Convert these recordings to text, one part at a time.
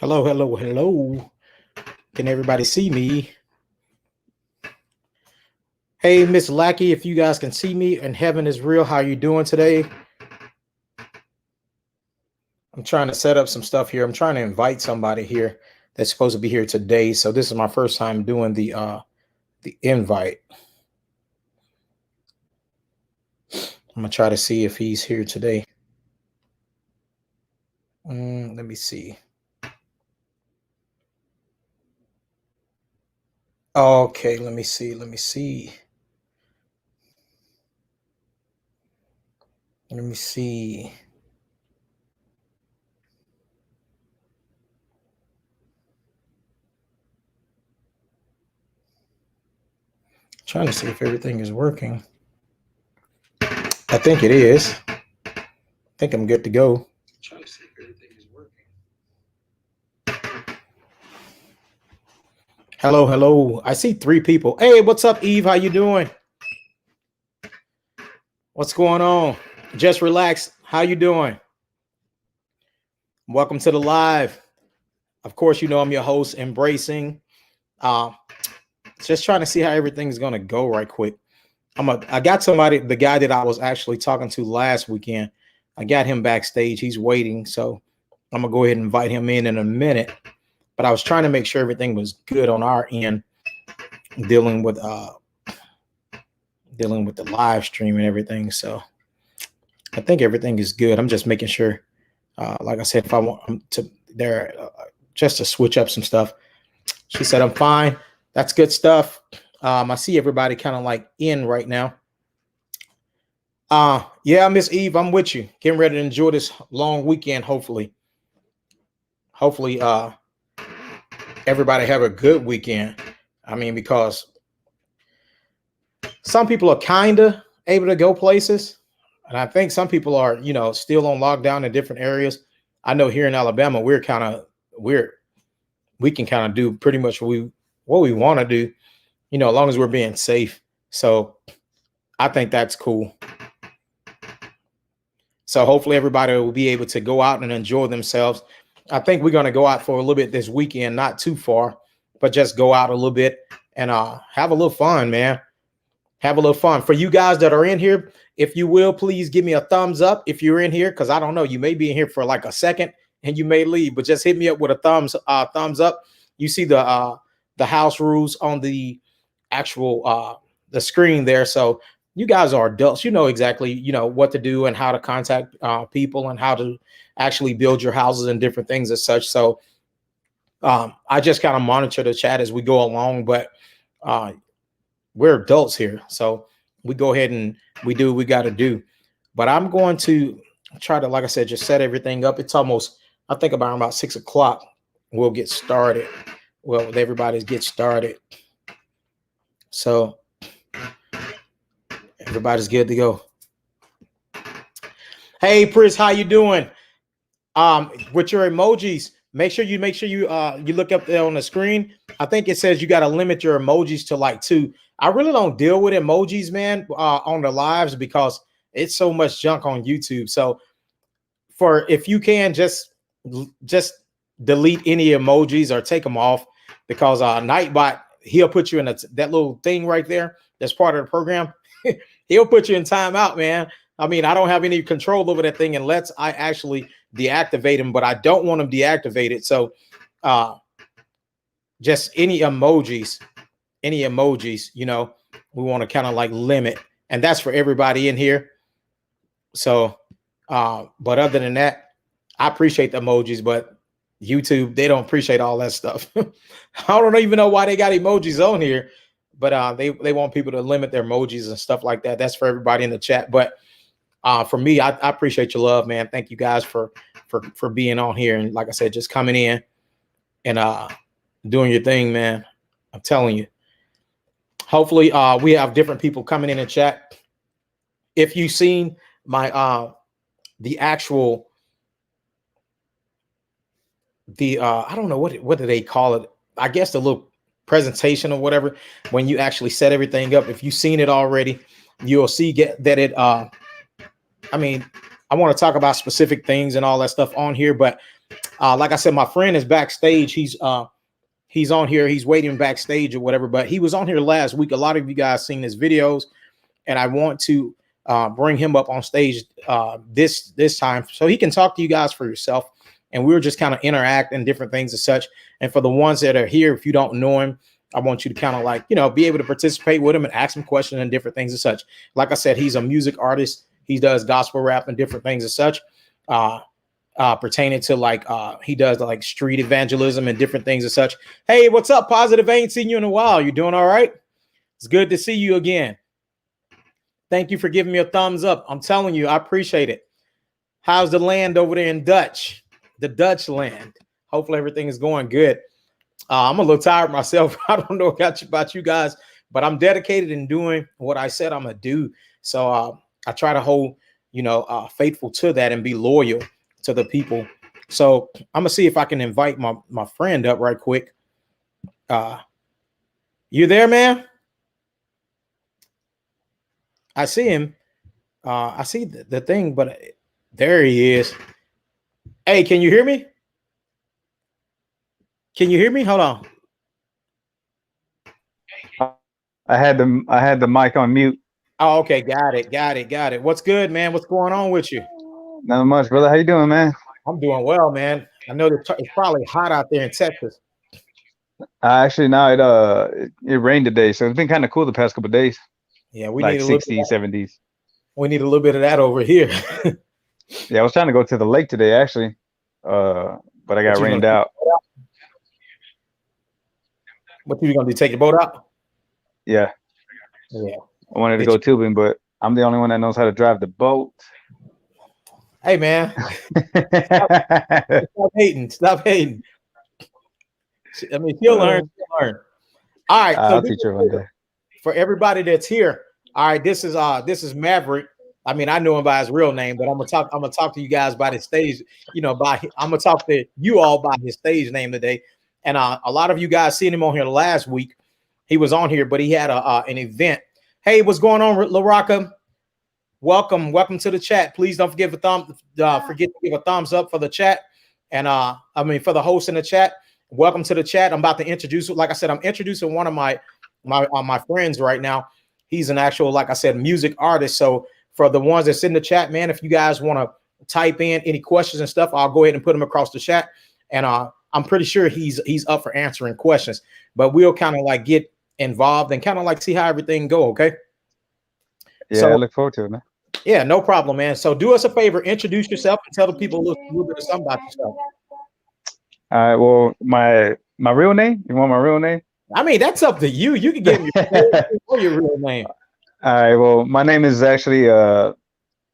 Hello, hello, hello. Can everybody see me? Hey, Miss Lackey, if you guys can see me and heaven is real, how you doing today? I'm trying to set up some stuff here. I'm trying to invite somebody here that's supposed to be here today. So this is my first time doing the invite. I'm gonna try to see if he's here today. Let me see. Okay, let me see. Let me see. Let me see. Trying to see if everything is working. I think it is. I think I'm good to go. Trying to see if everything is working. Hello, hello. I see 3 people. Hey, what's up, Eve? How you doing? What's going on? Just relax. How you doing? Welcome to the live. Of course, you know I'm your host, Embracing. Just trying to see how everything's gonna go right quick. I got somebody, the guy that I was actually talking to last weekend. I got him backstage. He's waiting, so I'm gonna go ahead and invite him in a minute. But I was trying to make sure everything was good on our end, dealing with the live stream and everything. So I think everything is good. I'm just making sure. Like I said, if I want to there, just to switch up some stuff. She said, I'm fine. That's good stuff. I see everybody kind of like in right now. Yeah, Miss Eve, I'm with you. Getting ready to enjoy this long weekend, hopefully. Hopefully, everybody have a good weekend. I mean, because some people are kind of able to go places. And I think some people are, still on lockdown in different areas. I know here in Alabama, we can kind of do pretty much what we want to do, as long as we're being safe. So I think that's cool. So hopefully everybody will be able to go out and enjoy themselves. I think we're going to go out for a little bit this weekend, not too far, but just go out a little bit and have a little fun, man. Have a little fun. For you guys that are in here, if you will, please give me a thumbs up if you're in here, because I don't know, you may be in here for like a second and you may leave, but just hit me up with a thumbs up. You see the house rules on the actual the screen there. So you guys are adults, you know exactly, what to do and how to contact people and how to actually build your houses and different things as such. So I just kind of monitor the chat as we go along, but we're adults here. So we go ahead and we do what we got to do. But I'm going to try to, like I said, just set everything up. It's almost, I think about 6 o'clock. We'll get started. Well, everybody's get started. So everybody's good to go. Hey, Pris, how you doing? With your emojis, make sure you look up there on the screen. I think it says you got to limit your emojis to like 2. I really don't deal with emojis, man, on the lives because it's so much junk on YouTube. So if you can just delete any emojis or take them off, because Nightbot, he'll put you in that little thing right there. That's part of the program. He'll put you in timeout, man. I mean, I don't have any control over that thing unless I actually deactivate him, but I don't want him deactivated. So just any emojis, we want to kind of like limit, and that's for everybody in here. So, but other than that, I appreciate the emojis, but YouTube, they don't appreciate all that stuff. I don't even know why they got emojis on here, but they want people to limit their emojis and stuff like that. That's for everybody in the chat. But for me, I appreciate your love, man. Thank you guys for being on here. And like I said, just coming in and doing your thing, man. I'm telling you. Hopefully, we have different people coming in and chat. If you've seen my the actual I don't know what do they call it? I guess the little presentation or whatever. When you actually set everything up, if you've seen it already, you'll see that it. I mean, I want to talk about specific things and all that stuff on here, but Like I said, my friend is backstage. He's on here. He's waiting backstage or whatever. But he was on here last week. A lot of you guys seen his videos, and I want to bring him up on stage this time so he can talk to you guys for yourself. And we were just kind of interact and different things and such. And for the ones that are here, if you don't know him, I want you to kind of like, be able to participate with him and ask him questions and different things and such. Like I said, he's a music artist. He does gospel rap and different things and such. Pertaining to like he does like street evangelism and different things and such. Hey, what's up, Positive? I ain't seen you in a while. You doing all right? It's good to see you again. Thank you for giving me a thumbs up. I'm telling you, I appreciate it. How's the land over there in Dutch? The Dutch land. Hopefully everything is going good. I'm a little tired myself. I don't know about you guys, but I'm dedicated in doing what I said I'm gonna do. So I try to hold, faithful to that and be loyal to the people. So I'm gonna see if I can invite my friend up right quick. You there, man? I see him. I see the thing, but there he is. Hey, can you hear me? Can you hear me? Hold on. I had the mic on mute. Oh, okay, got it. What's good, man? What's going on with you? Not much, brother. How you doing, man? I'm doing well, man. I know it's probably hot out there in Texas. Actually, now it rained today, so it's been kind of cool the past couple of days. Yeah, we like need a little 60s, 70s. We need a little bit of that over here. Yeah, I was trying to go to the lake today, actually, but I got rained out. What you gonna do? Take your boat out? Yeah. Yeah. I wanted to go tubing, but I'm the only one that knows how to drive the boat. Hey, man. Stop hating. I mean, you'll learn. All right. I'll teach her one day. For everybody that's here, all right, this is Mavrik. I mean, I know him by his real name, but I'm gonna talk to you guys by his stage, I'm gonna talk to you all by his stage name today. And a lot of you guys seen him on here last week. He was on here, but he had an event. Hey, what's going on, LaRocca? Welcome to the chat. Please don't forget to give a thumbs up for the chat, and for the host in the chat. Welcome to the chat. I'm about to introduce, like I said, I'm introducing one of my friends right now. He's an actual, like I said, music artist. So for the ones that's in the chat, man, if you guys want to type in any questions and stuff, I'll go ahead and put them across the chat. And I'm pretty sure he's up for answering questions. But we'll kind of like get involved and kind of like see how everything go. Okay. Yeah, so I look forward to it, man. Yeah, no problem, man. So do us a favor, introduce yourself and tell the people a little bit of something about yourself. All right. Well, my real name. You want my real name? I mean, that's up to you. You can give me your real name. All right. Well, my name is actually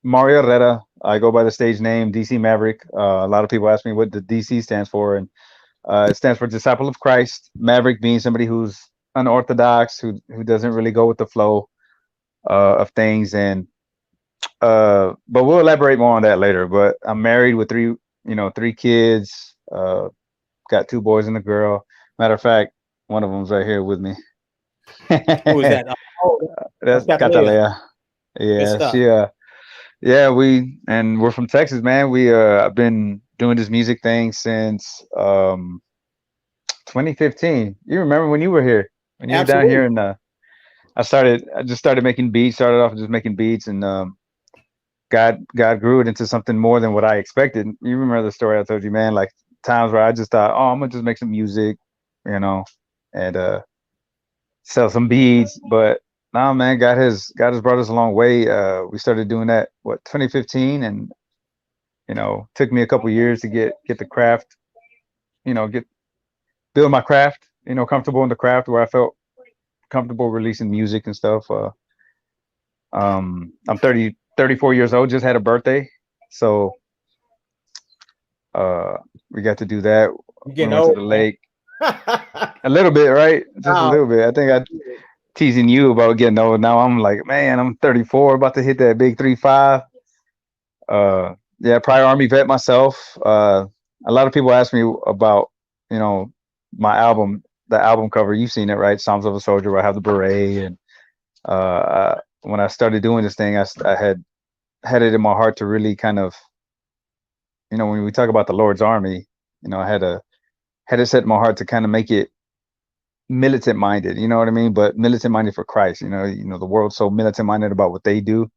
Mario Herrera. I go by the stage name DC Mavrik. A lot of people ask me what the DC stands for, and it stands for Disciple of Christ. Mavrik being somebody who's unorthodox, who doesn't really go with the flow of things, and but we'll elaborate more on that later. But I'm married with three kids. Got 2 boys and a girl. Matter of fact, one of them's right here with me. Who is that? That's Catalea. Yeah, we're from Texas, man. I've been doing this music thing since 2015. You remember when you were here? When you were down here, and I just started making beats. Started off just making beats, and God grew it into something more than what I expected. You remember the story I told you, man? Like times where I just thought, oh, I'm gonna just make some music, and sell some beats. But nah, man, God has brought us a long way. We started doing that 2015, and took me a couple years to get the craft, build my craft, comfortable in the craft where I felt comfortable releasing music and stuff. I'm 34 years old, just had a birthday, so we got to do that. We went to the lake. A little bit, right? Just a little bit. I think I teasing you about getting old. Now I'm like, man, I'm 34, about to hit that big 35. Yeah, prior Army vet myself. A lot of people ask me about, my album, the album cover. You've seen it, right? Psalms of a Soldier, where I have the beret. And when I started doing this thing, I had it in my heart to really kind of, when we talk about the Lord's Army, I had to set my heart to kind of make it militant minded. You know what I mean? But militant minded for Christ. The world's so militant minded about what they do.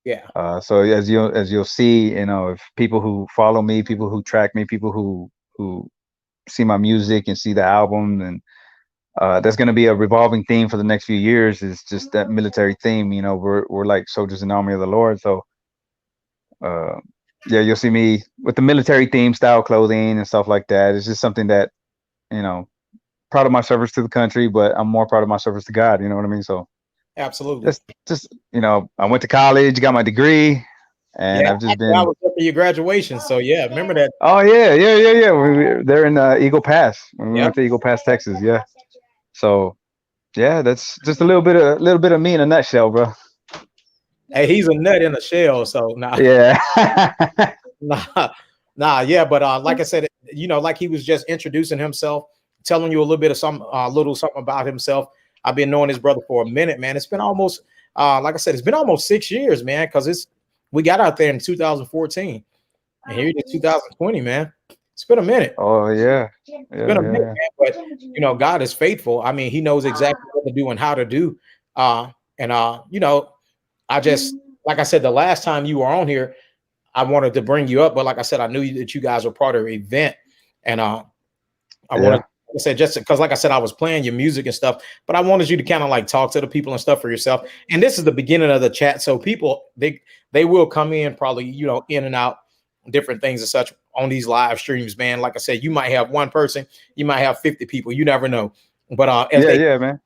Yeah, So as you'll see, if people who follow me, people who track me, people who see my music and see the album, and that's going to be a revolving theme for the next few years. Is just that military theme. We're like soldiers in the army of the Lord. So uh, yeah, you'll see me with the military theme style clothing and stuff like that. It's just something that you know proud of my service to the country, but I'm more proud of my service to God. You know what I mean? So absolutely. just I went to college, got my degree, and Yeah, I've just actually, I been. was there for your graduation. So yeah, remember that? Oh yeah, yeah, yeah, yeah. They're in Eagle Pass when we Yep. went to Eagle Pass, Texas. Yeah. So yeah, that's just a little bit of me in a nutshell, bro. Hey, he's a nut in a shell. So nah, Yeah. nah, nah. Yeah, but like I said, like he was just introducing himself, telling you a little bit of little something about himself. I've been knowing his brother for a minute, man. It's been almost, like I said, it's been almost 6 years, man. Because we got out there in 2014, and here it is 2020, man. It's been a minute. Oh yeah. It's Yeah, been a yeah, minute, yeah. man. But God is faithful. I mean, He knows exactly what to do and how to do. And I just, like I said, the last time you were on here, I wanted to bring you up, but like I said, I knew that you guys were part of the event, and I wanted, Yeah. like I said, just because, like I said, I was playing your music and stuff, but I wanted you to kind of like talk to the people and stuff for yourself. And this is the beginning of the chat, so people they will come in probably in and out, different things and such on these live streams, man. Like I said, you might have one person, you might have 50 people, you never know. But as Yeah, they yeah, man.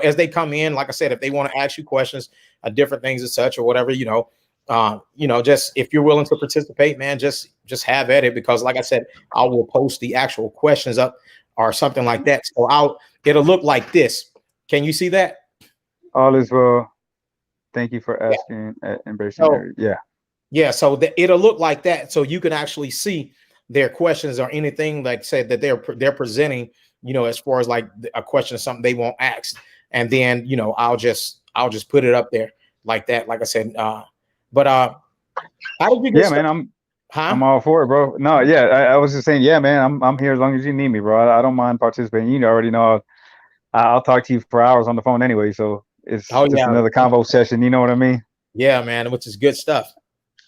as they come in, like I said, if they want to ask you questions, different things and such or whatever, just if you're willing to participate, man, just have at it, because like I said, I will post the actual questions up or something like that. So it'll look like this. Can you see that? All is well. Thank you for Yeah. asking, embracing So every. Yeah. yeah, so it'll look like that. So you can actually see their questions or anything like said that they're presenting, as far as like a question or something they won't ask. And then, I'll just put it up there like that. Like I said, but how did you get Yeah, man. started? I'm Huh? all for it, bro. No, yeah. I was just saying, yeah, man. I'm here as long as you need me, bro. I don't mind participating. You already know. I'll talk to you for hours on the phone anyway. So it's Oh just yeah, another convo session. You know what I mean? yeah, man, which is good stuff.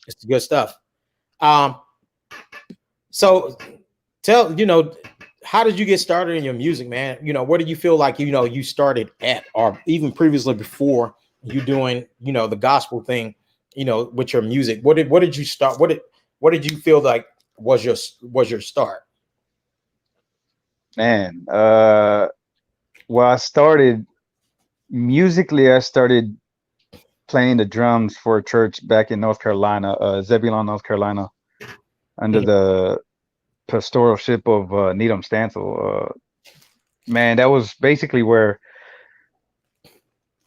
It's good stuff. Um, so tell how did you get started in your music, man? Where do you feel like you started at, or even previously before you doing the gospel thing, with your music? What did you start? What did you feel like was your start? Man. Well, I started musically. I started playing the drums for a church back in North Carolina, Zebulon, North Carolina, under Mhm. the pastoralship of Needham Stansel. Man, that was basically where.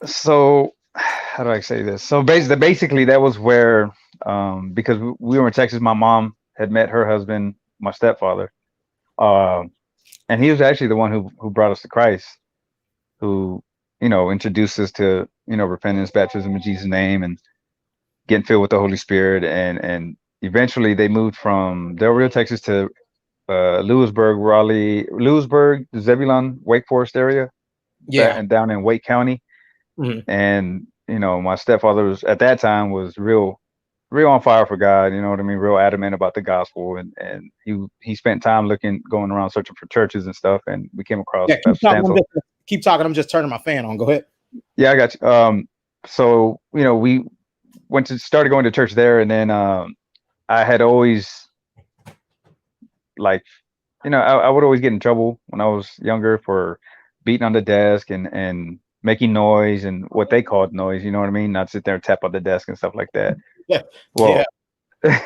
So, how do I say this? So basically, that was where, because we were in Texas, my mom had met her husband, my stepfather, um, and he was actually the one who brought us to Christ, who introduced us to repentance, baptism in Jesus' name, and getting filled with the Holy Spirit, and eventually they moved from Del Rio, Texas, to Lewisburg, Raleigh, Lewisburg, Zebulon, Wake Forest area, back Yeah. and down in Wake County. Mhm. And my stepfather was at that time was real on fire for God. You know what I mean? Real adamant about the gospel, and he spent time going around searching for churches and stuff. And we came across Yeah, keep Pastor talking. Stansel. Keep talking. I'm just turning my fan on. Go ahead. Yeah, I got you. So we started going to church there, and then I had always like I would always get in trouble when I was younger for beating on the desk and making noise and what they called noise. You know what I mean? Not sit there and tap on the desk and stuff like that. Yeah. Yeah. Well, I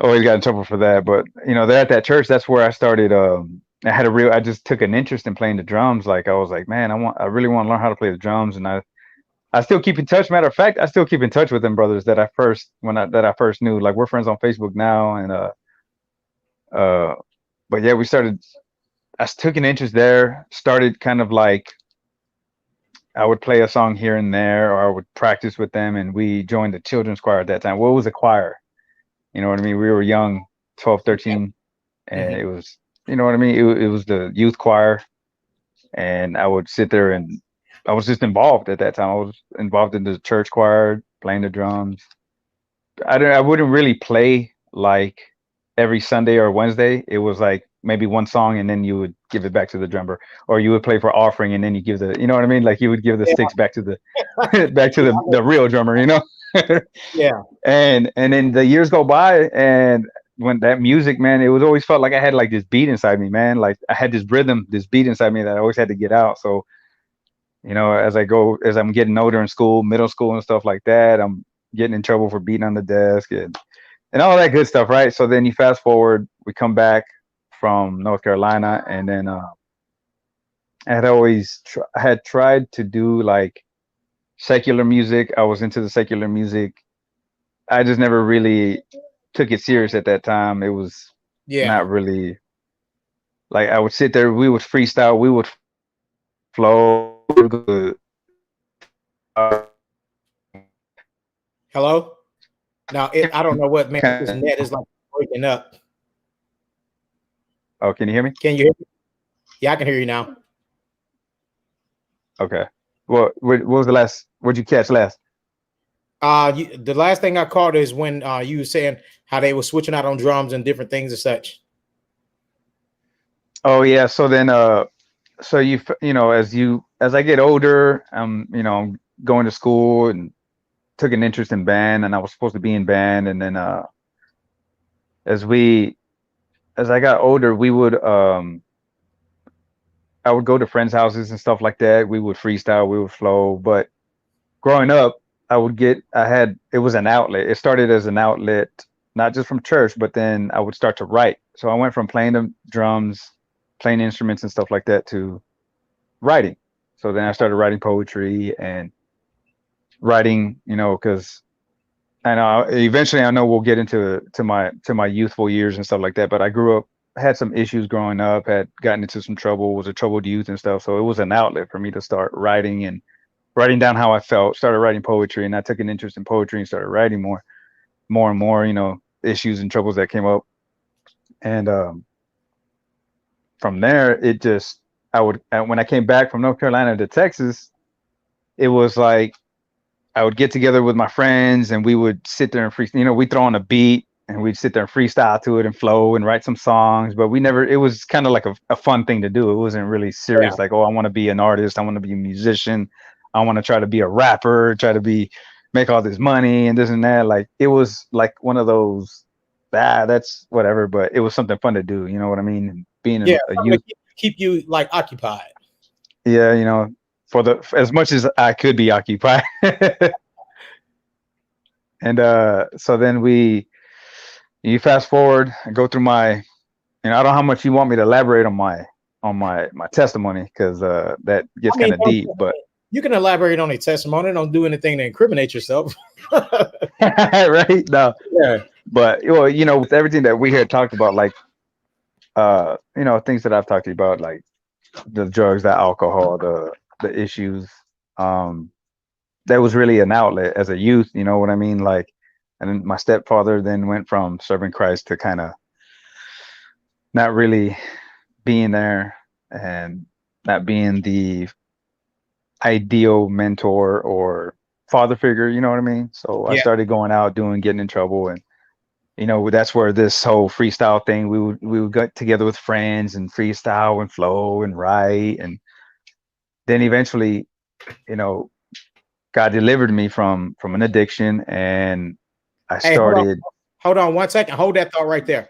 always got in trouble for that. But there at that church, that's where I started. I just took an interest in playing the drums. Like I was like, man, I really want to learn how to play the drums, and I still keep in touch. Matter of fact, I still keep in touch with them brothers that I first knew. Like we're friends on Facebook now, and uh, but yeah, we started. I took an interest there. Started kind of like I would play a song here and there, or I would practice with them, and we joined the children's choir at that time. Well, it was a choir. You know what I mean? We were young, 12, 13, and Mhm. it was. you know what I mean? It was the youth choir, and I would sit there and I was just involved at that time. I was involved in the church choir, playing the drums. I wouldn't really play like every Sunday or Wednesday. It was like maybe one song and then you would give it back to the drummer, or you would play for offering and then you give the, you know what I mean? Like you would give the Yeah, sticks back to the back to yeah, the real drummer, you know? yeah, And then the years go by, and when that music, man, it was always felt like I had like this beat inside me, man. Like I had this rhythm, this beat inside me that I always had to get out. So, you know, as I'm getting older in school, middle school and stuff like that, I'm getting in trouble for beating on the desk and all that good stuff, right? So then you fast forward, we come back from North Carolina, and then I had tried to do like secular music. I was into the secular music. I just never really took it serious at that time. It was yeah. not really like I would sit there, we would freestyle, we would flow, we would go to, Hello. Now, I don't know what, man. This net is like breaking up. oh, can you hear me? Can you hear me? Yeah, I can hear you now. Okay. Well, what was the last? What'd you catch last? The last thing I caught is when you were saying how they were switching out on drums and different things and such. Oh yeah. So then, so you know, as I get older, you know, I'm going to school and took an interest in band, and I was supposed to be in band, and then as we as I got older, we would I would go to friends' houses and stuff like that. We would freestyle, we would flow. But growing up, I had, it was an outlet. It started as an outlet, not just from church, but then I would start to write. So I went from playing the drums, playing instruments and stuff like that to writing. So then I started writing poetry and writing, you know, because I know eventually I know we'll get into to my youthful years and stuff like that. But I grew up, had some issues growing up, had gotten into some trouble, was a troubled youth and stuff. So it was an outlet for me to start writing and writing down how I felt. Started writing poetry, and I took an interest in poetry and started writing more and more. You know, issues and troubles that came up, and from there it just when I came back from North Carolina to Texas, it was like I would get together with my friends and we would sit there and you know, we throw on a beat and we'd sit there and freestyle to it and flow and write some songs, but we never, it was kind of like a fun thing to do. It wasn't really Yeah, serious. Like, oh, I want to be an artist. I want to be a musician. I want to try to be a rapper, make all this money and this and that. Like, it was like one of those, that's whatever, but it was something fun to do. You know what I mean? Being yeah. a Something youth. to keep you like occupied. Yeah. You know, for as much as I could be occupied. And so then you fast forward and go through my, you know, I don't know how much you want me to elaborate on my testimony, because that gets I mean, kind of deep, but you can elaborate on a testimony. Don't do anything to incriminate yourself. right? No, Yeah, but well, you know, with everything that we had talked about, like you know, things that I've talked to you about, like the drugs, the alcohol, the issues, um, that was really an outlet as a youth, you know what I mean? Like, and then my stepfather then went from serving Christ to kind of not really being there and not being the ideal mentor or father figure, you know what I mean? So I yeah. started going out getting in trouble, and you know, that's where this whole freestyle thing, we would get together with friends and freestyle and flow and write, and then eventually, you know, God delivered me from an addiction, and I Hey, started. hold on 1 second. Hold that thought right there.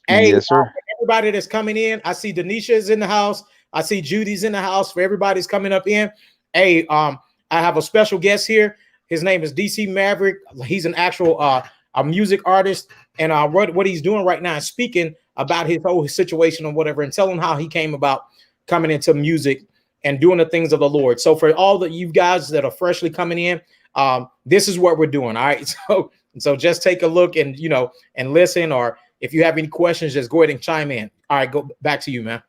Hey, Yes, sir. everybody that's coming in, I see Denisha is in the house. I see Judy's in the house. For everybody's coming up in. Hey, I have a special guest here. His name is DC Mavrik. He's an actual a music artist, and what he's doing right now is speaking about his whole situation or whatever, and telling how he came about coming into music and doing the things of the Lord. So for all that you guys that are freshly coming in, this is what we're doing. All right. So just take a look and, you know, and listen, or if you have any questions, just go ahead and chime in. All right, go back to you, man.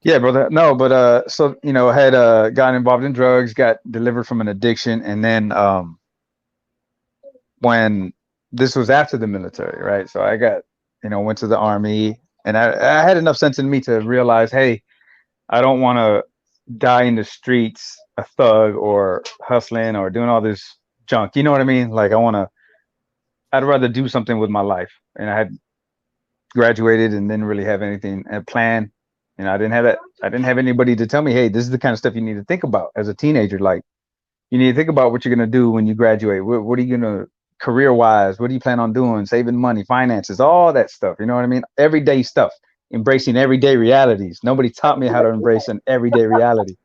Yeah, brother. No, but so you know, I had gotten involved in drugs, got delivered from an addiction, and then when this was after the military, right? So I got, you know, went to the army, And I had enough sense in me to realize, hey, I don't want to die in the streets a thug or hustling or doing all this junk. You know what I mean? Like I'd rather do something with my life. And I had graduated and didn't really have anything a plan. You know, I didn't have that. I didn't have anybody to tell me, hey, this is the kind of stuff you need to think about as a teenager. Like you need to think about what you're gonna do when you graduate. What are you gonna career wise? What do you plan on doing? Saving money, finances, all that stuff. You know what I mean? Everyday stuff. Embracing everyday realities. Nobody taught me how to embrace an everyday reality.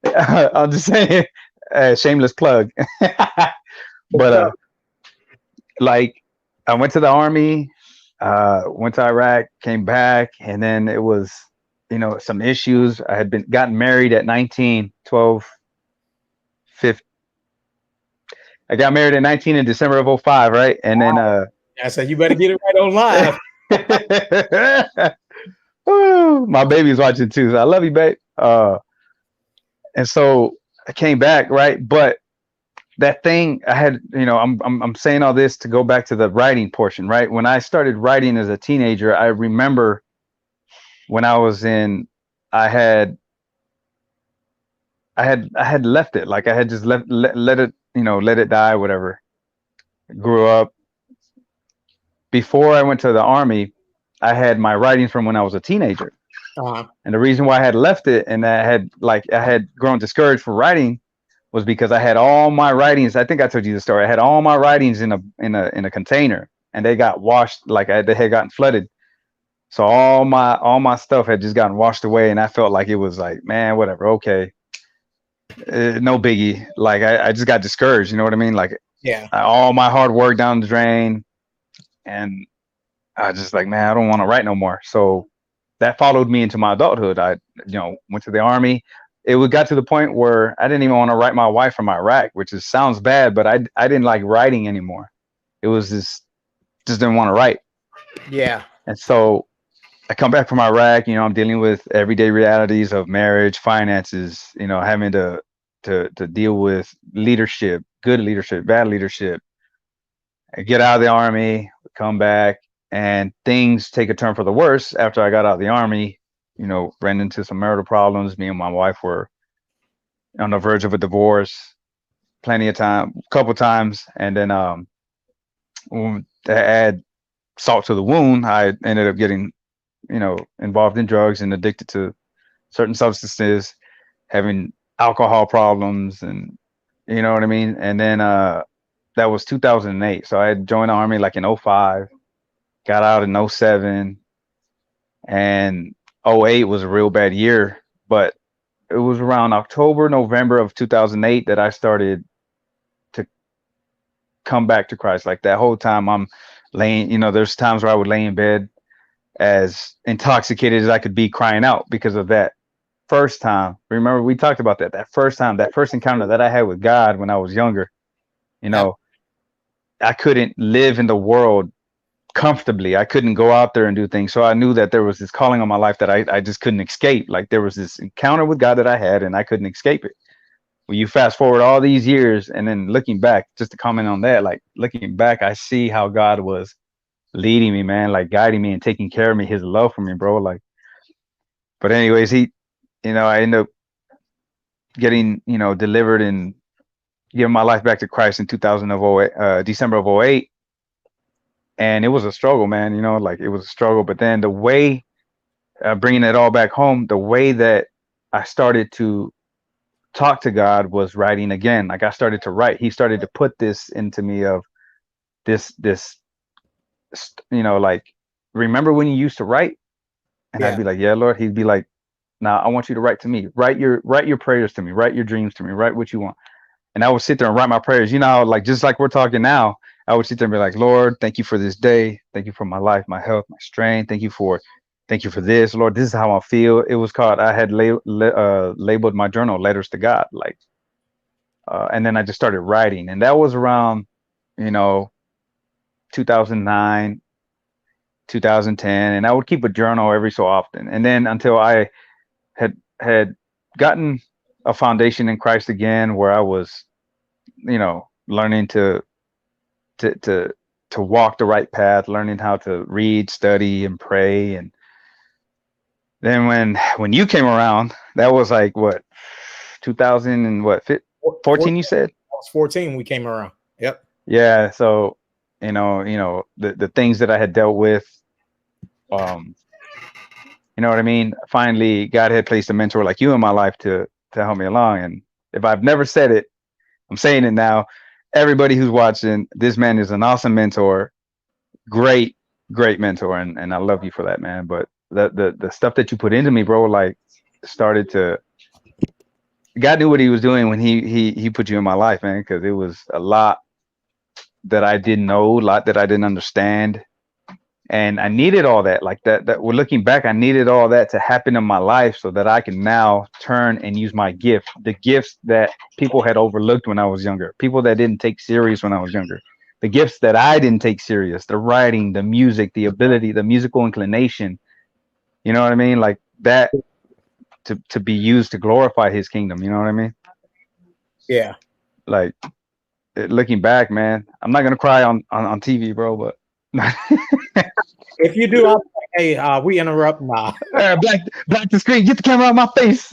I'm just saying, shameless plug. But like I went to the army, went to Iraq, came back, and then it was, you know, some issues. I had been gotten married at 19, 12, 15. I got married at 19 in December of '05, right? And then I said, you better get it right on live. my baby's watching too. So I love you, babe. And so I came back, right? But that thing I had, you know, I'm saying all this to go back to the writing portion, right? When I started writing as a teenager, I remember when I was in, I had left it, like I had just let it, you know, let it die, whatever. Grew up. Before I went to the army, I had my writings from when I was a teenager. Uh-huh. And the reason why I had left it and I had grown discouraged for writing was because I had all my writings. I think I told you the story. I had all my writings in a container, and they got washed, like they had gotten flooded. So all my stuff had just gotten washed away, and I felt like it was like, man, whatever, okay, no biggie. Like I just got discouraged. You know what I mean? Like Yeah. all my hard work down the drain, and I just like, man, I don't want to write no more. So that followed me into my adulthood. I, you know, went to the army. It got to the point where I didn't even want to write my wife from Iraq, which sounds bad, but I didn't like writing anymore. It was just didn't want to write. Yeah. And so I come back from Iraq, you know, I'm dealing with everyday realities of marriage, finances, you know, having to deal with leadership, good leadership, bad leadership. I get out of the army, come back, and things take a turn for the worse after I got out of the army. You know, ran into some marital problems. Me and my wife were on the verge of a divorce, plenty of time, a couple times, and then to add salt to the wound, I ended up getting, you know, involved in drugs and addicted to certain substances, having alcohol problems, and you know what I mean. And then that was 2008. So I had joined the army like in '05, got out in '07, and '08 was a real bad year. But it was around October, November of 2008 that I started to come back to Christ. Like that whole time I'm laying, you know, there's times where I would lay in bed as intoxicated as I could be, crying out because of that first time. Remember, we talked about that first time, that first encounter that I had with God when I was younger. You know, I couldn't live in the world comfortably. I couldn't go out there and do things. So I knew that there was this calling on my life that I just couldn't escape. Like there was this encounter with God that I had and I couldn't escape it. When you fast forward all these years and then looking back, just to comment on that, like looking back, I see how God was leading me, man, like guiding me and taking care of me, his love for me, bro. Like, but anyways, you know, I ended up getting, you know, delivered and giving my life back to Christ in 2008, December of '08. And it was a struggle, man, you know, like it was a struggle. But then the way, bringing it all back home, the way that I started to talk to God was writing again. Like I started to write. He started to put this into me of this, you know, like, remember when you used to write? And I'd Yeah. be like, yeah, Lord. He'd be like, now I want you to write to me. Write your prayers to me. Write your dreams to me. Write what you want. And I would sit there and write my prayers. You know, like just like we're talking now, I would sit there and be like, Lord, thank you for this day. Thank you for my life, my health, my strength. Thank you for this, Lord. This is how I feel. It was called. I had labeled my journal "Letters to God," like, and then I just started writing, and that was around, you know, 2009, 2010, and I would keep a journal every so often, and then until I had gotten a foundation in Christ again, where I was, you know, learning to to walk the right path, learning how to read, study, and pray, and Then when you came around, that was like what 2000 and what 14 you 14, said? I was 14 when we came around. Yep. Yeah, so the things that I had dealt with, um, you know what I mean? Finally, God had placed a mentor like you in my life to help me along. And if I've never said it, I'm saying it now. Everybody who's watching, this man is an awesome mentor, great, great mentor, and I love you for that, man. But the stuff that you put into me, bro, like started to God knew what he was doing when he put you in my life, man, because it was a lot that I didn't know, a lot that I didn't understand. And I needed all that. Like that we're looking back, I needed all that to happen in my life so that I can now turn and use my gift, the gifts that people had overlooked when I was younger, people that didn't take serious when I was younger, the gifts that I didn't take serious, the writing, the music, the ability, the musical inclination. You know what I mean? Like that to be used to glorify his kingdom. You know what I mean? Yeah. Like looking back, man, I'm not gonna cry on TV, bro, but If you do, I'll say, hey, we interrupt. Nah. black the screen, get the camera out my face.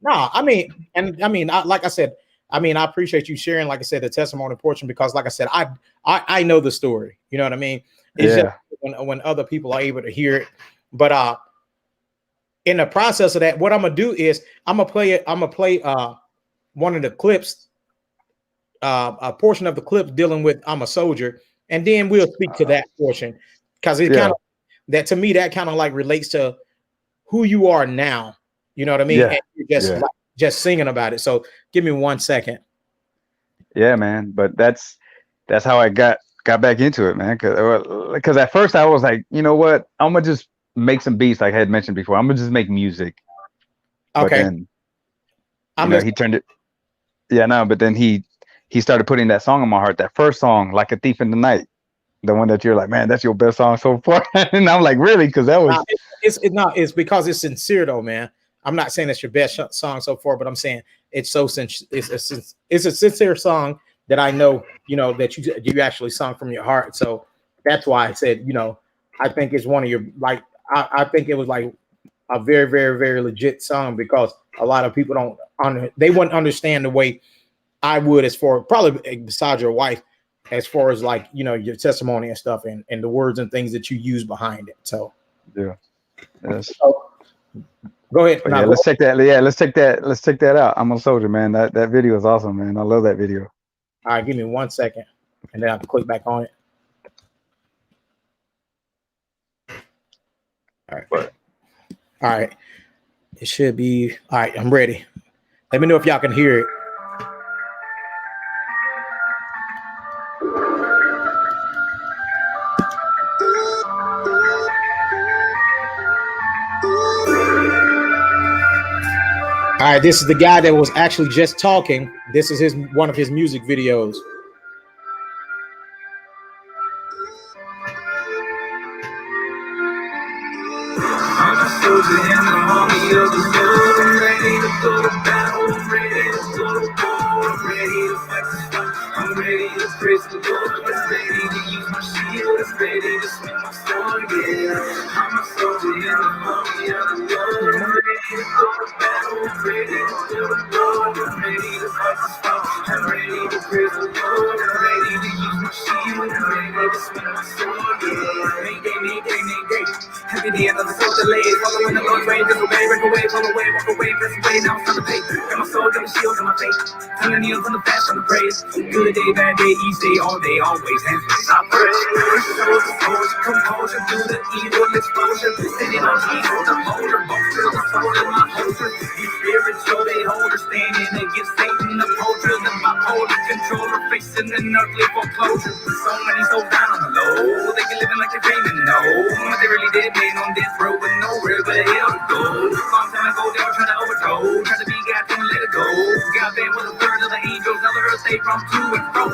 No, I mean, and I mean, like I said, I mean, I appreciate you sharing, like I said, the testimony portion because, like I said, I know the story. You know what I mean? It's just Yeah, when other people are able to hear it. But in the process of that, what I'm gonna do is I'm gonna play it. I'm gonna play one of the clips, a portion of the clip dealing with I'm a soldier, and then we'll speak to that portion because it kind yeah, of that to me that kind of like relates to who you are now. You know what I mean? yeah, And you're just yeah, like just singing about it. So give me 1 second. yeah, man. But that's how I got back into it, man. Because at first I was like, you know what, I'm gonna just make some beats, like I had mentioned before. I'm gonna just make music. But Okay, then I'm just he turned it. Yeah, no. But then he started putting that song on my heart. That first song, like a thief in the night. The one that you're like, man, that's your best song so far. And I'm like, really? Because that not. was, It's not. It's because it's sincere though, man. I'm not saying it's your best song so far, but I'm saying it's so it's a sincere song that I know. You know that you actually sung from your heart. So that's why I said, you know, I think it's one of your like. I think it was like a very, very, very legit song because a lot of people they wouldn't understand the way I would as far probably besides your wife, as far as like, you know, your testimony and stuff and the words and things that you use behind it. So, yeah. Yes. so go ahead. But Now yeah, go. let's check that. Yeah, let's check that out. I'm a soldier, man. That video is awesome, man. I love that video. All right, give me 1 second and then I have to click back on it. All right. But All right. It should be all right. I'm ready. Let me know if y'all can hear it. All right, this is the guy that was actually just talking. This is one of his music videos. I'm a soldier in the army of the Lord. I'm ready to go to battle. I'm ready to go to war. I'm ready to fight this fight. I'm ready to praise the Lord. I'm ready to use my shield. I'm ready to swing my sword. Yeah, I'm a soldier in the army of the Lord. I'm ready to go to battle. I'm ready to go to war. I'm ready to fight this fight. I'm ready to praise the Lord. I'm ready to use my shield. I'm ready to swing my sword. Yeah, Mayday, Mayday, Mayday. Happy the end of the soul delayed. Following the Lord's way, disobey, break away, pull away, walk away, press away. Now it's time to pay. Got my soul, got my shield, got my faith. Time to kneel from the fast, from the praise. Good day, bad day, each day, all day, always. Hands raised, I pray. Composure through the evil exposure. Sitting on Jesus, the holder, bolster, the soul in my holster. These spiritual, they hold her standing against Satan, the poacher, the bipolar controller, facing an earthly foreclosure. So many souls down on the low. They been living like they're dreaming, no. What they really did, man, on this road with no real but hell to go. Long time ago, they were trying to overthrow. Trying to be God, don't let it go. God been with a third of the angels, other earth they from to and fro.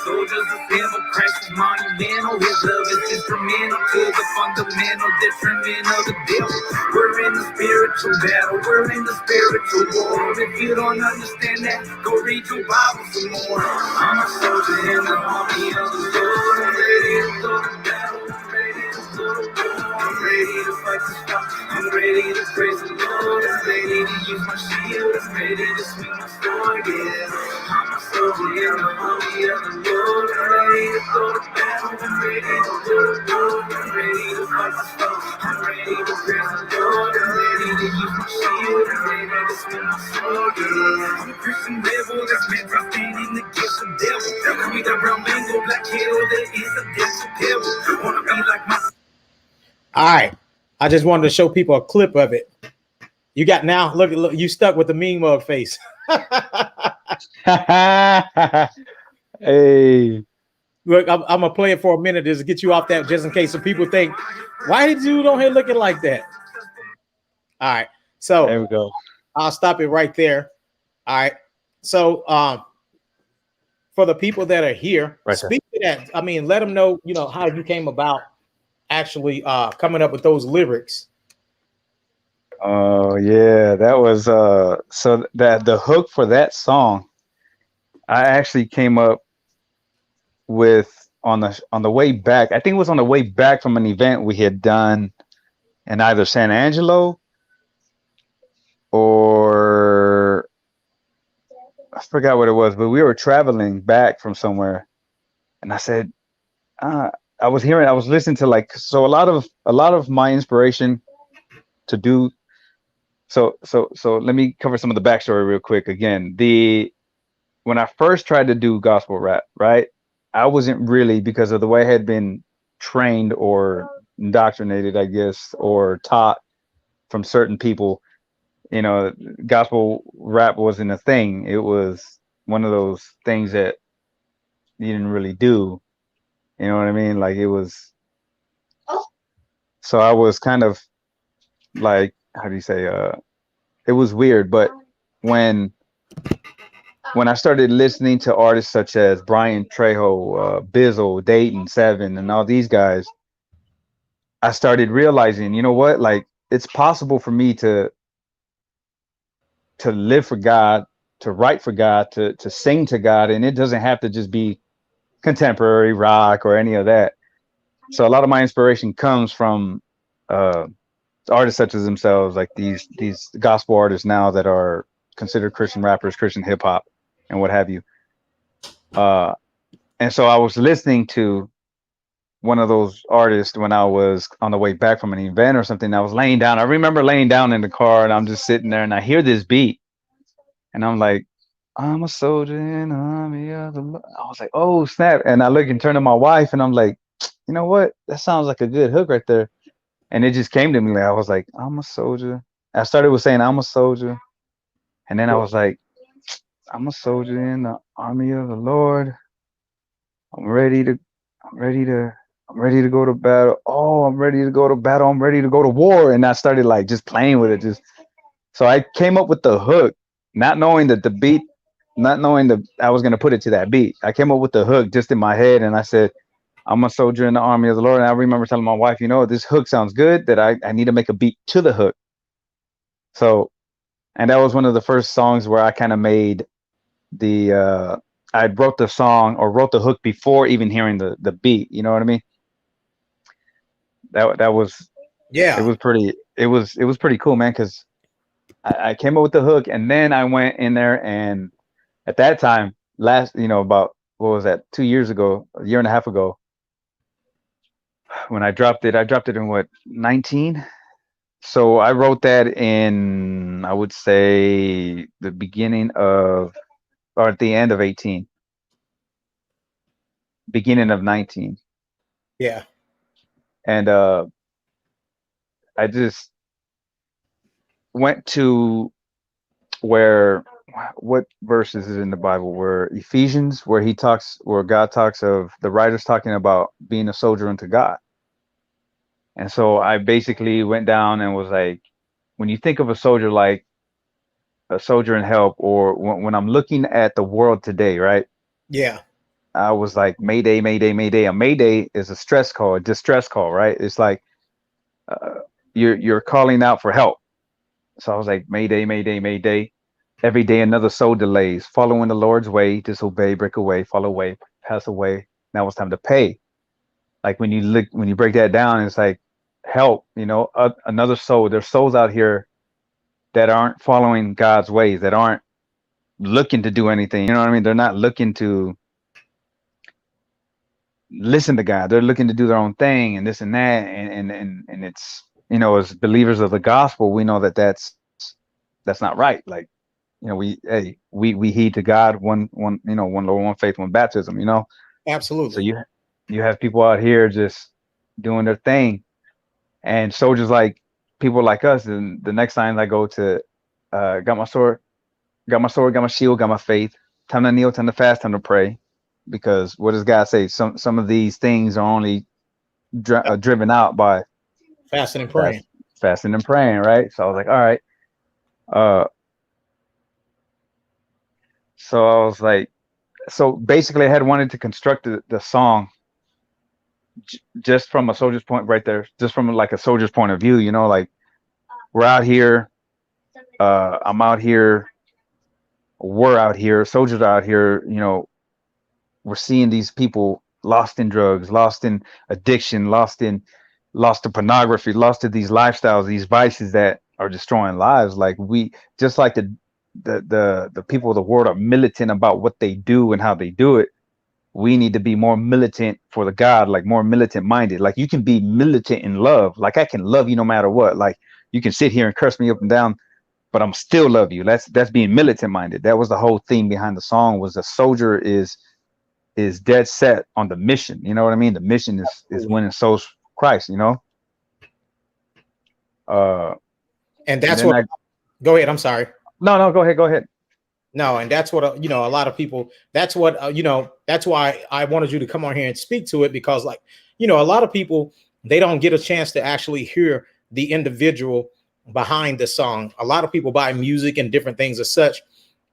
Soldiers of him, of Christ is monumental. His love is instrumental to the fundamental detriment of the devil. We're in the spiritual battle, we're in the spiritual war. If you don't understand that, go read your Bible some more. I'm a soldier in the army of the Lord. I'm ready to go to battle. I'm ready to I'm ready to fight this fight. I'm ready to praise the Lord. I'm ready to use my shield. I'm ready to swing my sword. Yeah, I'm a soldier in the army of the Lord. I'm ready to go to battle. I'm ready to go to war. I'm ready to fight this fight. I'm ready to praise the Lord. I'm ready to use my shield. I'm ready to swing my sword. Yeah, I'm a Christian rebel that's been dropping in the gift of devil. Tell me that brown mango, black hero, there is a devil. Devil wanna be like my. All right. I just wanted to show people a clip of it. You got now. Look, you stuck with the mean mug face. Hey, Look, I'm gonna play it for a minute just to get you off that, just in case some people think, why did you on here looking like that? All right. So there we go. I'll stop it right there. All right. So for the people that are here, Right there. speak to that. I mean, let them know, how you came about actually coming up with those lyrics. Oh yeah, that was so that the hook for that song I actually came up with on the way back. I think it was on the way back from an event we had done in either San Angelo or I forgot what it was, but we were traveling back from somewhere, and I said, uh, I was listening to like so a lot of my inspiration to do so. Let me cover some of the backstory real quick. Again, the when I first tried to do gospel rap, right, I wasn't really because of the way I had been trained or indoctrinated, I guess, or taught from certain people. You know, gospel rap wasn't a thing. It was one of those things that you didn't really do. You know what I mean? Like it was. So I was kind of like, how do you say? It was weird. But when when I started listening to artists such as Brian Trejo, Bizzle, Dayton, Seven, and all these guys, I started realizing, you know what? Like it's possible for me to live for God, to write for God, to sing to God, and it doesn't have to just be contemporary rock or any of that. So a lot of my inspiration comes from uh, artists such as themselves, like these gospel artists now that are considered Christian rappers, Christian hip hop, and what have you. Uh, and so I was listening to one of those artists when I was on the way back from an event or something. I was laying down. I remember laying down in the car and I'm just sitting there and I hear this beat and I'm like, I'm a soldier in the army of the Lord. I was like, oh snap. And I look and turn to my wife and I'm like, you know what? That sounds like a good hook right there. And it just came to me. Like I was like, I'm a soldier. I started with saying I'm a soldier. And then I was like, I'm a soldier in the army of the Lord. I'm ready to, I'm ready to, I'm ready to go to battle. Oh, I'm ready to go to battle. I'm ready to go to war. And I started like just playing with it. Just so I came up with the hook, not knowing that the beat, not knowing that I was gonna put it to that beat. I came up with the hook just in my head, and I said, "I'm a soldier in the army of the Lord." And I remember telling my wife, "You know, this hook sounds good. That I need to make a beat to the hook." So, and that was one of the first songs where I kind of made the I wrote the song or wrote the hook before even hearing the beat. You know what I mean? That was it Yeah. was pretty it was pretty cool, man. Because I came up with the hook, and then I went in there, and at that time, about what was that, 2 years ago, a year and a half ago, when I dropped it in what 19. So I wrote that in I would say the beginning of or at the end of 18, beginning of 19, Yeah. and I just went to where what verses is in the Bible where Ephesians where God talks of the writers talking about being a soldier unto God. And so I basically went down and was like, when you think of a soldier like a soldier in help, or when I'm looking at the world today, right? Yeah. I was like, Mayday, Mayday, Mayday. A Mayday is a stress call, a distress call, right? It's like uh, you're calling out for help. So I was like, Mayday, Mayday, Mayday. Every day another soul delays, following the Lord's way, disobey, break away, fall away, pass away. Now it's time to pay. like when you break that down, it's like help, another soul. There's souls out here that aren't following God's ways, that aren't looking to do anything. You know what I mean? They're not looking to listen to God. They're looking to do their own thing and this and that. And it's, as believers of the gospel, we know that that's not right. Like, we heed to God, one Lord, one faith, one baptism, Absolutely. So you have people out here just doing their thing, and soldiers like people like us. And the next time I go to, got my sword, got my shield, got my faith. Time to kneel, time to fast, time to pray. Because what does God say? Some of these things are only driven out by fasting and praying. Fasting and praying, right? So I was like, all right. So I was like, so basically I had wanted to construct the song just from a soldier's point right there, just from like a soldier's point of view, like we're out here, I'm out here, we're out here, soldiers are out here, we're seeing these people lost in drugs, lost in addiction, lost to pornography, lost to these lifestyles, these vices that are destroying lives. Like just like the people of the world are militant about what they do and how they do it. We need to be more militant for the God, like more militant minded. Like you can be militant in love. Like I can love you no matter what. Like you can sit here and curse me up and down, but I'm still love you. That's being militant minded. That was the whole theme behind the song, was a soldier is dead set on the mission. You know what I mean? The mission is winning souls for Christ, and that's what go ahead. I'm sorry. No, go ahead. No, and that's what a lot of people. That's what that's why I wanted you to come on here and speak to it, because a lot of people, they don't get a chance to actually hear the individual behind the song. A lot of people buy music and different things as such,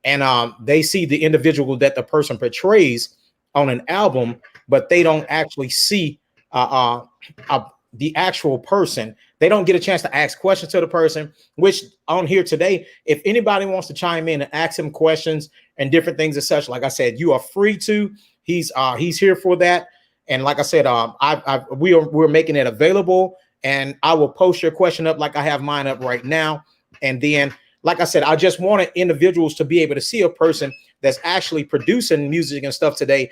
and they see the individual that the person portrays on an album, but they don't actually see the actual person. They don't get a chance to ask questions to the person, which on here today, if anybody wants to chime in and ask him questions and different things as such, like I said, you are free to. He's here for that. And like I said, we're making it available, and I will post your question up like I have mine up right now. And then, like I said, I just wanted individuals to be able to see a person that's actually producing music and stuff today.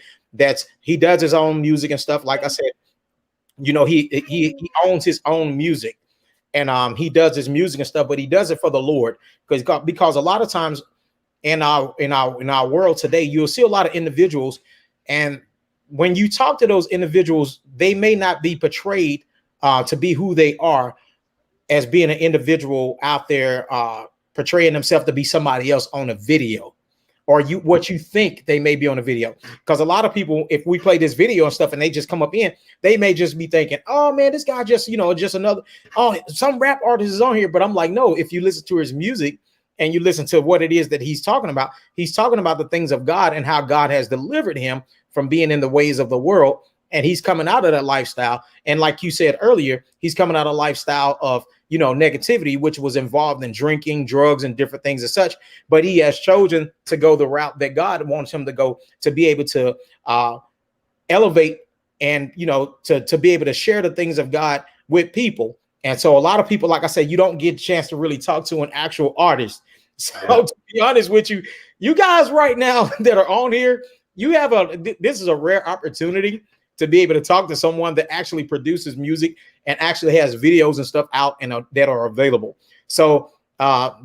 He does his own music and stuff. Like I said, he owns his own music, and he does his music and stuff, but he does it for the Lord, because a lot of times in our world today, you'll see a lot of individuals, and when you talk to those individuals, they may not be portrayed to be who they are as being an individual out there portraying themselves to be somebody else on a video, or what you think they may be on a video. Because a lot of people, if we play this video and stuff and they just come up in, they may just be thinking, oh man, this guy just another, some rap artist is on here. But I'm like, no, if you listen to his music and you listen to what it is that he's talking about the things of God and how God has delivered him from being in the ways of the world. And he's coming out of that lifestyle. And like you said earlier, he's coming out of a lifestyle of, negativity, which was involved in drinking, drugs, and different things as such. But he has chosen to go the route that God wants him to go, to be able to elevate and, to be able to share the things of God with people. And so a lot of people, like I said, you don't get a chance to really talk to an actual artist. So to be honest with you, you guys right now that are on here, this is a rare opportunity to be able to talk to someone that actually produces music and actually has videos and stuff out and that are available. So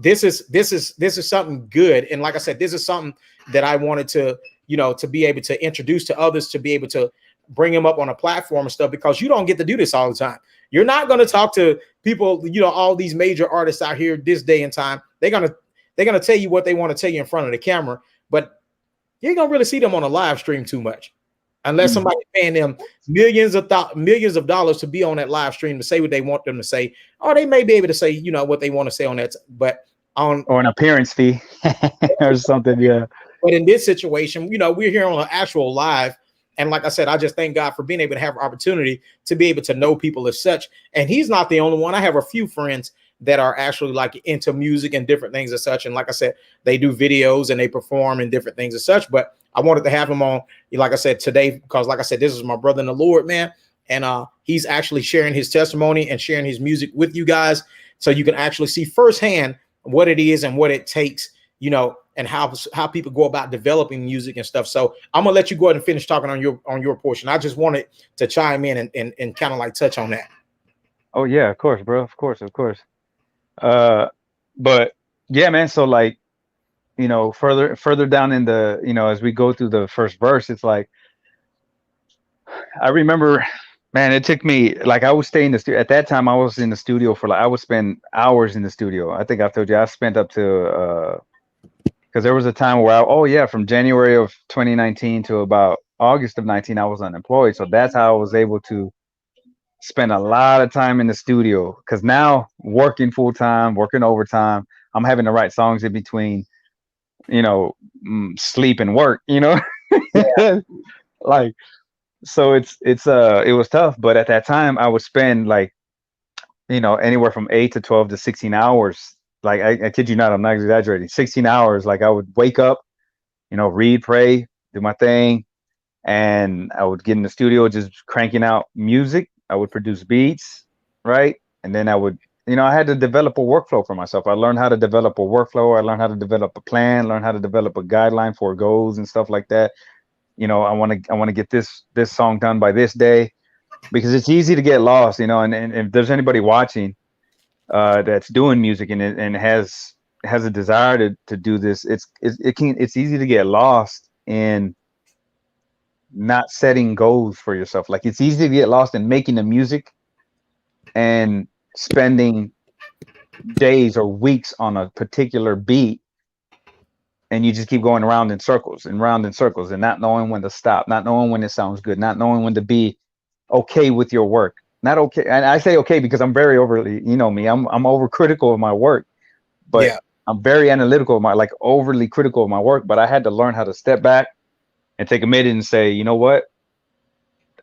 this is something good. And like I said, this is something that I wanted to, to be able to introduce to others, to be able to bring them up on a platform and stuff, because you don't get to do this all the time. You're not going to talk to people, all these major artists out here this day and time. They're going to tell you what they want to tell you in front of the camera, but you ain't going to really see them on a live stream too much. Unless somebody paying them millions of dollars to be on that live stream to say what they want them to say, or they may be able to say, what they want to say on that, or an appearance fee or something. Yeah. But in this situation, we're here on an actual live. And like I said, I just thank God for being able to have an opportunity to be able to know people as such. And he's not the only one. I have a few friends that are actually like into music and different things as such. And like I said, they do videos and they perform and different things as such. But I wanted to have him on, like I said, today, because like I said, this is my brother in the Lord, man. and he's actually sharing his testimony and sharing his music with you guys, so you can actually see firsthand what it is and what it takes, you know, and how people go about developing music and stuff. So I'm gonna let you go ahead and finish talking on your portion. I just wanted to chime in and kind of like touch on that. Oh yeah, of course, bro. Of course, of course. Uh, but yeah, man. So like, you know, further down in the, you know, as we go through the first verse, it's like I remember, man, it took me like I would stay in the studio at that time. I was in the studio for like I would spend hours in the studio. I think I've told you I spent up to because there was a time where oh yeah, from January of 2019 to about August of 19, I was unemployed. So that's how I was able to spend a lot of time in the studio. Because now working full time, working overtime, I'm having to write songs in between, you know, sleep and work. You know, like so it was tough. But at that time, I would spend like, you know, anywhere from 8 to 12 to 16 hours. Like I kid you not, I'm not exaggerating. 16 hours. Like I would wake up, you know, read, pray, do my thing, and I would get in the studio just cranking out music. I would produce beats, right? And then I would, you know, I had to develop a workflow for myself. I learned how to develop a workflow. I learned how to develop a plan, learn how to develop a guideline for goals and stuff like that. You know, I want to get this song done by this day, because it's easy to get lost, you know, and if there's anybody watching that's doing music and has a desire to do this, it's easy to get lost in not setting goals for yourself. Like it's easy to get lost in making the music and spending days or weeks on a particular beat, and you just keep going around in circles and round in circles and not knowing when to stop, not knowing when it sounds good, not knowing when to be okay with your work. Not okay, and I say okay because I'm very overly, you know me, I'm overcritical of my work, but Yeah. I'm very analytical of my, like overly critical of my work. But I had to learn how to step back and take a minute and say, you know what,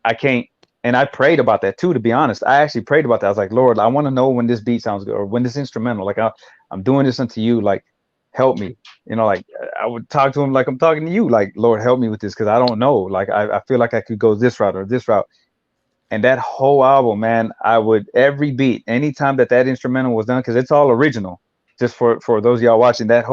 I can't. And I prayed about that too, to be honest. I actually prayed about that. I was like, Lord, I want to know when this beat sounds good or when this instrumental, like I'm doing this unto you, like help me. You know, like I would talk to him like I'm talking to you, like, Lord, help me with this because I don't know. Like I feel like I could go this route or this route. And that whole album, man, I would every beat, anytime that instrumental was done, because it's all original. Just for those of y'all watching, that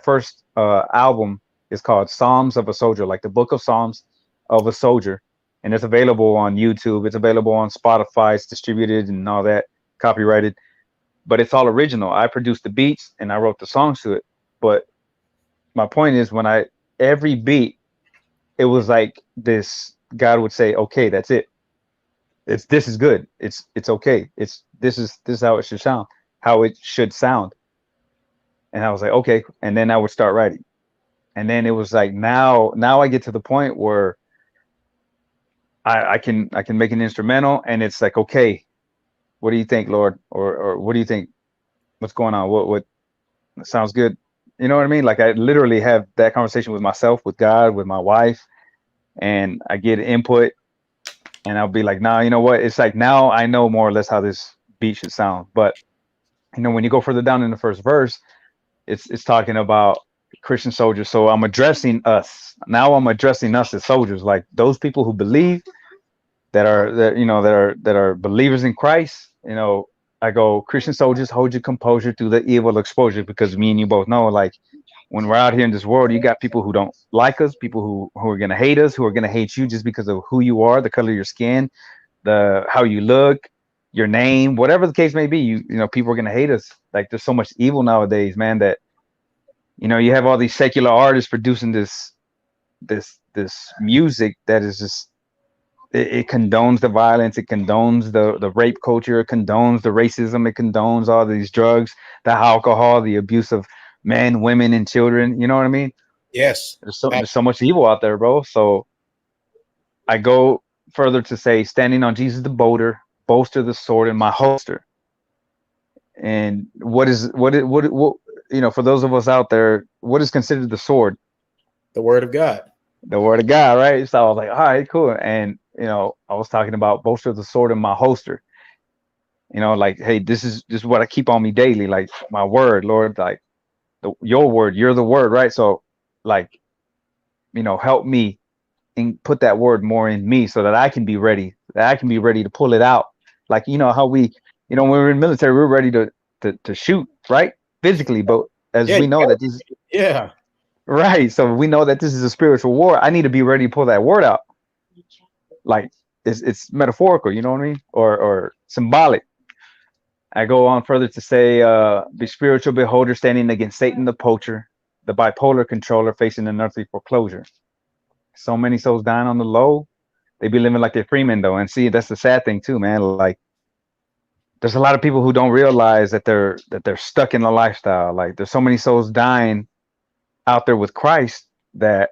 first album is called Psalms of a Soldier, like the Book of Psalms of a Soldier, and it's available on YouTube. It's available on Spotify. It's distributed and all that, copyrighted, but it's all original. I produced the beats and I wrote the songs to it. But my point is, when every beat, it was like this. God would say, "Okay, that's it. This is good. It's okay. This is how it should sound. How it should sound." And I was like, okay. And then I would start writing. And then it was like now I get to the point where I can make an instrumental, and it's like, okay, what do you think, Lord? Or what do you think? What's going on? What sounds good? You know what I mean? Like I literally have that conversation with myself, with God, with my wife, and I get input, and I'll be like, nah, you know what? It's like now I know more or less how this beat should sound. But you know, when you go further down in the first verse, it's talking about Christian soldiers. So I'm addressing us. Now I'm addressing us as soldiers, like those people who believe, that are believers in Christ. You know, I go, Christian soldiers, hold your composure through the evil exposure, because me and you both know, like, when we're out here in this world, you got people who don't like us, people who are gonna hate us, who are gonna hate you just because of who you are, the color of your skin, the how you look, your name, whatever the case may be. You know, people are gonna hate us. Like there's so much evil nowadays, man, that you know, you have all these secular artists producing this music that is just it condones the violence, it condones the rape culture, it condones the racism, it condones all these drugs, the alcohol, the abuse of men, women, and children. You know what I mean? Yes. There's so much evil out there, bro. So I go further to say, standing on Jesus the bolster the sword in my holster. And what you know, for those of us out there, what is considered the sword? The word of God. The word of God, right? So I was like, all right, cool. And you know, I was talking about bolster the sword in my holster. You know, like, hey, this is what I keep on me daily, like my word, Lord, like your word, you're the word, right? So, like, you know, help me and put that word more in me so that I can be ready that I can be ready to pull it out. Like, you know, how we, you know, when we're in the military, we're ready to shoot, right? Physically, but as Yeah, we know that this, yeah, right. So we know that this is a spiritual war. I need to be ready to pull that word out. Like it's metaphorical, you know what I mean? Or symbolic. I go on further to say, be spiritual beholder standing against Satan the poacher, the bipolar controller facing an earthly foreclosure. So many souls dying on the low. They be living like they're freemen though. And see, that's the sad thing too, man. Like there's a lot of people who don't realize that they're stuck in the lifestyle. Like there's so many souls dying out there with Christ that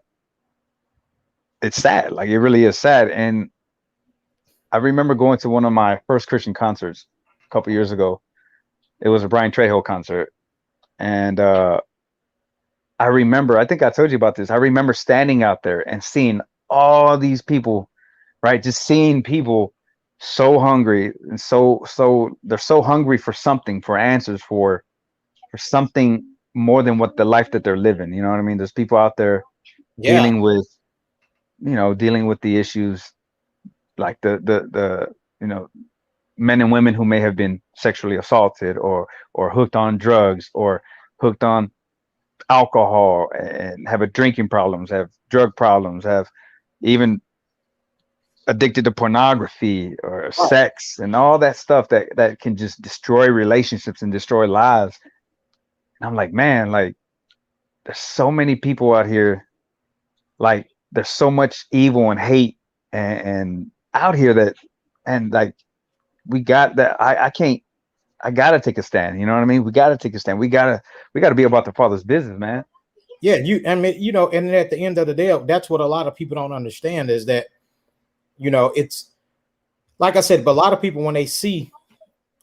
it's sad. Like it really is sad. And I remember going to one of my first Christian concerts a couple years ago. It was a Brian Trejo concert. And I remember, I think I told you about this. I remember standing out there and seeing all these people, right? Just seeing people so hungry and so they're so hungry for something, for answers, for something more than what the life that they're living. You know what I mean? There's people out there yeah, dealing with, you know, dealing with the issues like the you know, men and women who may have been sexually assaulted or hooked on drugs or hooked on alcohol and have a drinking problems, have drug problems, have even addicted to pornography or sex and all that stuff that can just destroy relationships and destroy lives. And I'm like, man, like there's so many people out here, like there's so much evil and hate and out here that, and like we got that. I gotta take a stand. You know what I mean? We gotta take a stand. We gotta be about the Father's business, man. yeah. I mean, you know, and at the end of the day, that's what a lot of people don't understand is that, you know, it's like I said, but a lot of people when they see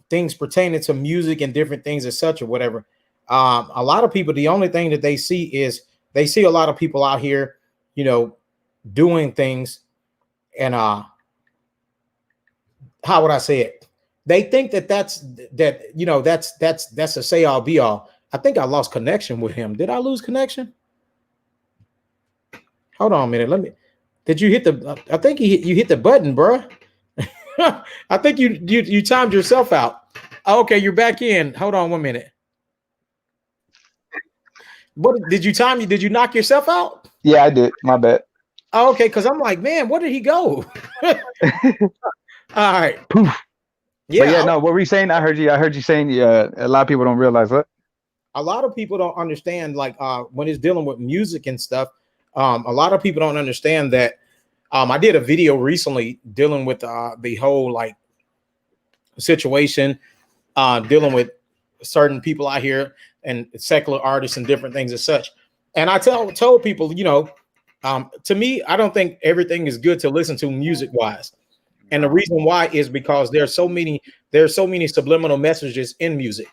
things pertaining to music and different things as such or whatever, a lot of people, the only thing that they see is they see a lot of people out here, you know, doing things, and how would I say it? They think that you know that's a say all be all. I think I lost connection with him. Did I lose connection? Hold on a minute. Let me. Did you hit the? I think you hit the button, bro. I think you timed yourself out. Okay, you're back in. Hold on 1 minute. What did you time? Did you knock yourself out? Yeah, I did. My bad. Oh, okay, because I'm like, man, where did he go? All right. Poof. Yeah, But yeah, no, what were you saying? I heard you saying a lot of people don't realize what. A lot of people don't understand, like when it's dealing with music and stuff. A lot of people don't understand that. I did a video recently dealing with the whole like situation, dealing with certain people out here and secular artists and different things as such. And I told people, you know, to me, I don't think everything is good to listen to music wise. And the reason why is because there's so many subliminal messages in music.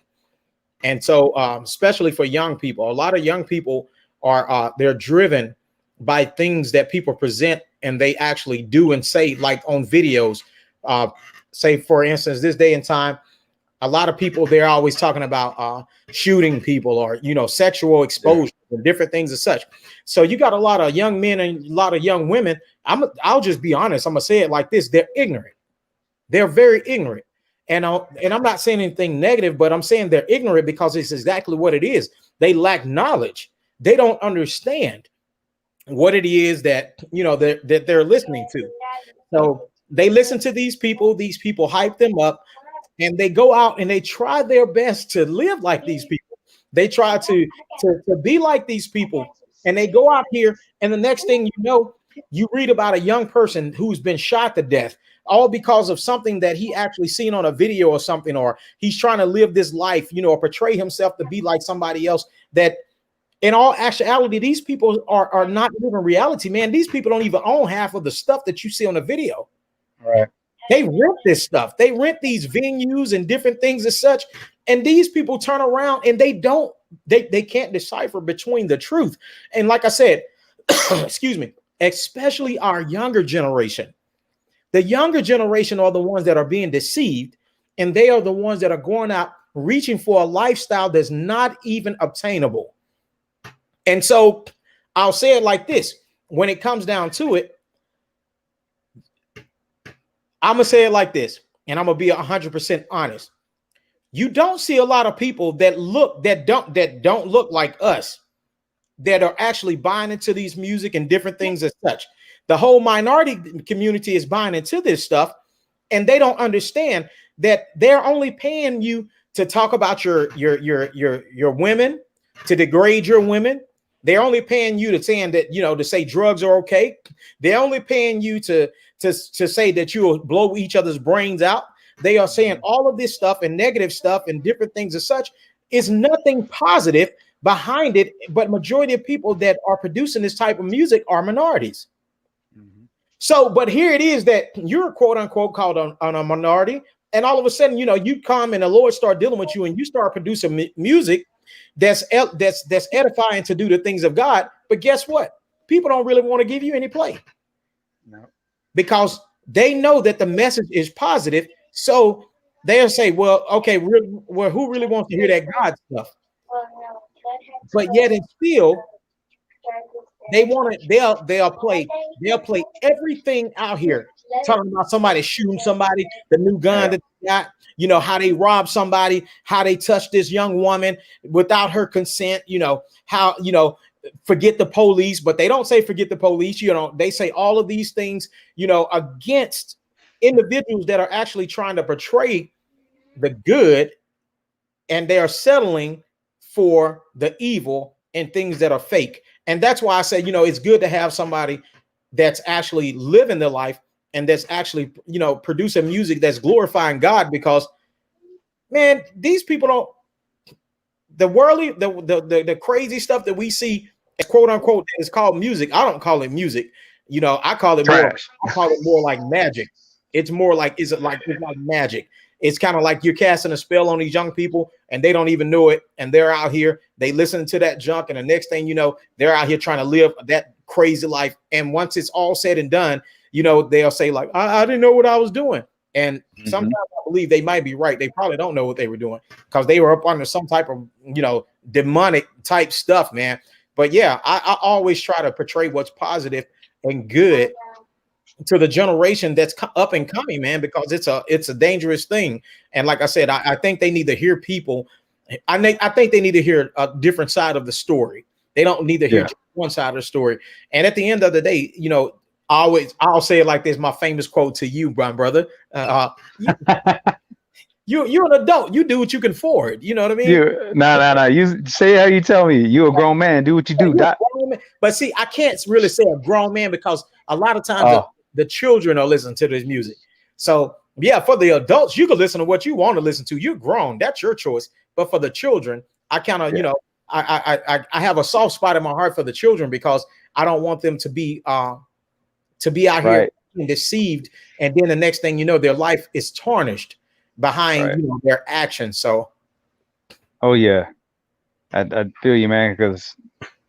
And so, especially for young people, a lot of young people are they're driven by things that people present and they actually do and say, like on videos. Say, for instance, this day and time, a lot of people, they're always talking about shooting people or, you know, sexual exposure and different things as such. So you got a lot of young men and a lot of young women. I'll just be honest. I'm gonna say it like this. They're ignorant. They're very ignorant. And I'm not saying anything negative, but I'm saying they're ignorant because it's exactly what it is. They lack knowledge. They don't understand what it is that, you know, that they're listening to. So they listen to these people hype them up, and they go out and they try their best to live like these people. They try to be like these people, and they go out here, and the next thing you know, you read about a young person who's been shot to death, all because of something that he actually seen on a video or something, or he's trying to live this life, you know, or portray himself to be like somebody else. That in all actuality, these people are not living reality, man. These people don't even own half of the stuff that you see on the video. Right. They rent this stuff. They rent these venues and different things as such. And these people turn around and they can't decipher between the truth. And like I said, excuse me, especially our younger generation. The younger generation are the ones that are being deceived, and they are the ones that are going out reaching for a lifestyle that's not even obtainable. And so I'll say it like this. When it comes down to it, I'm gonna say it like this, and I'm gonna be 100% honest. You don't see a lot of people that don't look like us that are actually buying into these music and different things as such. The whole minority community is buying into this stuff, and they don't understand that they're only paying you to talk about your women, to degrade your women. They're only paying you to saying that, you know, to say drugs are okay. They're only paying you to say that you will blow each other's brains out. They are saying all of this stuff and negative stuff and different things as such. Is nothing positive behind it, but majority of people that are producing this type of music are minorities. So, but here it is that you're quote unquote called on a minority, and all of a sudden, you know, you come and the Lord start dealing with you, and you start producing music that's edifying to do the things of God. But guess what? People don't really want to give you any play, because they know that the message is positive. So they'll say, "Well, okay, well, who really wants to hear that God stuff?" But yet, and still, they want it. They'll play everything out here, talking about somebody shooting somebody, the new gun that they got, you know, how they robbed somebody, how they touched this young woman without her consent, you know, how, you know, forget the police, but they don't say forget the police, you know, they say all of these things, you know, against individuals that are actually trying to portray the good, and they are settling for the evil and things that are fake. And that's why I say, you know, it's good to have somebody that's actually living their life and that's actually, you know, producing music that's glorifying God, because, man, these people don't, the worldly, the crazy stuff that we see, quote unquote, is called music. I don't call it music. You know, I call it more like magic. It's more like, it's like magic. It's kind of like you're casting a spell on these young people and they don't even know it. And they're out here, they listen to that junk. And the next thing you know, they're out here trying to live that crazy life. And once it's all said and done, you know, they'll say like, I didn't know what I was doing. And sometimes I believe they might be right. They probably don't know what they were doing because they were up under some type of, you know, demonic type stuff, man. But yeah, I always try to portray what's positive and good to the generation that's up and coming, man, because it's a dangerous thing. And like I said, I think they need to hear people. I think they need to hear a different side of the story. They don't need to hear just one side of the story. And at the end of the day, you know, I'll say it like this, my famous quote to you, my brother. You're an adult. You do what you can afford. You know what I mean? No. You say how you tell me. You a grown man. Do what you do. But see, I can't really say a grown man because a lot of times the children are listening to this music. So yeah, for the adults, you can listen to what you want to listen to. You're grown. That's your choice. But for the children, I kind of, you know, I have a soft spot in my heart for the children because I don't want them to be out here being deceived. And then the next thing you know, their life is tarnished behind you know, their actions. So yeah, I feel you, man, because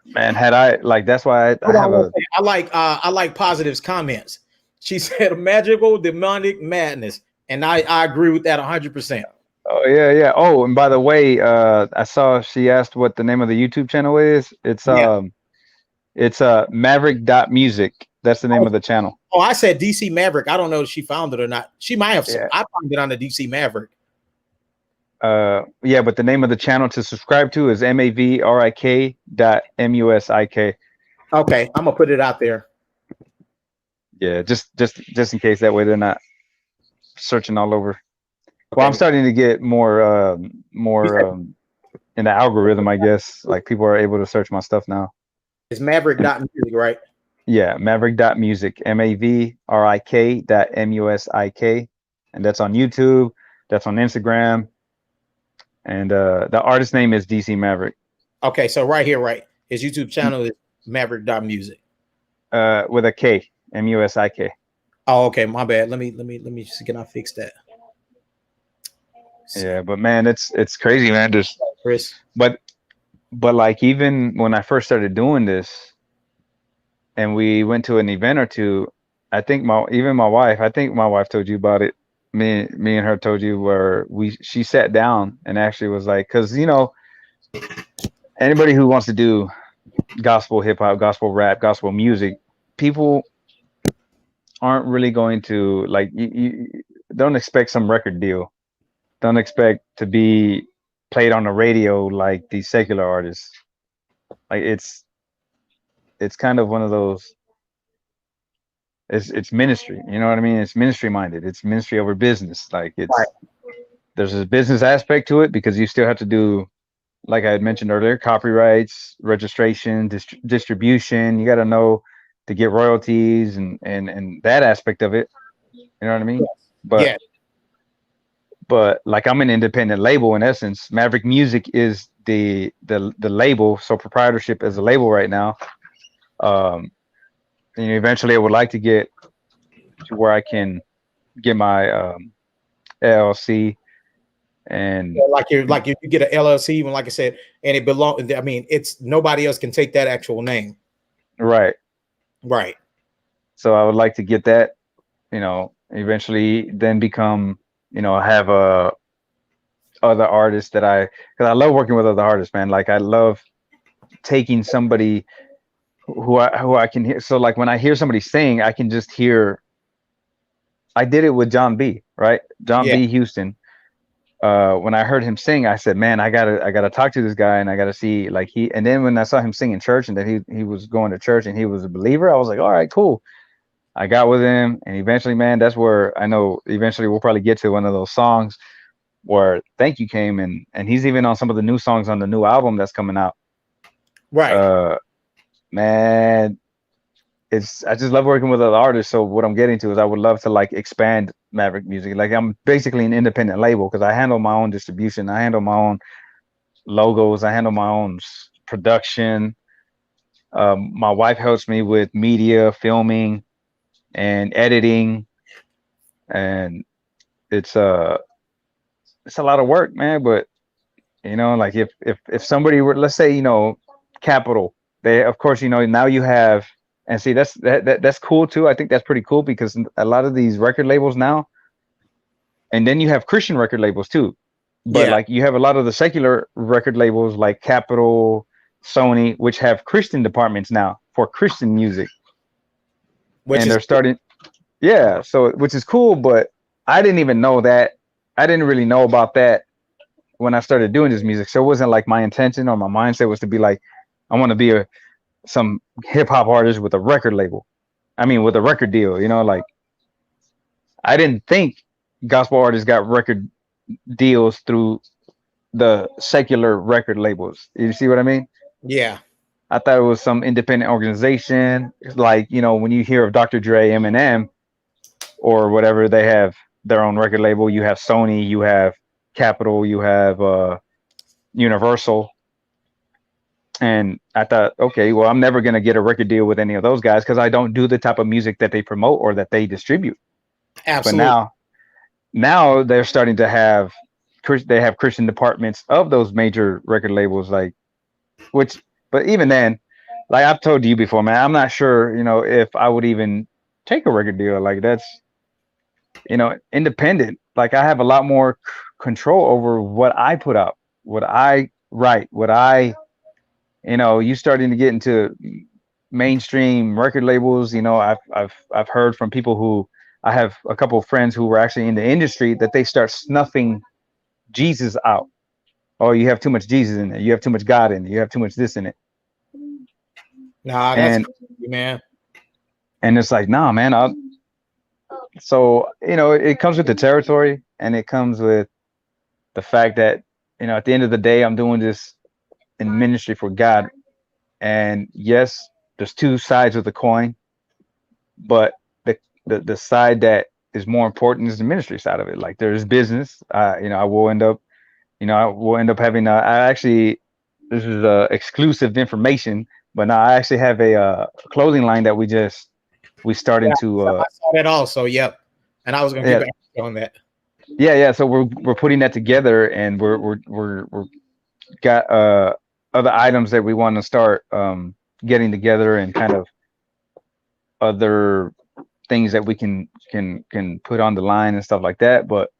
man, had I like, that's why I like Positive's comments. She said magical demonic madness, and I agree with that 100%. Oh yeah. Oh, and by the way, I saw she asked what the name of the YouTube channel is. It's Mavrik.music. That's the name of the channel. Oh, I said DC Mavrik. I don't know if she found it or not. She might have. I found it on the DC Mavrik. Yeah, but the name of the channel to subscribe to is Mavrik.musik. Okay, I'm gonna put it out there. Yeah, just in case, that way they're not searching all over. Okay. Well, I'm starting to get more in the algorithm, I guess. Like people are able to search my stuff now. It's Mavrik.music, right? Yeah, Mavrik.music, Mavrik.musik, and that's on YouTube. That's on Instagram, and the artist name is DC Mavrik. Okay, so right here, right, his YouTube channel is Mavrik.music. With a K, MUSIK. Oh, okay, my bad. Let me see, can I fix that? Yeah, but man, it's crazy, man. Just Chris. But like, even when I first started doing this, and we went to an event or two, I think my wife told you about it. Me and her told you, where she sat down and actually was like, because you know, anybody who wants to do gospel hip hop, gospel rap, gospel music, people aren't really going to like you don't expect some record deal. Don't expect to be played on the radio like these secular artists. Like it's kind of one of those. It's ministry. You know what I mean? It's ministry minded. It's ministry over business. Like Right. there's a business aspect to it because you still have to do, like I had mentioned earlier, copyrights, registration, distribution. You got to know to get royalties and that aspect of it. You know what I mean? But Yeah. like I'm an independent label in essence. Maverick Music is the label, so proprietorship as a label right now. Um, and eventually, I would like to get to where I can get my LLC and Like if you get an LLC, even like I said, and it belong. I mean, it's nobody else can take that actual name. right. Right. So I would like to get that, eventually then become, have other artists that because I love working with other artists, man. Like I love taking somebody who I can hear. So like when I hear somebody sing, I can just hear. I did it with John B. Right, John Yeah. B. Houston. When I heard him sing, I said, "Man, I gotta talk to this guy, and I gotta see like he." And then when I saw him sing in church, and that he was going to church, and he was a believer, I was like, "All right, cool." I got with him, and eventually, man, that's where I know. Eventually, we'll probably get to one of those songs where "Thank You" came, and he's even on some of the new songs on the new album that's coming out. Right. Man, I just love working with other artists. So what I'm getting to is I would love to like expand Maverick Music. Like I'm basically an independent label because I handle my own distribution, I handle my own logos, I handle my own production. My wife helps me with media, filming, and editing, and it's it's a lot of work, man. But like if somebody were, let's say, Capital, they of course, now you have, and see that's cool too. I think that's pretty cool because a lot of these record labels now, and then you have Christian record labels too. But Yeah. like you have a lot of the secular record labels like Capital, Sony, which have Christian departments now for Christian music, Which and is they're starting. Yeah, so which is cool, but I didn't even know that. I didn't really know about that when I started doing this music. So it wasn't like my intention or my mindset was to be like, I want to be some hip hop artist with a record label. I mean, with a record deal, like I didn't think gospel artists got record deals through the secular record labels. You see what I mean? yeah. I thought it was some independent organization. Like, when you hear of Dr. Dre, Eminem, or whatever, they have their own record label. You have Sony, you have Capitol, you have Universal. And I thought, okay, well, I'm never going to get a record deal with any of those guys because I don't do the type of music that they promote or that they distribute. But Absolutely. now they're starting to have Christian departments of those major record labels, like but even then, like I've told you before, man, I'm not sure, if I would even take a record deal. Like that's, independent. Like I have a lot more control over what I put out, what I write, you starting to get into mainstream record labels. I've heard from people who, I have a couple of friends who were actually in the industry, that they start snuffing Jesus out. Oh, you have too much Jesus in it. You have too much God in it. You have too much this in it. Nah, that's And crazy, man. it's like, nah, man. So it comes with the territory, and it comes with the fact that at the end of the day, I'm doing this in ministry for God. And yes, there's two sides of the coin, but the side that is more important is the ministry side of it. Like there's business. I will end up, having. I actually, this is exclusive information, but now I actually have a clothing line that we starting to. I saw that also. Yep. And I was gonna Yeah, keep asking on that. yeah. So we're putting that together, and we're got other items that we want to start getting together, and kind of other things that we can put on the line and stuff like that. But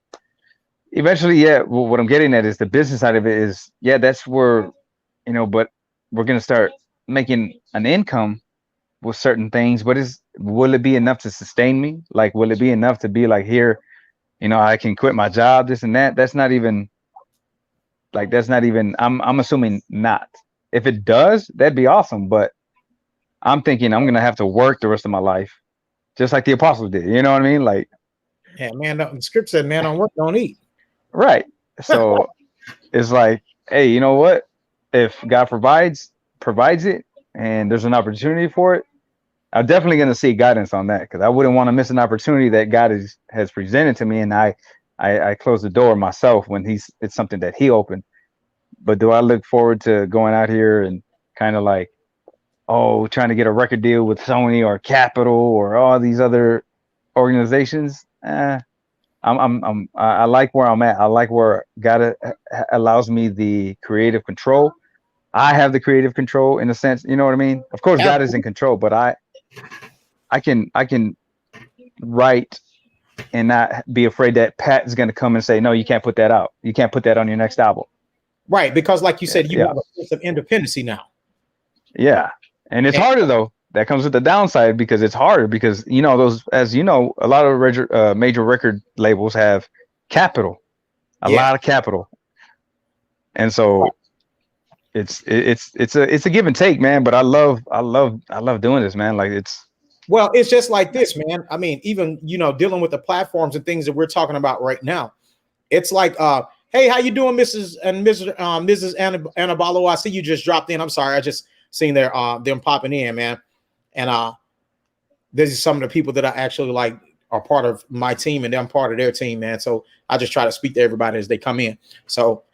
eventually, yeah, what I'm getting at is the business side of it is, yeah, that's where, but we're gonna start making an income with certain things, but will it be enough to sustain me? Like, will it be enough to be like, here, I can quit my job, this and that? That's not even I'm assuming not. If it does, that'd be awesome. But I'm thinking I'm gonna have to work the rest of my life, just like the apostles did. You know what I mean? Like, Yeah, man. The script said, "Man, don't work, don't eat." right. So it's like, hey, you know what? If God provides it, and there's an opportunity for it, I'm definitely going to seek guidance on that, because I wouldn't want to miss an opportunity that God has presented to me, and I close the door myself when it's something that He opened. But do I look forward to going out here and kind of like, trying to get a record deal with Sony or Capitol or all these other organizations? I like where I'm at. I like where God allows me the creative control. I have the creative control in a sense, you know what I mean? Of course, God is in control, but I can write and not be afraid that Pat is going to come and say, no, you can't put that out. You can't put that on your next album. Right, because like you said, you Yeah. have a sense of independency now. Yeah, and it's harder though. That comes with the downside, because it's harder because those, as you know, a lot of major record labels have capital, a lot of capital, and so it's a give and take, man. But I love doing this, man. Like Well, it's just like this, man. I mean, even dealing with the platforms and things that we're talking about right now, it's like, hey, how you doing, Mrs. and Mrs. Anabalo? I see you just dropped in. I'm sorry, I just seen them popping in, man. And this is some of the people that I actually like are part of my team, and I'm part of their team, man. So I just try to speak to everybody as they come in. So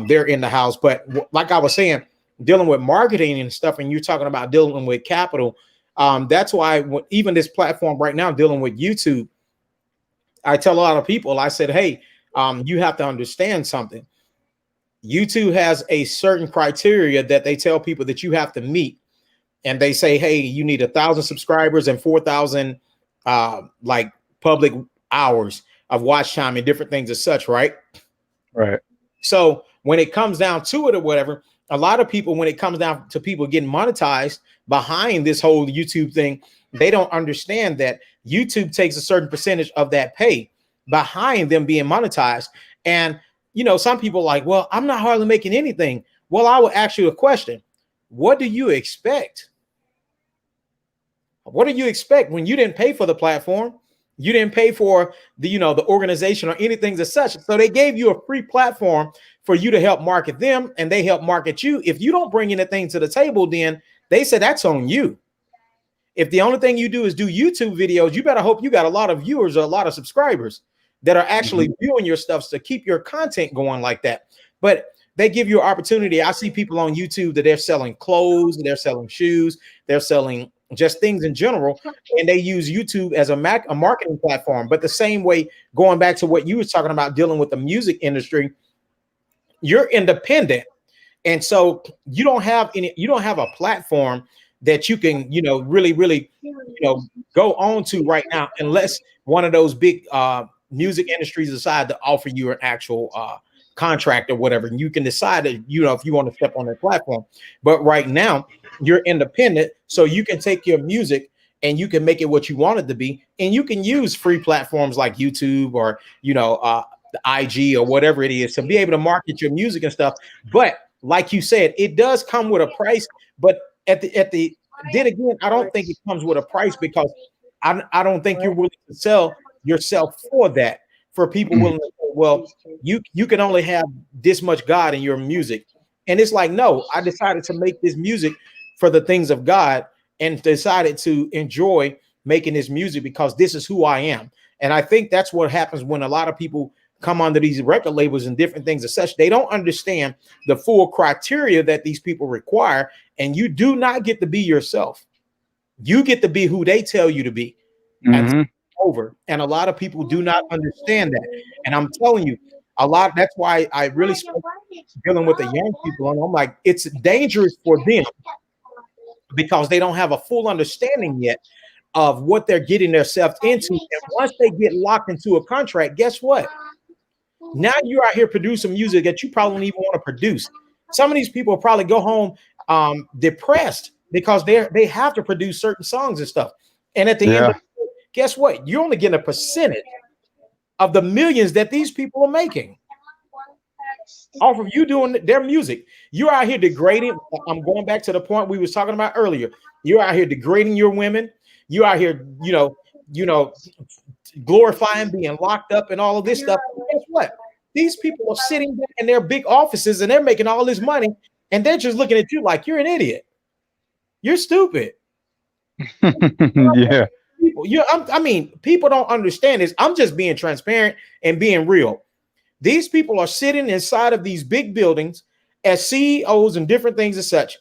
they're in the house. But like I was saying, dealing with marketing and stuff, and you're talking about dealing with capital. That's why even this platform right now, dealing with YouTube, I tell a lot of people, I said, hey, you have to understand something. YouTube has a certain criteria that they tell people that you have to meet. And they say, hey, you need 1,000 subscribers and 4,000 like public hours of watch time and different things as such, right? right. So when it comes down to it or whatever, a lot of people, when it comes down to people getting monetized behind this whole YouTube thing, they don't understand that YouTube takes a certain percentage of that pay behind them being monetized. And, some people are like, well, I'm not hardly making anything. Well, I will ask you a question. What do you expect? What do you expect when you didn't pay for the platform? You didn't pay for the organization or anything as such. So they gave you a free platform for you to help market them, and they help market you. If you don't bring anything to the table, then they say that's on you. If the only thing you do is do YouTube videos, you better hope you got a lot of viewers or a lot of subscribers that are actually viewing your stuff to keep your content going like that. But they give you an opportunity. I see people on YouTube that they're selling clothes, they're selling shoes, they're selling just things in general, and they use YouTube as a marketing platform. But the same way, going back to what you were talking about, dealing with the music industry, you're independent, and so you don't have a platform that you can really go on to right now, unless one of those big music industries decide to offer you an actual contract or whatever, and you can decide that if you want to step on their platform. But right now you're independent, so you can take your music and you can make it what you want it to be, and you can use free platforms like YouTube or the IG or whatever it is to be able to market your music and stuff. But like you said, it does come with a price. But at the then again, I don't think it comes with a price, because I don't think you're willing to sell yourself for that. For people willing to say, well, you can only have this much God in your music. And it's like, no, I decided to make this music for the things of God, and decided to enjoy making this music because this is who I am. And I think that's what happens when a lot of people come under these record labels and different things as such. They don't understand the full criteria that these people require. And you do not get to be yourself. You get to be who they tell you to be. And over. And a lot of people do not understand that. And I'm telling you, that's why I really dealing with the young people. And I'm like, it's dangerous for them because they don't have a full understanding yet of what they're getting themselves into. And once they get locked into a contract, guess what? Now you're out here producing music that you probably don't even want to produce. Some of these people probably go home depressed because they have to produce certain songs and stuff. And at the end of the day, guess what? You're only getting a percentage of the millions that these people are making off of you doing their music. You're out here degrading. I'm going back to the point we was talking about earlier. You're out here degrading your women. You're out here, glorifying being locked up and all of this stuff. And guess what? These people are sitting there in their big offices and they're making all this money, and they're just looking at you like you're an idiot. You're stupid. Yeah. People don't understand this. I'm just being transparent and being real. These people are sitting inside of these big buildings as CEOs and different things and such,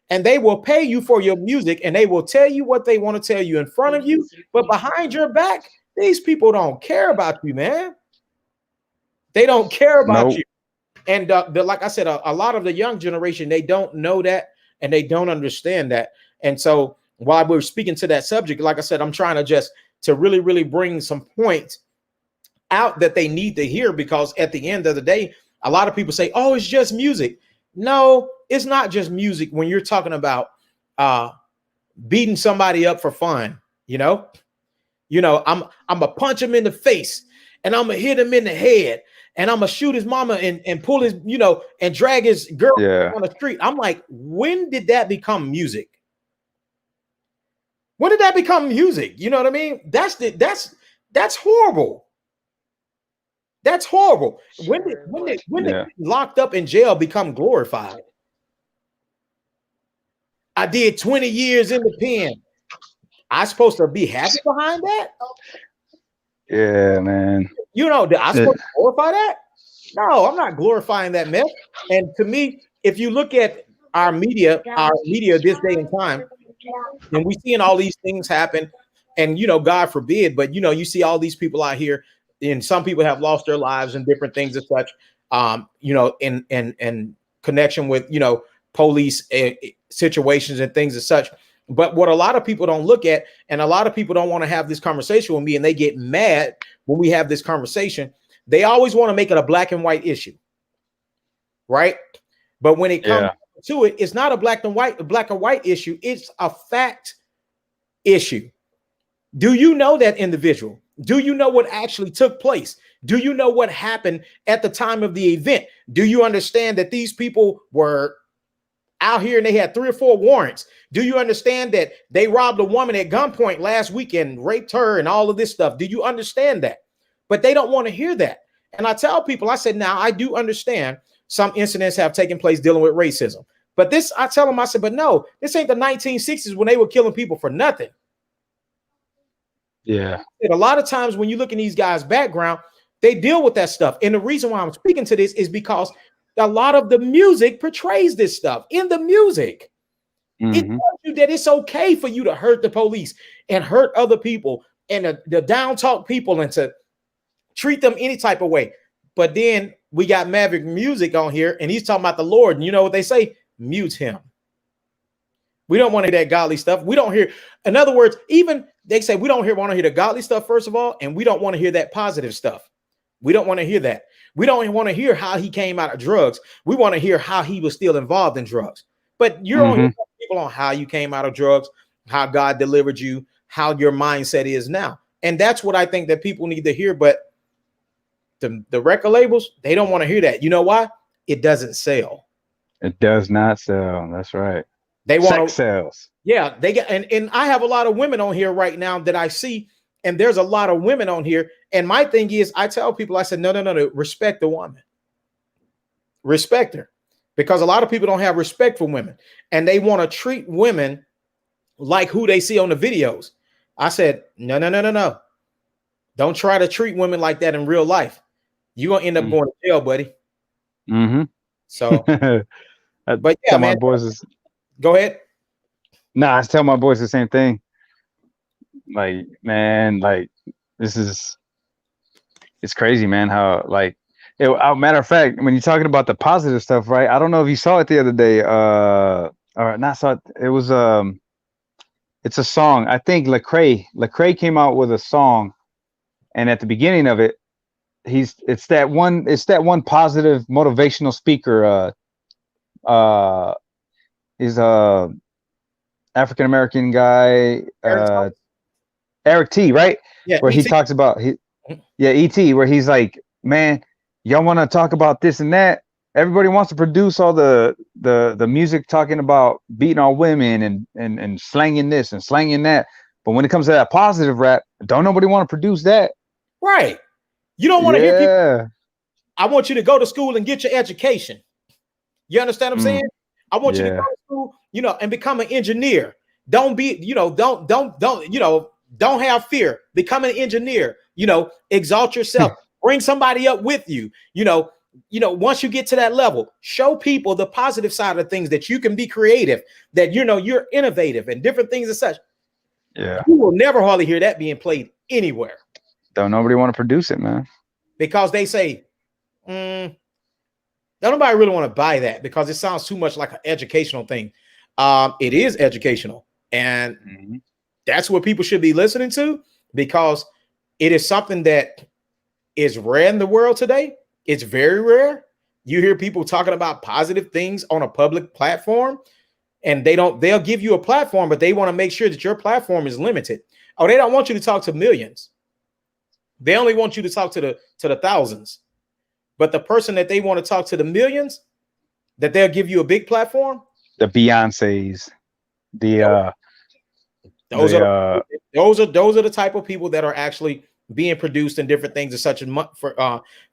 and they will pay you for your music, and they will tell you what they want to tell you in front of you, but behind your back, these people don't care about you, man. They don't care about you. And like I said, a lot of the young generation, they don't know that, and they don't understand that. And so while we're speaking to that subject, like I said, I'm trying to really, really bring some points out that they need to hear, because at the end of the day, a lot of people say, oh, it's just music. No, it's not just music. When you're talking about beating somebody up for fun, I'm gonna punch him in the face, and I'm gonna hit him in the head, and I'm gonna shoot his mama and pull his, and drag his girl on the street. I'm like, when did that become music? When did that become music? You know what I mean? That's horrible. That's horrible. When did locked up in jail become glorified? I did 20 years in the pen. I supposed to be happy behind that? Yeah, man. I supposed to glorify that? No, I'm not glorifying that mess. And to me, if you look at our media this day and time, and we seeing all these things happen, and God forbid, but you see all these people out here, and some people have lost their lives and different things and such, in connection with police situations and things as such. But what a lot of people don't look at, and a lot of people don't want to have this conversation with me, and they get mad when we have this conversation. They always want to make it a black and white issue, right? But when it comes to it, it's not a black and white issue. It's a fact issue. Do you know that individual? Do you know what actually took place? Do you know what happened at the time of the event? Do you understand that these people were out here and they had 3 or 4 warrants? Do you understand that they robbed a woman at gunpoint last weekend, raped her, and all of this stuff? Do you understand that? But they don't want to hear that. And I tell people, I said, now I do understand some incidents have taken place dealing with racism. But this, I tell them, I said, but no, this ain't the 1960s when they were killing people for nothing. Yeah. And a lot of times when you look in these guys' background, they deal with that stuff. And the reason why I'm speaking to this is because a lot of the music portrays this stuff. In the music, it tells you that it's okay for you to hurt the police and hurt other people and the down talk people and to treat them any type of way. But then we got Mavrik music on here, and he's talking about the Lord. And you know what they say? Mute him. We don't want to hear that godly stuff. We don't hear, in other words, even they say we don't want to hear the godly stuff, first of all, and we don't want to hear that positive stuff. We don't want to hear that. We don't want to hear how he came out of drugs. We want to hear how he was still involved in drugs. But you're only people on how you came out of drugs, how God delivered you, how your mindset is now. And that's what I think that people need to hear. But the record labels, they don't want to hear that. You know why? It doesn't sell. It does not sell. That's right. They want sex sales. Yeah, they get, and I have a lot of women on here right now that I see, and there's a lot of women on here. And my thing is, I tell people, I said, no, respect the woman, respect her, because a lot of people don't have respect for women, and they want to treat women like who they see on the videos. I said, no. Don't try to treat women like that in real life. You're gonna end up going to jail, buddy. So, but yeah, man. My boys Go ahead. Nah, I tell my boys the same thing. Like, man, like it's crazy, man. How matter of fact, when you're talking about the positive stuff, right? I don't know if you saw it the other day, or not saw it. It was it's a song. I think Lecrae came out with a song, and at the beginning of it, it's that one positive motivational speaker. African American guy, Eric T, right? Yeah, Where he E.T. talks about ET, where he's like, man, y'all want to talk about this and that. Everybody wants to produce all the music talking about beating on women and slanging this and slanging that. But when it comes to that positive rap, don't nobody want to produce that. Right. You don't want to hear people. Yeah. I want you to go to school and get your education. You understand what I'm saying? I want you to go to school, you know, and become an engineer. Don't be, you know, don't have fear. Become an engineer, you know, exalt yourself. Bring somebody up with you, you know, once you get to that level, show people the positive side of things, that you can be creative, that, you know, you're innovative and different things and such. Yeah. You will never hardly hear that being played anywhere. Don't nobody want to produce it, man. Because they say, don't nobody really want to buy that, because it sounds too much like an educational thing. It is educational, and that's what people should be listening to, because it is something that is rare in the world today. It's very rare. You hear people talking about positive things on a public platform, and they'll give you a platform, but they want to make sure that your platform is limited. Oh, they don't want you to talk to millions. They only want you to talk to the thousands. But the person that they want to talk to, the millions, that they'll give you a big platform. The Beyoncés, those are the type of people that are actually being produced in different things and such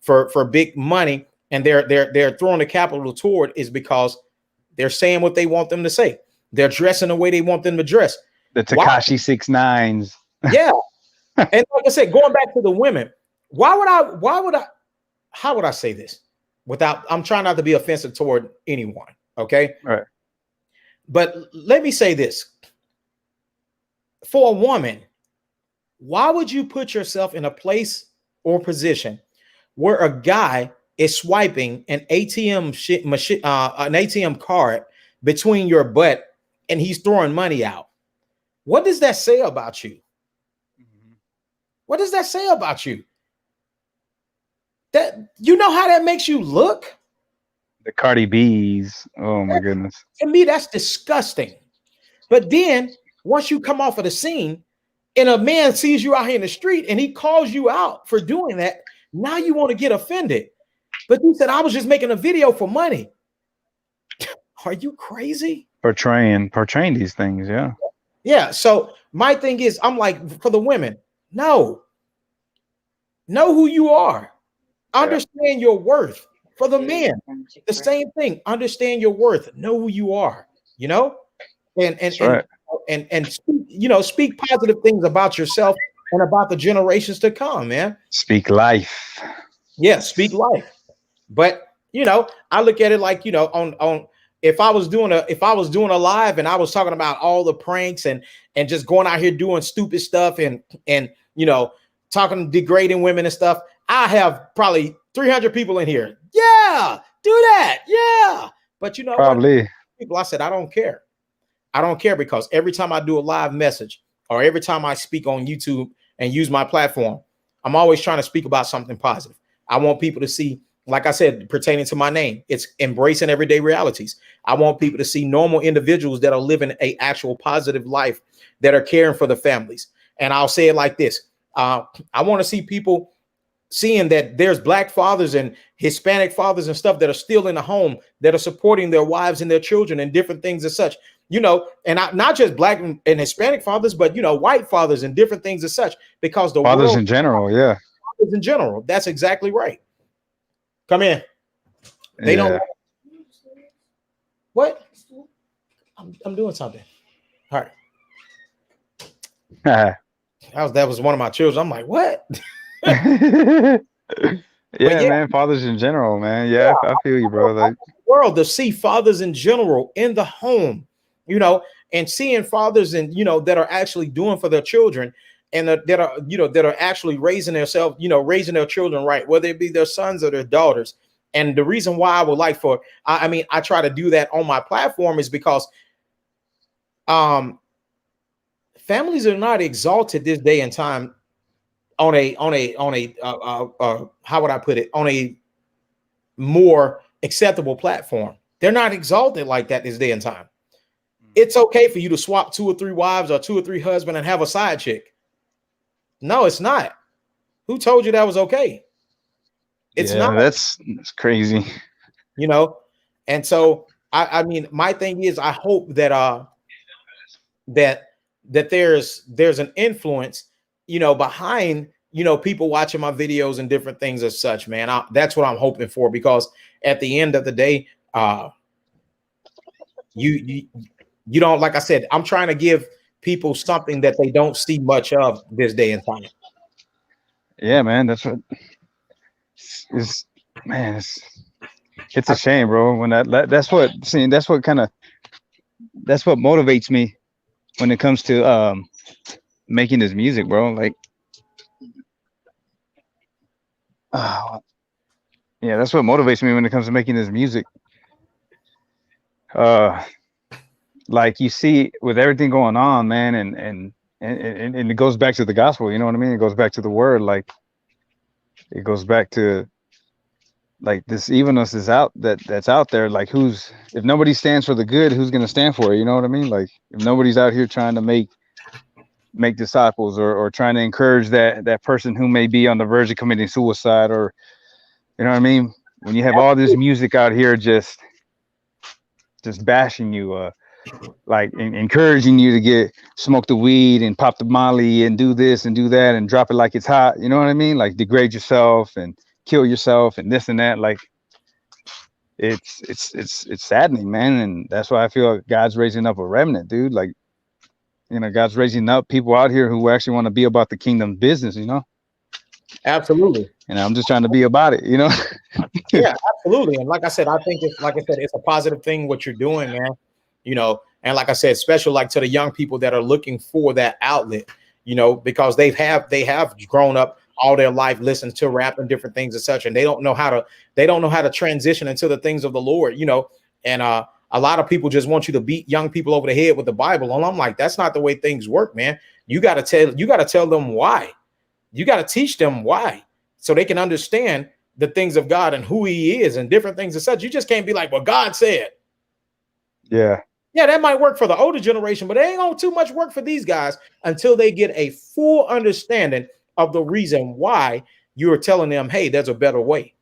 for big money, and they're throwing the capital toward is because they're saying what they want them to say. They're dressing the way they want them to dress. The Tekashi 6ix9ines. Yeah. And like I said, going back to the women, how would I say this without, I'm trying not to be offensive toward anyone. Okay. Right. But let me say this. For a woman, why would you put yourself in a place or position where a guy is swiping an ATM an ATM card between your butt and he's throwing money out? What does that say about you? What does that say about you? That, you know how that makes you look? The Cardi B's. Oh my goodness. To me, that's disgusting. But then once you come off of the scene and a man sees you out here in the street and he calls you out for doing that, now you want to get offended. But you said, I was just making a video for money. Are you crazy? Portraying these things, yeah. Yeah. So my thing is, I'm like, for the women, no. Know who you are. Understand your worth. For the men, the same thing. Understand your worth. Know who you are, you know? And you know, speak positive things about yourself and about the generations to come, man. Speak life. Yeah, speak life. But you know, I look at it like, you know, on if I was doing a live and I was talking about all the pranks and just going out here doing stupid stuff and you know, talking degrading women and stuff, I have probably 300 people in here. Yeah, do that. Yeah. But you know, probably people, I said, I don't care. I don't care, because every time I do a live message or every time I speak on YouTube and use my platform, I'm always trying to speak about something positive. I want people to see, like I said, pertaining to my name, it's embracing everyday realities. I want people to see normal individuals that are living a actual positive life, that are caring for the families. And I'll say it like this. I want to see people seeing that there's Black fathers and Hispanic fathers and stuff that are still in the home, that are supporting their wives and their children and different things as such, you know, and not just Black and Hispanic fathers, but, you know, white fathers and different things as such, because the fathers world, in general. Yeah. Fathers in general. That's exactly right. Come in. They don't. What? I'm doing something. All right. That was one of my children. I'm like, what? yeah, man, fathers in general, man. Yeah, I feel you, bro. Like, world to see fathers in general in the home, you know, and seeing fathers and, you know, that are actually doing for their children, and that are, you know, that are actually raising themselves, you know, raising their children right, whether it be their sons or their daughters. And the reason why I would like for, I mean, I try to do that on my platform is because families are not exalted this day and time on a how would I put it, on a more acceptable platform. They're not exalted like that this day and time. it's okay for you to swap 2 or 3 wives or 2 or 3 husbands and have a side chick. No, it's not. Who told you that was okay? It's not, Yeah, that's crazy. you know. And so I mean, my thing is, I hope that that there's an influence, behind, people watching my videos and different things as such, man. That's what I'm hoping for, because at the end of the day, you you don't, like I said, I'm trying to give people something that they don't see much of this day and time. Yeah, man, that's what is, man. It's a shame, bro. When that's what seeing that's what motivates me when it comes to making this music, bro. Like, uh, yeah, that's what motivates me when it comes to making this music. Uh, like you see with everything going on, man, and it goes back to the gospel. You know what I mean? It goes back to the word. Like, it goes back to, like, this evilness is that's out there. Like, if nobody stands for the good, who's gonna stand for it? You know what I mean? Like, if nobody's out here trying to make disciples, or trying to encourage that person who may be on the verge of committing suicide, or, you know what I mean? When you have all this music out here just bashing you, like encouraging you to smoke the weed and pop the molly and do this and do that and drop it like it's hot, you know what I mean? Like, degrade yourself and kill yourself and this and that. Like, it's saddening, man. And that's why I feel like God's raising up a remnant, dude. Like, God's raising up people out here who actually want to be about the kingdom business, Absolutely. And I'm just trying to be about it, Yeah, absolutely. And like I said, it's a positive thing what you're doing, man. And like I said, special, like, to the young people that are looking for that outlet, because they have grown up all their life listening to rap and different things and such, and they don't know how to transition into the things of the Lord, and a lot of people just want you to beat young people over the head with the Bible. And I'm like, that's not the way things work, man. You got to tell them why. You got to teach them why, so they can understand the things of God and who he is and different things and such. You just can't be like, well, God said. Yeah. Yeah, that might work for the older generation, but it ain't gonna too much work for these guys until they get a full understanding of the reason why you're telling them, hey, there's a better way.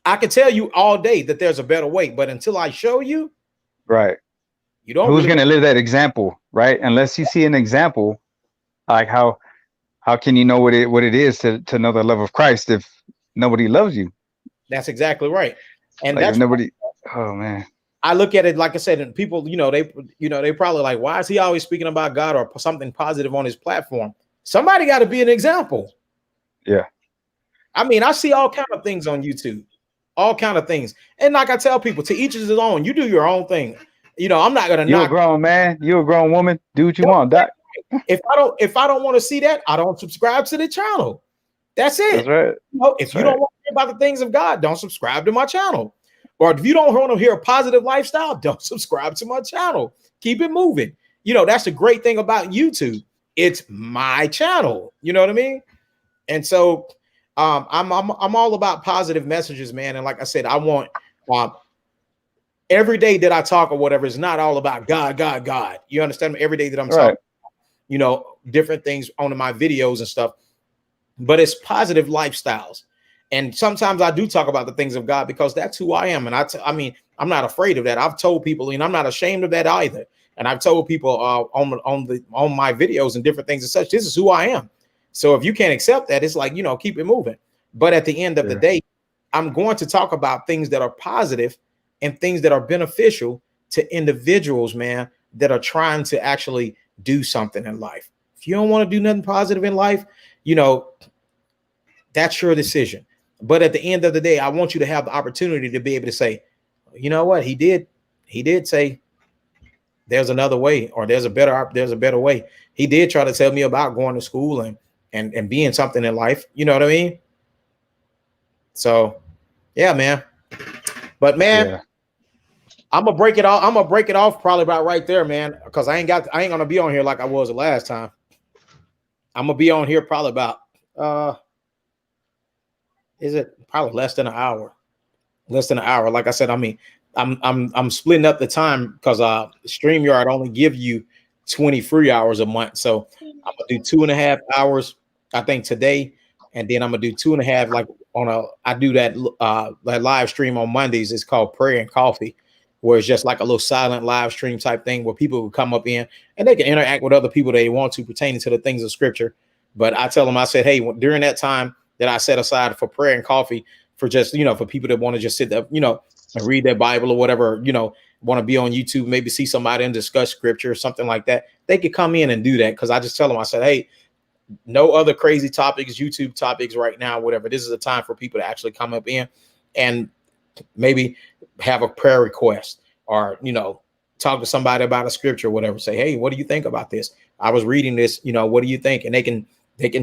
I can tell you all day that there's a better way, but until I show you, Right. you don't. Who's Really going to live that example, right? Unless you see an example, like, how can you know what it is to know the love of Christ if nobody loves you? That's exactly right. And like, that's if nobody. Oh, man. I look at it, like I said, and people, they probably like, why is he always speaking about God or something positive on his platform? Somebody got to be an example. Yeah. I mean, I see all kind of things on YouTube, all kind of things. And like I tell people, to each his own. You do your own thing. I'm not going to You're a grown man. You're a grown woman. Do what you want, Doc. If I don't want to see that, I don't subscribe to the channel. That's it. That's right. If you don't want to hear about the things of God, don't subscribe to my channel. Or if you don't want to hear a positive lifestyle, don't subscribe to my channel. Keep it moving. That's the great thing about YouTube. It's my channel. You know what I mean? And so I'm all about positive messages, man. And like I said, I want every day that I talk or whatever is not all about God, God, God. You understand me? Every day that I'm talking, different things on my videos and stuff, but it's positive lifestyles. And sometimes I do talk about the things of God because that's who I am. And I mean, I'm not afraid of that. I've told people, and I'm not ashamed of that either. And I've told people on my videos and different things and such, this is who I am. So if you can't accept that, it's like, keep it moving. But at the end of the day, I'm going to talk about things that are positive and things that are beneficial to individuals, man, that are trying to actually do something in life. If you don't want to do nothing positive in life, that's your decision. But at the end of the day, I want you to have the opportunity to be able to say, you know what, he did say there's another way, or there's a better way. He did try to tell me about going to school and being something in life. You know what I mean? So yeah, man. But man, I'm gonna break it off. I'm gonna break it off probably about right there, man, because I ain't gonna be on here like I was the last time. I'm gonna be on here probably about is it probably less than an hour? Like I said, I mean, I'm splitting up the time because StreamYard only give you 20 free hours a month. So I'm gonna do 2.5 hours, I think, today, and then I'm gonna do 2.5 like I do that live stream on Mondays. It's called Prayer and Coffee, where it's just like a little silent live stream type thing where people will come up in and they can interact with other people they want to pertaining to the things of scripture. But I tell them, I said, hey, during that time that I set aside for prayer and coffee, for just, for people that want to just sit there, and read their Bible or whatever, want to be on YouTube, maybe see somebody and discuss scripture or something like that, they could come in and do that. Because I just tell them, I said, hey, no other crazy topics, YouTube topics right now, whatever. This is a time for people to actually come up in and maybe have a prayer request or, talk to somebody about a scripture or whatever. Say, hey, what do you think about this? I was reading this, what do you think? And they can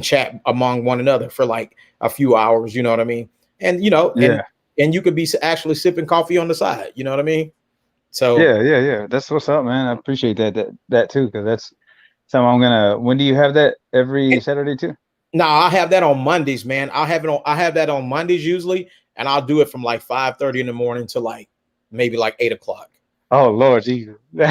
chat among one another for like a few hours, you know what I mean? And, and you could be actually sipping coffee on the side, you know what I mean? So yeah. That's what's up, man. I appreciate that too, because that's something when do you have that? Every Saturday too? No, I have that on Mondays, man. I have that on Mondays usually, and I'll do it from like 5:30 in the morning to like maybe like 8 o'clock. Oh Lord Jesus. No,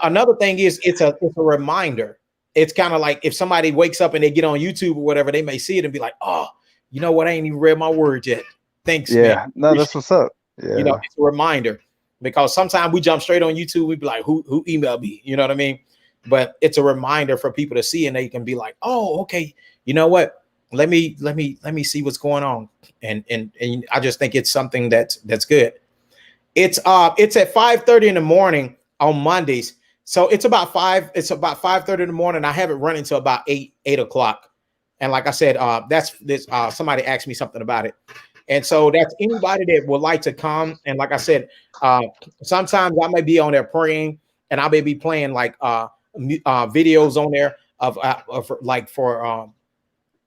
another thing is it's a reminder. It's kind of like if somebody wakes up and they get on YouTube or whatever, they may see it and be like, oh, you know what? I ain't even read my word yet. Thanks. Yeah, man. No, that's what's up. Yeah. It's a reminder, because sometimes we jump straight on YouTube. We be like, who emailed me? You know what I mean? But it's a reminder for people to see, and they can be like, oh, okay. You know what? Let me see what's going on. And I just think it's something that's good. It's at 5:30 in the morning on Mondays. So it's about 5:30 in the morning. I have it running until about 8 o'clock. And like I said, that's this somebody asked me something about it. And so that's anybody that would like to come. And like I said, sometimes I may be on there praying, and I may be playing like videos on there of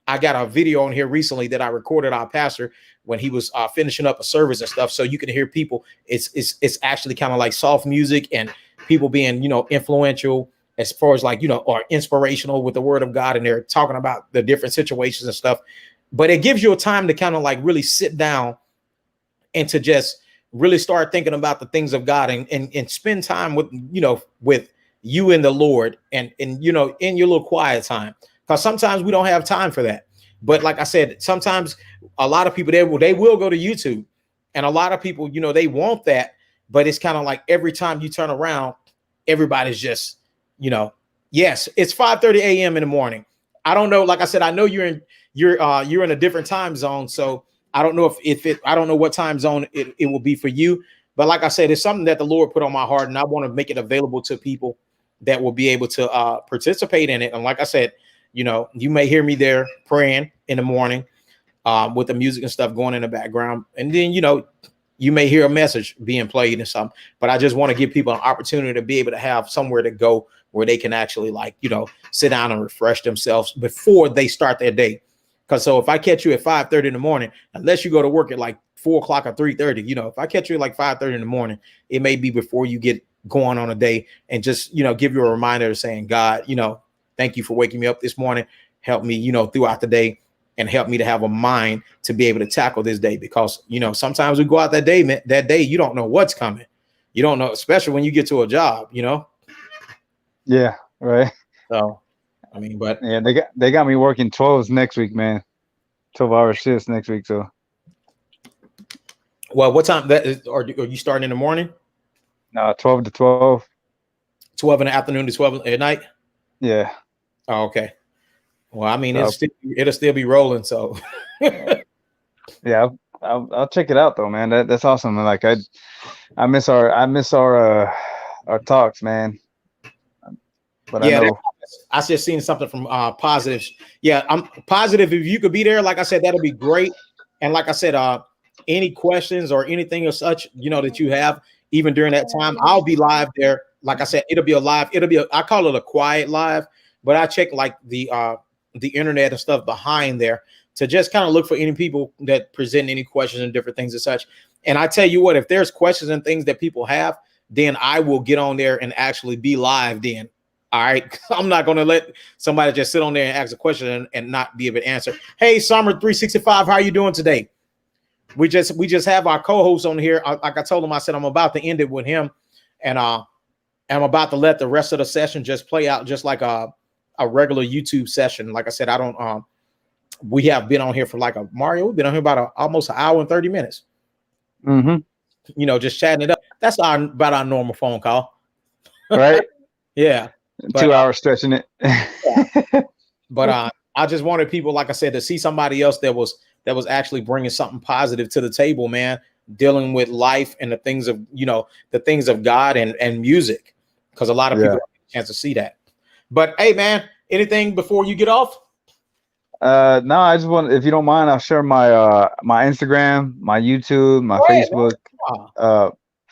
I got a video on here recently that I recorded our pastor when he was finishing up a service and stuff. So you can hear people. It's actually kind of like soft music and people being, influential as far as like, or inspirational with the word of God. And they're talking about the different situations and stuff. But it gives you a time to kind of like really sit down and to just really start thinking about the things of God and spend time with, with you and the Lord and in your little quiet time. Because sometimes we don't have time for that. But like I said, sometimes a lot of people, they will go to YouTube, and a lot of people, they want that. But it's kind of like every time you turn around, everybody's just, yes, it's 5:30 a.m. in the morning. I don't know. Like I said, I know you're in a different time zone. So I don't know I don't know what time zone it will be for you. But like I said, it's something that the Lord put on my heart, and I want to make it available to people that will be able to participate in it. And like I said, you may hear me there praying in the morning with the music and stuff going in the background. And then, you may hear a message being played and something. But I just want to give people an opportunity to be able to have somewhere to go where they can actually sit down and refresh themselves before they start their day. Because so if I catch you at 5:30 in the morning, unless you go to work at like 4 o'clock or 3:30, if I catch you at like 5:30 in the morning, it may be before you get going on a day, and just, give you a reminder saying, God, thank you for waking me up this morning. Help me, throughout the day, and help me to have a mind to be able to tackle this day. Because, sometimes we go out that day, you don't know what's coming. You don't know, especially when you get to a job, Yeah, right. So, I mean, but yeah, they got me working 12s next week, man. 12-hour shifts next week. So, well, what time are you starting in the morning? 12 to 12. 12 in the afternoon to 12 at night. Yeah. Oh, okay. Well, I mean, it'll still be rolling. So, yeah, I'll check it out though, man. That's awesome. Like I miss our talks, man. But yeah, I know. I just seen something from Positives. Yeah, I'm positive if you could be there. Like I said, that'll be great. And like I said, any questions or anything of such, that you have, even during that time, I'll be live there. Like I said, it'll be I call it a quiet live, but I check like the internet and stuff behind there to just kind of look for any people that present any questions and different things and such. And I tell you what, if there's questions and things that people have, then I will get on there and actually be live then. All right. I'm not going to let somebody just sit on there and ask a question and not be able to answer. Hey, Summer 365, how are you doing today? we just have our co-host on here. Like I told him, I said I'm about to end it with him, and I'm about to let the rest of the session just play out just like a regular YouTube session. Like I said, I don't we have been on here for like Mario. We've been on here about almost an hour and 30 minutes. Mm-hmm. You know, just chatting it up. That's about our normal phone call. Right. Yeah. But, 2 hours stretching it. Yeah. But I just wanted people, like I said, to see somebody else that was actually bringing something positive to the table, man, dealing with life and the things of, the things of God and music, because a lot of people don't get a chance to see that. But hey, man, anything before you get off? No, I just want, if you don't mind, I'll share my my Instagram, my YouTube, my Facebook.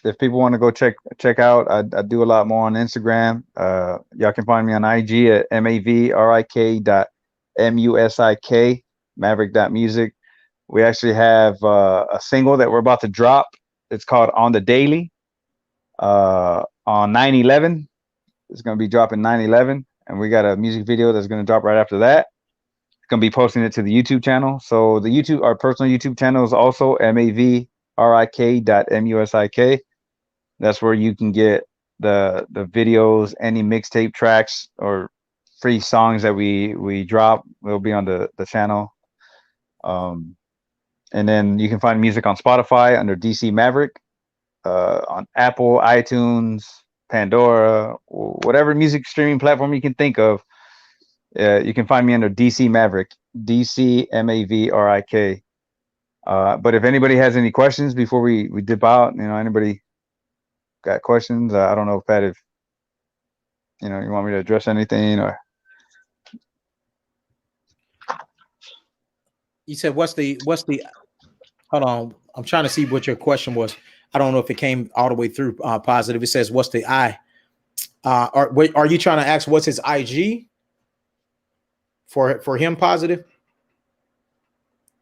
If people want to go check out, I do a lot more on Instagram. Y'all can find me on IG at mavrik.musik, mavrik.music. We actually have a single that we're about to drop. It's called On the Daily. On 9/11. It's going to be dropping 9/11, and we got a music video that's going to drop right after that. Going to be posting it to the YouTube channel. So our personal YouTube channel is also mavrik.musik. That's where you can get the videos, any mixtape tracks or free songs that we drop will be on the channel. And then you can find music on Spotify under DC Mavrik, on Apple, iTunes, Pandora, whatever music streaming platform you can think of. You can find me under DC Mavrik, DC Mavrik. But if anybody has any questions before we dip out, anybody got questions? I don't know, Pat, if you want me to address anything, or you said what's the hold on, I'm trying to see what your question was. I don't know if it came all the way through positive. It says what's the are you trying to ask what's his IG for him, positive?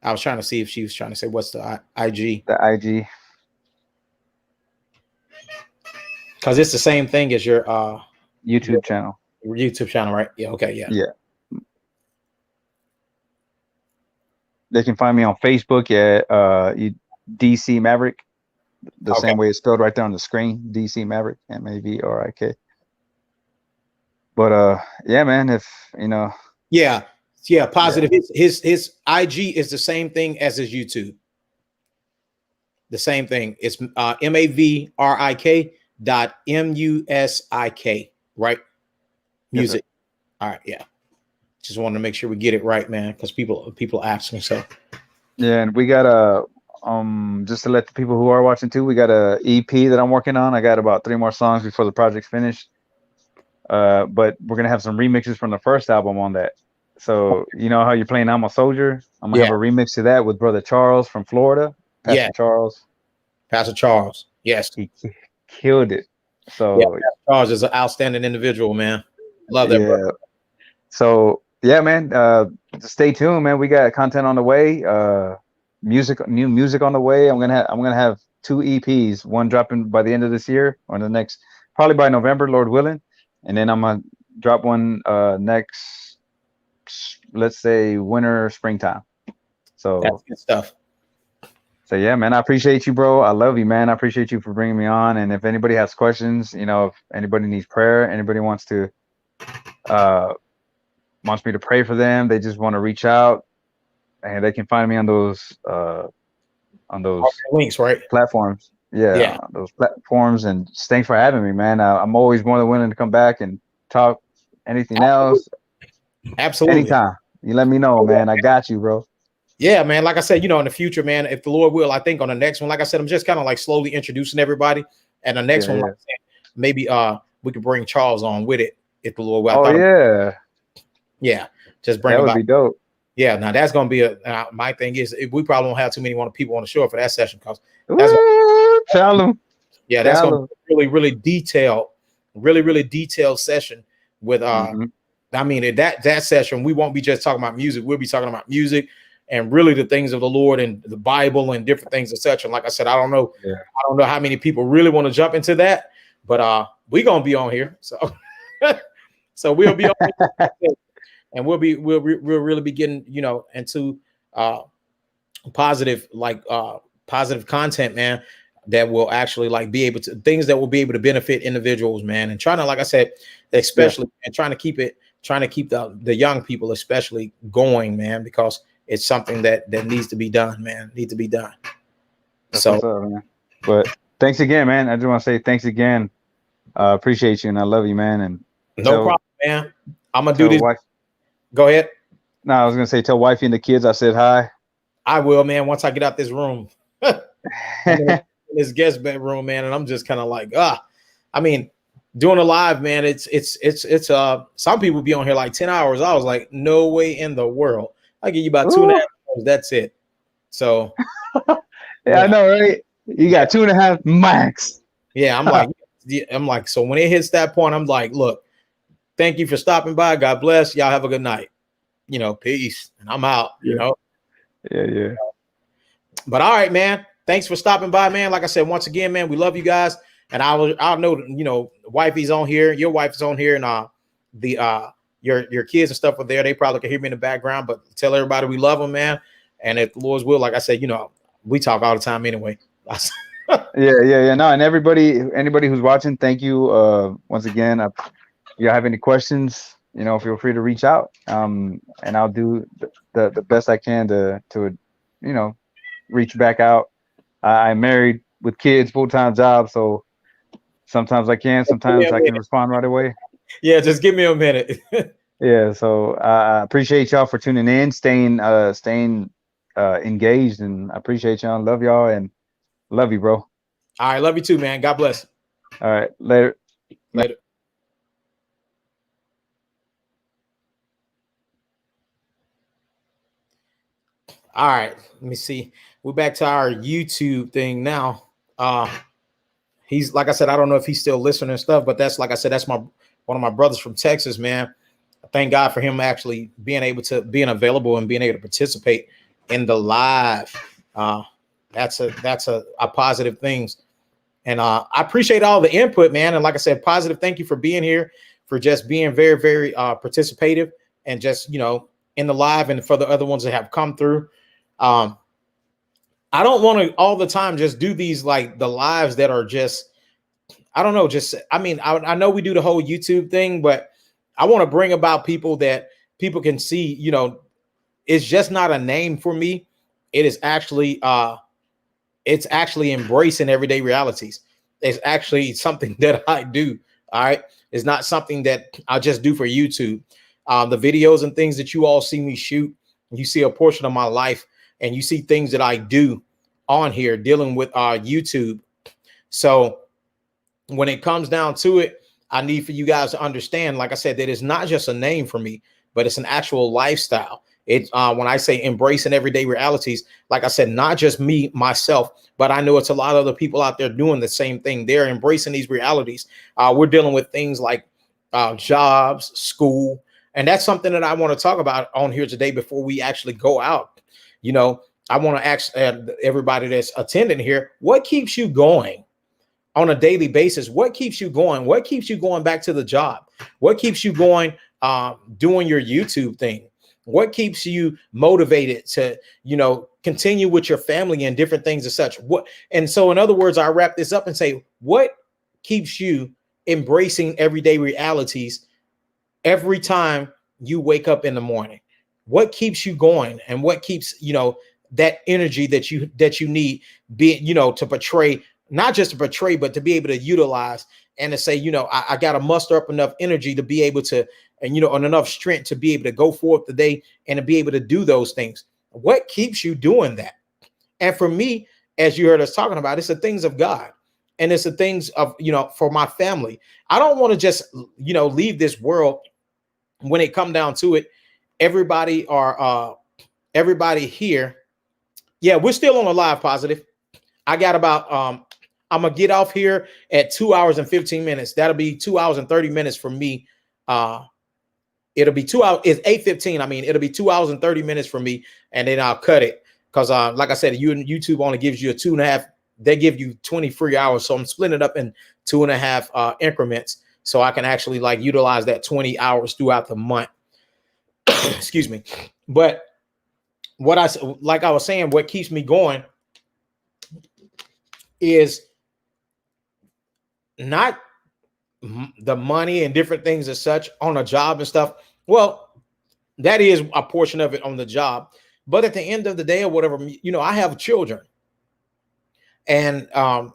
I was trying to see if she was trying to say what's the IG. The IG. Because it's the same thing as your YouTube channel. YouTube channel, right? Yeah. Okay. Yeah. Yeah. They can find me on Facebook at DC Mavrik, the same way it's spelled right there on the screen. DC Mavrik, Mavrik. But yeah, man. If Yeah. Positive. Yeah. His IG is the same thing as his YouTube. The same thing. It's mavrik.musik, right? Music. All right. Yeah. Just wanted to make sure we get it right, man, because people ask me. So yeah, and we got just to let the people who are watching too, we got a EP that I'm working on. I got about 3 more songs before the project's finished. But we're gonna have some remixes from the first album on that. So you know how you're playing I'm a Soldier? I'm gonna have a remix to that with Brother Charles from Florida. Pastor Charles. Yes. He killed it. So Pastor Charles is an outstanding individual, man. Love that. Yeah. Brother. So yeah, man. Stay tuned, man. We got content on the way. New music on the way. I'm gonna have 2 EPs. One dropping by the end of this year, or the next, probably by November, Lord willing. And then I'm gonna drop one next, let's say winter, springtime. So that's good stuff. So yeah, man, I appreciate you, bro. I love you, man. I appreciate you for bringing me on. And if anybody has questions, if anybody needs prayer, anybody wants me to pray for them, they just want to reach out, and they can find me on those links, right? Platforms. Yeah. Those platforms. And thanks for having me, man. I'm always more than willing to come back and talk anything else. Absolutely. Anytime. You let me know, man. I got you, bro. Yeah, man. Like I said, in the future, man, if the Lord will, I think on the next one, like I said, I'm just kind of like slowly introducing everybody. And the next one, like I said, maybe we could bring Charles on with it if the Lord will. Yeah. Just bring that would be dope. Yeah, now that's gonna be my thing is we probably won't have too many people on the show for that session, because tell them. Yeah, that's gonna be really detailed, really detailed session with I mean, that session we won't be just talking about music, we'll be talking about music and really the things of the Lord and the Bible and different things, etc. Like I said, I don't know how many people really want to jump into that, but we're gonna be on here. So so we'll be on here. And we'll really be getting, into positive, like positive content, man, that will actually like be able to things that will be able to benefit individuals, man. And trying to, like I said, especially and trying to keep the young people especially going, man, because it's something that needs to be done, man. Needs to be done. That's So what's up, man. But thanks again, man. I just want to say thanks again. Appreciate you and I love you, man. And no problem, man. I'm gonna do this. Wife, go ahead. no, I was gonna say tell wifey and the kids I said hi. I will, man, once I get out this room. In this guest bedroom, man, and I'm just kind of like, I mean, doing a live, man, it's some people be on here like 10 hours. I was like, no way in the world. I give you about 2.5 hours, that's it. So yeah, I know, right? You got 2.5 max. Yeah, I'm like, so when it hits that point, I'm like, look, thank you for stopping by. God bless. Y'all have a good night. You know, peace. And I'm out, you know. Yeah. But all right, man. Thanks for stopping by, man. Like I said, once again, man, we love you guys. And I'll know, you know, wifey's on here, your wife is on here, and your kids and stuff are there. They probably can hear me in the background, but tell everybody we love them, man. And if the Lord's will, like I said, you know, we talk all the time anyway. Yeah. No, and anybody who's watching, thank you. Once again, if you have any questions, you know, feel free to reach out. And I'll do the best I can to you know, reach back out. I'm married with kids, full-time job, so sometimes I can, sometimes I can respond right away. Yeah, just give me a minute. Yeah, so I appreciate y'all for tuning in, staying engaged, and I appreciate y'all. Love y'all and love you, bro. All right, love you too, man. God bless. All right, later. Later. All right, let me see. We're back to our YouTube thing now. He's, like I said, I don't know if he's still listening and stuff, but that's, like I said, that's one of my brothers from Texas, man. Thank God for him actually being available and being able to participate in the live. That's a positive things. And I appreciate all the input, man. And like I said, positive. Thank you for being here, for just being very, very participative and just, you know, in the live, and for the other ones that have come through. I don't want to all the time just do these like the lives that are just, I don't know, just, I mean, I know we do the whole YouTube thing, but I want to bring about people that people can see, you know, it's just not a name for me. It is actually, it's actually embracing everyday realities. It's actually something that I do. All right. It's not something that I just do for YouTube. The videos and things that you all see me shoot, you see a portion of my life, and you see things that I do on here dealing with YouTube. So when it comes down to it, I need for you guys to understand, like I said, that it's not just a name for me, but it's an actual lifestyle. It's when I say embracing everyday realities, like I said, not just me, myself, but I know it's a lot of other people out there doing the same thing. They're embracing these realities. We're dealing with things like jobs, school, and that's something that I want to talk about on here today before we actually go out. You know, I want to ask everybody that's attending here, what keeps you going on a daily basis? What keeps you going? What keeps you going back to the job? What keeps you going doing your YouTube thing? What keeps you motivated to, you know, continue with your family and different things and such? And so in other words, I wrap this up and say, what keeps you embracing everyday realities every time you wake up in the morning? What keeps you going, and what keeps, you know, that energy that you need, be, you know, to portray, not just to portray, but to be able to utilize and to say, you know, I got to muster up enough energy to be able to, and, you know, and enough strength to be able to go forth today and to be able to do those things. What keeps you doing that? And for me, as you heard us talking about, it's the things of God, and it's the things of, you know, for my family. I don't want to just, you know, leave this world when it come down to it. Everybody here. Yeah, we're still on a live positive. I got about, I'm going to get off here at 2 hours and 15 minutes. That'll be 2 hours and 30 minutes for me. It'll be 2 hours. It's 8:15. I mean, it'll be 2 hours and 30 minutes for me. And then I'll cut it. Cause like I said, YouTube only gives you a 2.5. They give you 20 free hours. So I'm splitting it up in 2.5 increments. So I can actually like utilize that 20 hours throughout the month. Excuse me. But like I was saying, what keeps me going is not the money and different things as such on a job and stuff. Well, that is a portion of it on the job. But at the end of the day or whatever, I have children. And I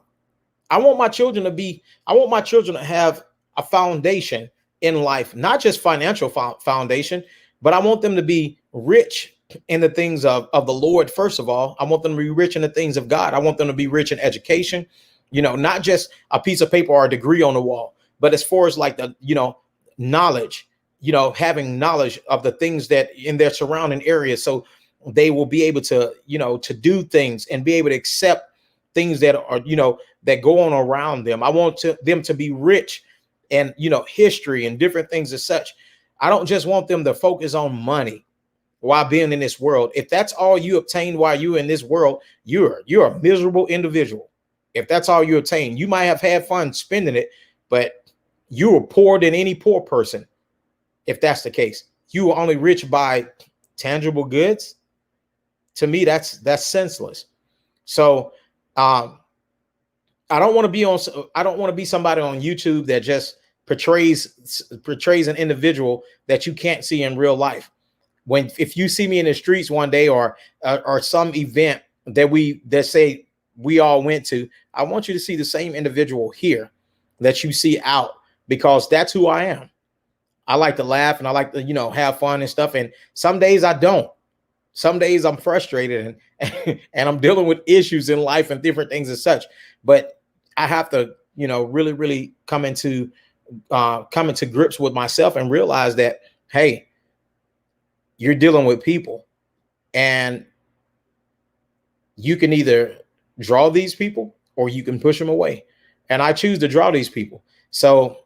want my children to have a foundation in life, not just financial foundation, but I want them to be rich in the things of the Lord. First of all, I want them to be rich in the things of God. I want them to be rich in education, not just a piece of paper or a degree on the wall, but as far as like the, knowledge, having knowledge of the things that in their surrounding areas. So they will be able to, to do things and be able to accept things that are, that go on around them. I want them to be rich and, history and different things as such. I don't just want them to focus on money while being in this world. If that's all you obtain while you're in this world, you're a miserable individual. If that's all you obtain, you might have had fun spending it, but you are poorer than any poor person. If that's the case, you are only rich by tangible goods. To me, that's senseless. So I don't want to be somebody on YouTube that just portrays an individual that you can't see in real life. If you see me in the streets one day or some event that say we all went to, I want you to see the same individual here that you see out, because that's who I am. I like to laugh and I like to, have fun and stuff. And some days I don't. Some days I'm frustrated and I'm dealing with issues in life and different things and such. But I have to, really, really come into grips with myself and realize that, hey, you're dealing with people and you can either draw these people or you can push them away. And I choose to draw these people. So,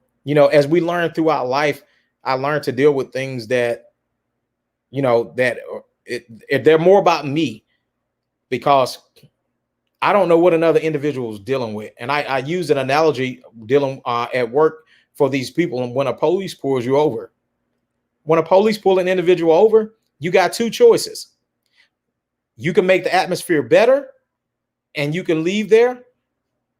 as we learn throughout life, I learned to deal with things that, they're more about me, because I don't know what another individual is dealing with. And I use an analogy dealing at work for these people. And when a police pulls you over, when a police pull an individual over, you got two choices. You can make the atmosphere better and you can leave there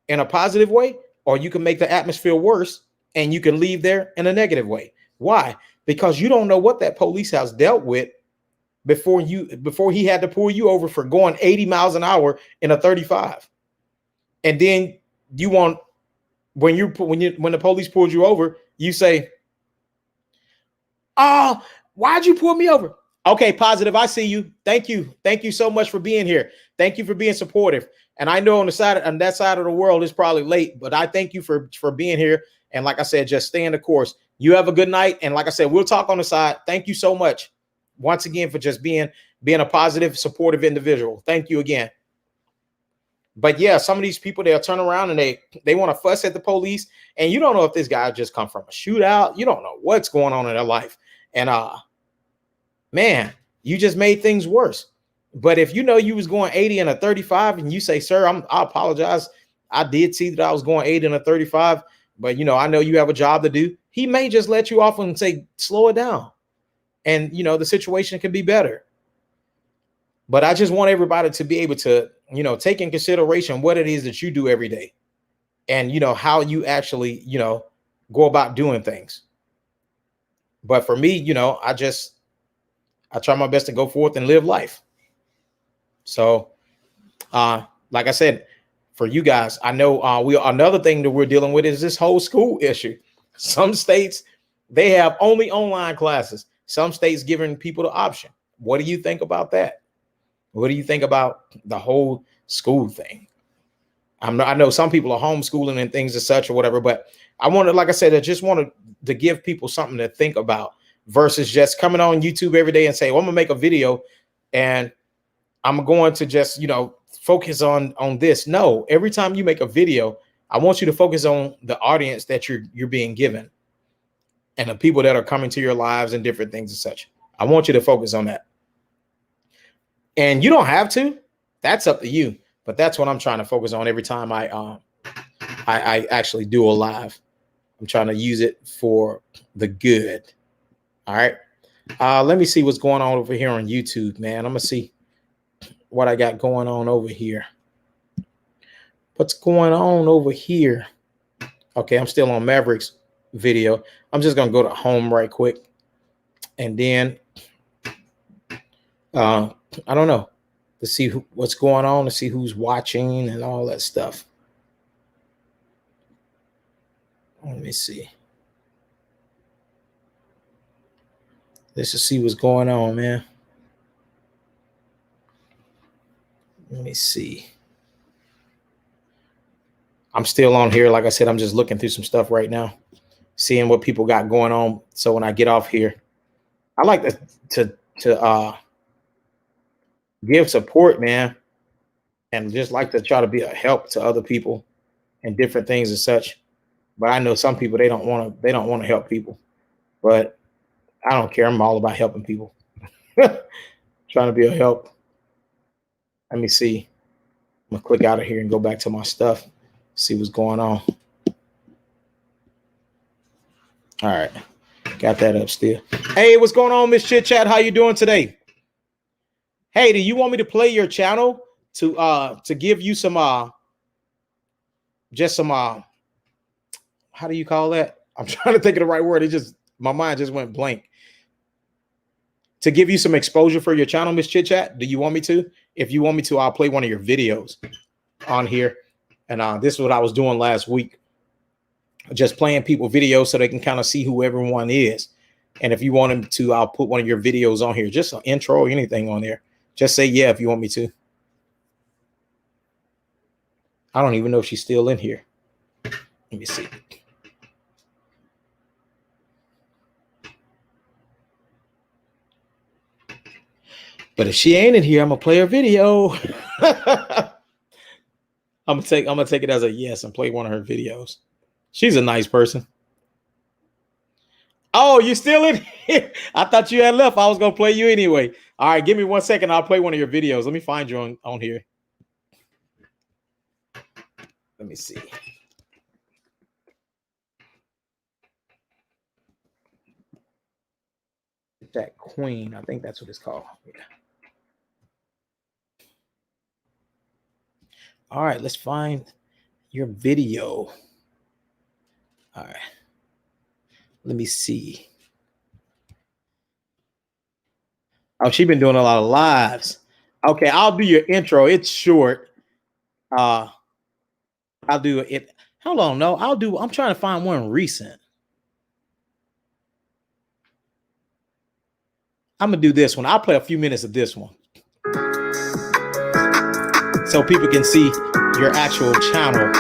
in a positive way, or you can make the atmosphere worse and you can leave there in a negative way. Why? Because you don't know what that police has dealt with before he had to pull you over for going 80 miles an hour in a 35. And then when the police pulled you over, you say, "Oh, why'd you pull me over?" Okay, positive. I see you. Thank you. Thank you so much for being here. Thank you for being supportive. And I know on that side of the world it's probably late, but I thank you for being here. And like I said, just stay in the course. You have a good night. And like I said, we'll talk on the side. Thank you so much once again for just being a positive, supportive individual. Thank you again. But yeah, some of these people, they'll turn around and they want to fuss at the police. And you don't know if this guy just come from a shootout. You don't know what's going on in their life. And man, you just made things worse. But if you know you was going 80 in a 35 and you say, "Sir, I apologize. I did see that I was going 80 in a 35, but I know you have a job to do." He may just let you off and say, "Slow it down." And the situation can be better. But I just want everybody to be able to, take in consideration what it is that you do every day and, how you actually, go about doing things. But for me, I try my best to go forth and live life. So, like I said, for you guys, I know another thing that we're dealing with is this whole school issue. Some states, they have only online classes. Some states giving people the option. What do you think about that? What do you think about the whole school thing? I know some people are homeschooling and things as such or whatever, but like I said, I just wanted to give people something to think about versus just coming on YouTube every day and say, "Well, I'm gonna make a video and I'm going to just, focus on this." No, every time you make a video, I want you to focus on the audience that you're being given and the people that are coming to your lives and different things and such. I want you to focus on that. And you don't have to. That's up to you. But that's what I'm trying to focus on every time I actually do a live. I'm trying to use it for the good. All right. Let me see what's going on over here on YouTube, man. I'm gonna see what I got going on over here. What's going on over here? Okay, I'm still on Mavrik's video. I'm just gonna go to home right quick, and then I don't know, to see what's going on, to see who's watching and all that stuff. Let me see. Let's just see what's going on, man. Let me see. I'm still on here. Like I said, I'm just looking through some stuff right now, seeing what people got going on. So when I get off here, I like to give support, man, and just like to try to be a help to other people and different things and such. But I know some people, they don't want to help people, but I don't care. I'm all about helping people. Trying to be a help. Let me see. I'm gonna click out of here and go back to my stuff. See what's going on. All right, got that up still. Hey, what's going on, Miss Chit Chat? How you doing today? Hey, do you want me to play your channel to give you some just some how do you call that? I'm trying to think of the right word. It just, my mind just went blank. To give you some exposure for your channel, Miss Chit Chat. Do you want me to? If you want me to, I'll play one of your videos on here. And this is what I was doing last week. Just playing people videos so they can kind of see who everyone is. And if you want them to, I'll put one of your videos on here. Just an intro or anything on there. Just say yeah if you want me to. I don't even know if she's still in here. Let me see. But if she ain't in here, I'm gonna play her video. I'm gonna take it as a yes and play one of her videos. She's a nice person. Oh, you still in here? I thought you had left. I was gonna play you anyway. All right, give me 1 second. I'll play one of your videos. Let me find you on here. Let me see. That Queen, I think that's what it's called. Yeah. All right, let's find your video. All right. Let me see. Oh, she's been doing a lot of lives. Okay, I'll do your intro. It's short. I'll do it. Hold on, no, I'm trying to find one recent. I'm gonna do this one. I'll play a few minutes of this one, so people can see your actual channel.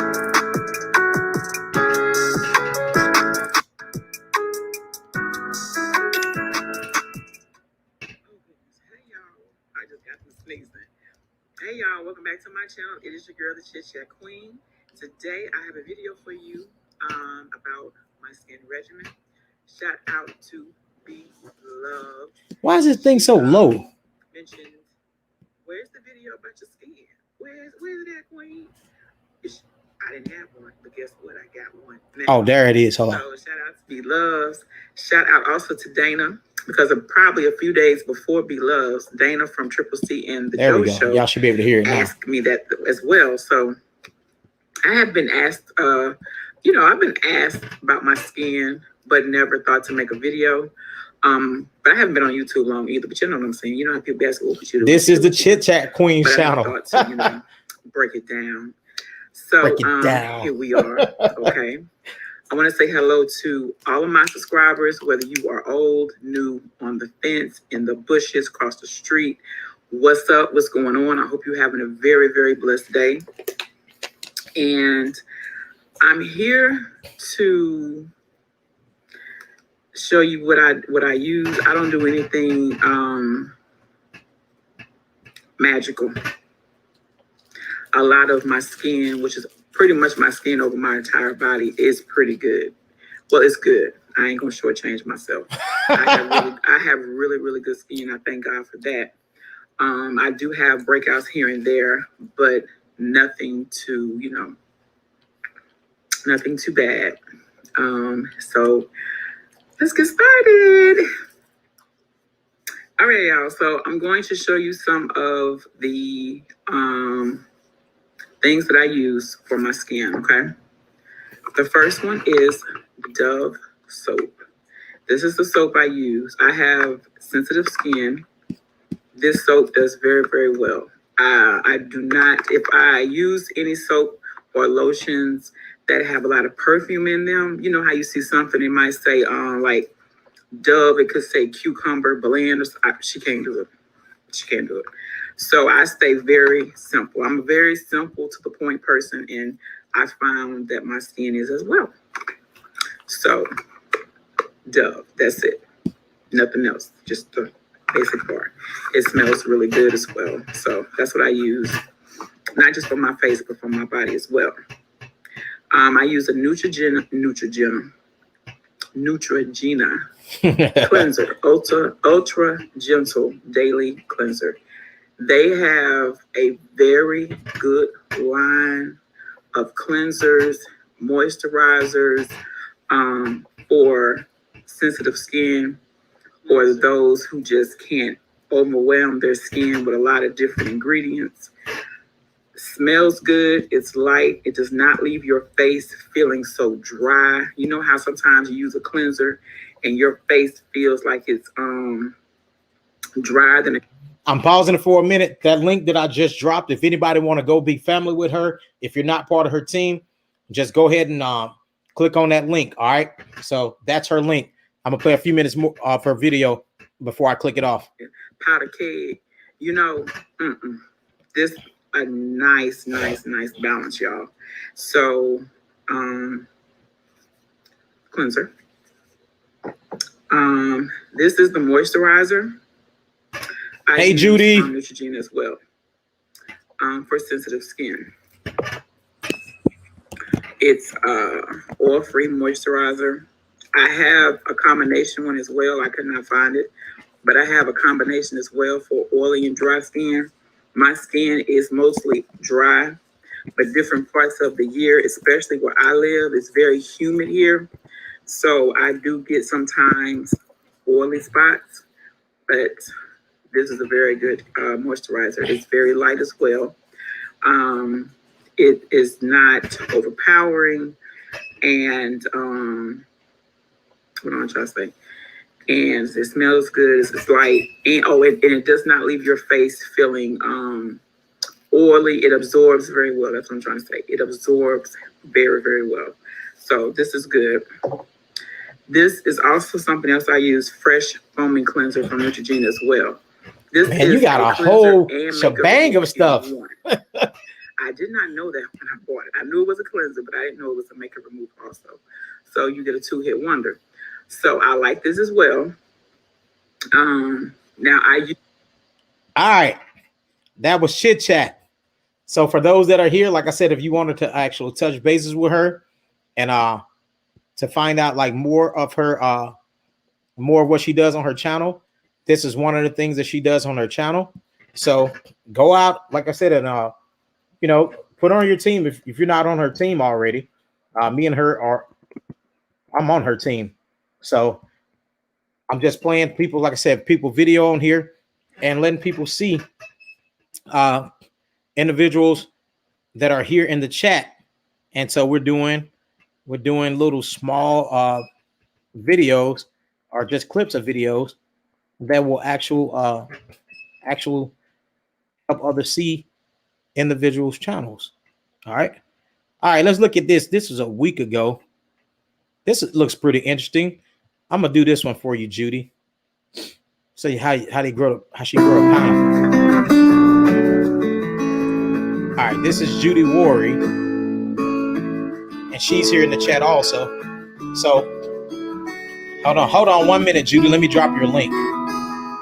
Hey y'all, welcome back to my channel. It is your girl, the Chit Chat Queen. Today I have a video for you about my skin regimen. Shout out to Be Loved. Why is this thing so low? Mentioned, where's the video about your skin? Where's that, Queen? I didn't have one, but guess what? I got one now. Oh, there it is. Hold on. So shout out to Be Loves. Shout out also to Dana, because of probably a few days before Be Loves, Dana from Triple C and the There Joe we go. Show. Y'all should be able to hear it now. Asked me that as well. So I have been asked, I've been asked about my skin, but never thought to make a video. But I haven't been on YouTube long either. But you know what I'm saying. You know how people ask, "What would you do?" This is the Chit Chat Queen channel. I thought to, break it down. So break it down. Here we are. Okay. I want to say hello to all of my subscribers, whether you are old, new, on the fence, in the bushes, across the street. What's up? What's going on? I hope you're having a very, very blessed day. And I'm here to show you what I use. I don't do anything magical. A lot of my skin, which is pretty much my skin over my entire body, is pretty good. Well, it's good. I ain't gonna shortchange myself. I have really, really good skin. I thank God for that. I do have breakouts here and there, but nothing too, nothing too bad. So let's get started. All right, y'all. So I'm going to show you some of the things that I use for my skin, okay? The first one is Dove soap. This is the soap I use. I have sensitive skin. This soap does very, very well. I do not, if I use any soap or lotions that have a lot of perfume in them, you know how you see something, it might say like Dove, it could say cucumber blend, she can't do it. She can't do it. So I stay very simple. I'm a very simple to the point person, and I found that my skin is as well. So Dove, that's it. Nothing else, just the basic part. It smells really good as well. So that's what I use, not just for my face, but for my body as well. I use a Neutrogena cleanser, ultra gentle daily cleanser. They have a very good line of cleansers, moisturizers for sensitive skin, or those who just can't overwhelm their skin with a lot of different ingredients. Smells good, it's light, it does not leave your face feeling so dry. You know how sometimes you use a cleanser and your face feels like it's drier than I'm pausing it for a minute. That link that I just dropped, if anybody want to go be family with her, if you're not part of her team, just go ahead and click on that link. All right. So that's her link. I'm gonna play a few minutes more of her video before I click it off. powder keg. You know, this a nice balance, y'all. So cleanser. This is the moisturizer. Hey, Judy. Neutrogena as well. For sensitive skin. It's oil-free moisturizer. I have a combination one as well. I could not find it, but I have a combination as well for oily and dry skin. My skin is mostly dry, but different parts of the year, especially where I live, it's very humid here. So I do get sometimes oily spots, but this is a very good moisturizer. It's very light as well. It is not overpowering, and what am I trying to say? And it smells good. It's light, and it does not leave your face feeling oily. It absorbs very well. That's what I'm trying to say. It absorbs very, very well. So this is good. This is also something else I use, fresh foaming cleanser from Neutrogena as well. This Man, you got a whole shebang of stuff. I did not know that when I bought it. I knew it was a cleanser, but I didn't know it was a makeup remover also. So you get a 2-hit wonder. So I like this as well. Now all right, that was chit chat. So for those that are here, like I said, if you wanted to actually touch bases with her and to find out like more of her more of what she does on her channel, this is one of the things that she does on her channel. So go out, like I said, and you know, put her on your team if you're not on her team already. Me and her I'm on her team. So I'm just playing people, like I said, people video on here and letting people see individuals that are here in the chat. And so we're doing little small videos or just clips of videos that will actual help others see individuals' channels. All right, let's look at this. This was a week ago. This looks pretty interesting. I'm gonna do this one for you, Judy. Show you how she grew up pound. All right, this is Judy Worry, and she's here in the chat also. So hold on 1 minute, Judy. Let me drop your link.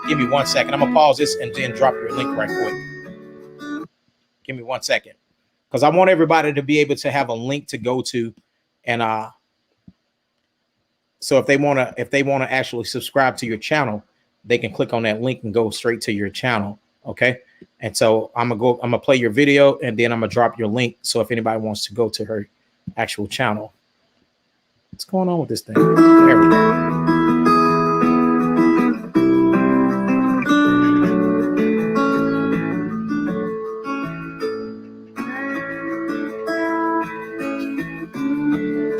Give me 1 second. I'm gonna pause this and then drop your link right quick. Give me 1 second, because I want everybody to be able to have a link to go to, and so if they want to actually subscribe to your channel, they can click on that link and go straight to your channel. Okay. And so I'm gonna play your video and then I'm gonna drop your link. So if anybody wants to go to her actual channel, what's going on with this thing? There we go.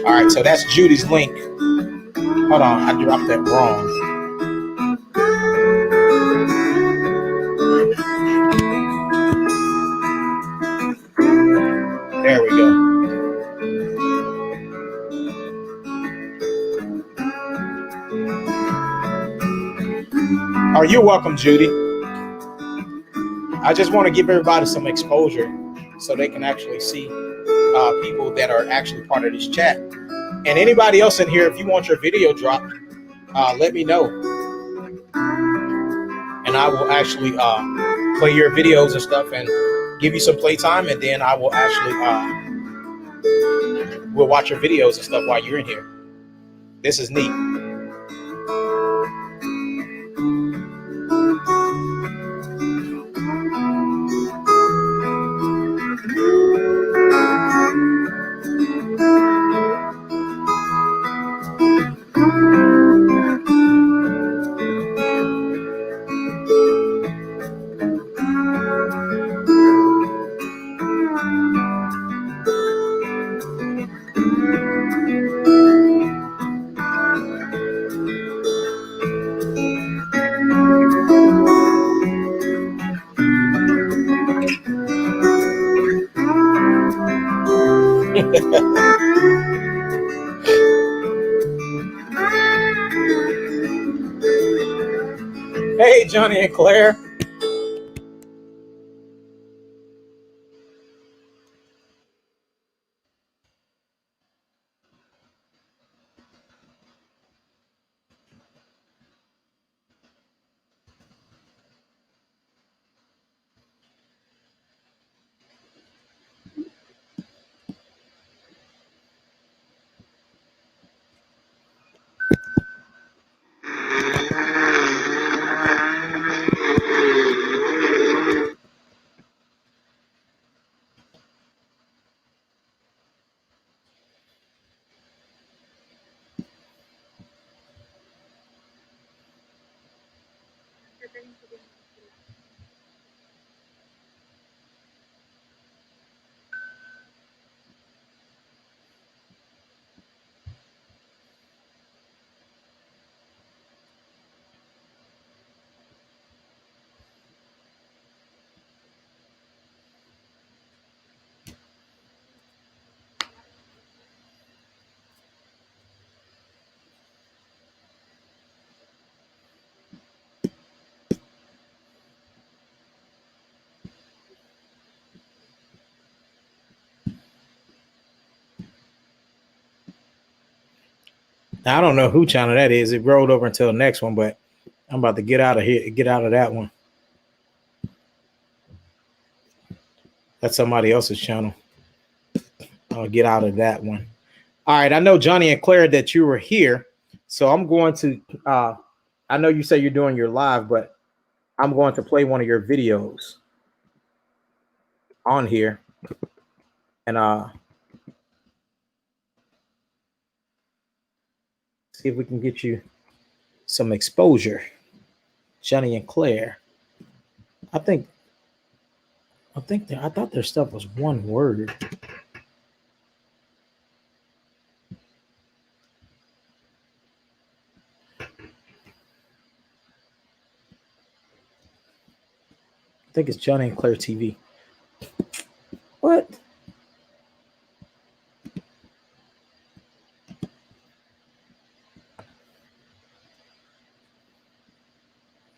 All right, so that's Judy's link. Hold on, I dropped that wrong. There we go. Oh, you're welcome, Judy. I just want to give everybody some exposure so they can actually see people that are actually part of this chat. And anybody else in here, if you want your video dropped, let me know. And I will actually play your videos and stuff and give you some playtime. And then I will actually we'll watch your videos and stuff while you're in here. This is neat. Hey, Johnny and Claire. I don't know who channel that is. It rolled over until the next one, but I'm about to get out of here, get out of that one. That's somebody else's channel. I'll get out of that one. All right. I know, Johnny and Claire, that you were here. So I'm going to, I know you say you're doing your live, but I'm going to play one of your videos on here. And see if we can get you some exposure. Johnny and Claire. I thought their stuff was one word. I think it's Johnny and Claire TV. What?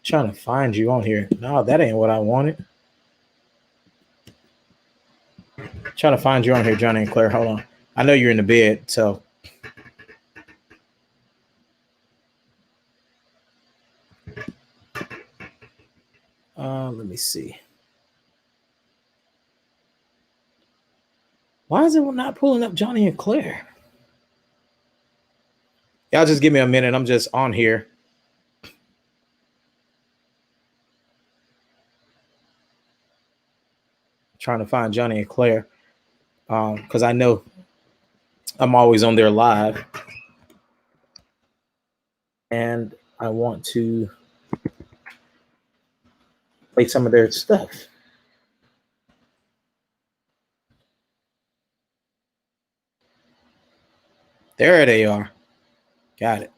Trying to find you on here. No, that ain't what I wanted. Trying to find you on here, Johnny and Claire. Hold on. I know you're in the bed, so. Let me see. Why is it not pulling up Johnny and Claire? Y'all just give me a minute. I'm just on here. Trying to find Johnny and Claire. Because I know I'm always on there live. And I want to play some of their stuff. There they are. Got it.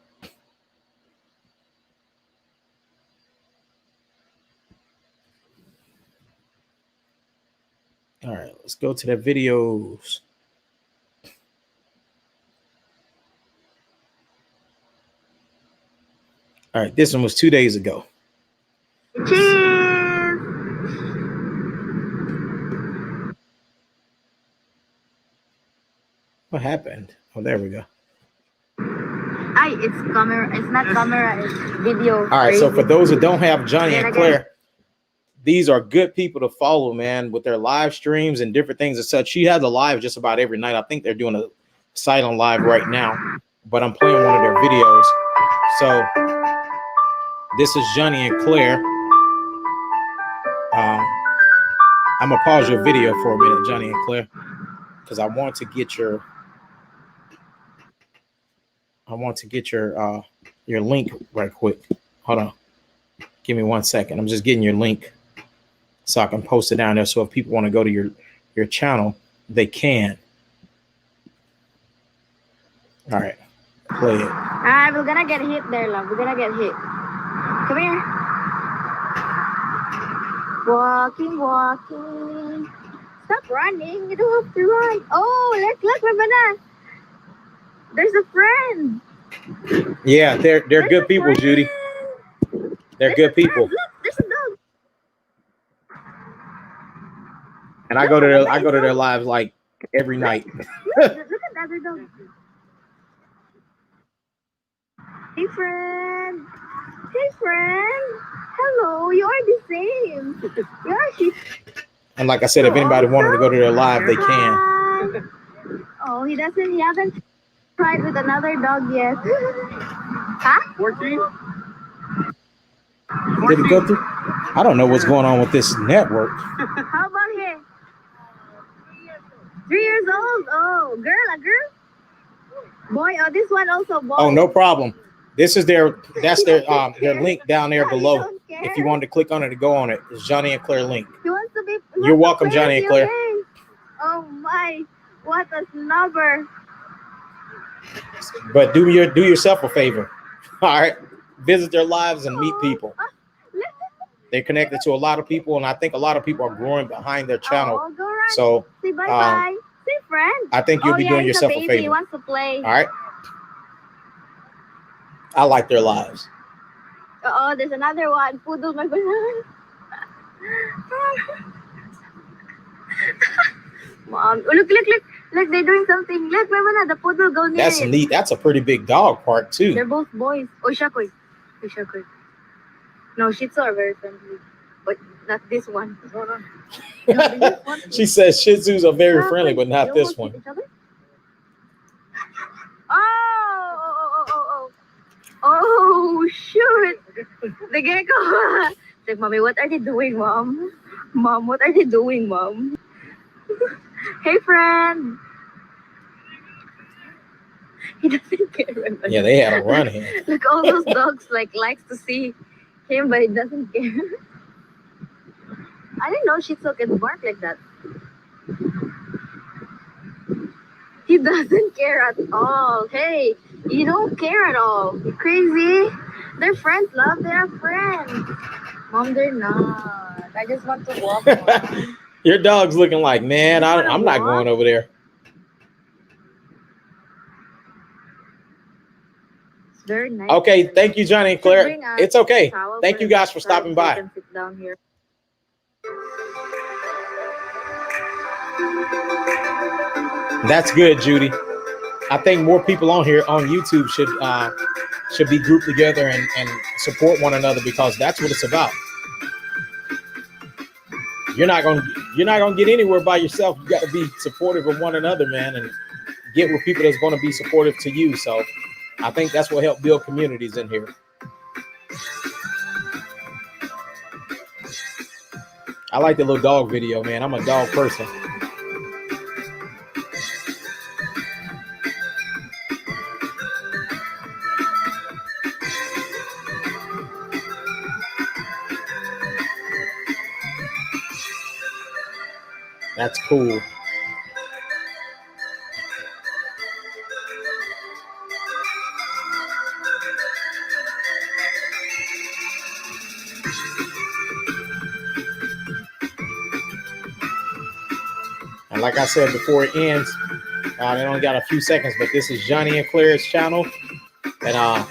All right, let's go to the videos. All right, this one was 2 days ago. Cheers! What happened? Oh, there we go. Ay, it's camera. It's not camera. It's video. All right, so for those that don't have Johnny and Again. Claire, these are good people to follow, man, with their live streams and different things and such. She has a live just about every night. I think they're doing a silent live right now, but I'm playing one of their videos. So this is Johnny and Claire. I'm gonna pause your video for a minute, Johnny and Claire, because I want to get your link right quick. Hold on. Give me 1 second. I'm just getting your link so I can post it down there. So if people want to go to your channel, they can. All right. Play it. We're gonna get hit there, love. We're gonna get hit. Come here. Walking. Stop running. You don't have to run. Oh, look, Ravana. There's a friend. Yeah, they're good people, friend. Judy. They're good people. Look, there's a dog. And I go to their lives like every night. Look at the other dog. Hey, friend. Hello, you are the same. And like I said, if anybody wanted to go to their live, they can. Oh, he hasn't tried with another dog yet. Huh? 14? Did it go through? I don't know what's going on with this network. How about here? 3 years old. Oh, a girl. Boy, oh, this one also boy. Oh, no problem. This is their link down there below. If you wanted to click on it to go on it, it's Johnny and Claire link. He wants to be. You're welcome, Johnny and Claire. Oh my, what a snubber. But do yourself a favor. All right. Visit their lives and meet people. They're connected to a lot of people, and I think a lot of people are growing behind their channel. Oh, go right. So say bye. Say friend. I think you'll be doing yourself a favor. He wants to play. All right. I like their lives. Oh, there's another one. Poodle, my banana. Mom, oh, look, they're doing something. Look, Mama, the poodle go near That's it. neat. That's a pretty big dog park too. They're both boys. Oh, Shakoy. No, Shih Tzu are very friendly, but not this one. She says Shih Tzus are very friendly, but not this one. Oh, shoot. The gecko. Like, Mommy, what are they doing, Mom? Mom, what are they doing, Mom? Hey, friend. He doesn't care. Yeah, they had a run here. Look, all those dogs likes to see him, but he doesn't care. I didn't know Shih Tzu can bark like that. He doesn't care at all. Hey, you don't care at all. You crazy? They're friends, love. They're friends. Mom, they're not. I just want to walk. Your dog's looking like, man, I'm not going over there. It's very nice. Okay, thank you, Johnny and Claire. Bring a It's okay. towel Thank you guys for stopping by. so you can sit down here. That's good, Judy. I think more people on here on YouTube should be grouped together and support one another, because that's what it's about. You're not gonna get anywhere by yourself. You got to be supportive of one another, man, and get with people that's going to be supportive to you. So I think that's what helped build communities in here. I like the little dog video, man. I'm a dog person. That's cool. And like I said before it ends, they only got a few seconds, but this is Johnny and Claire's channel. And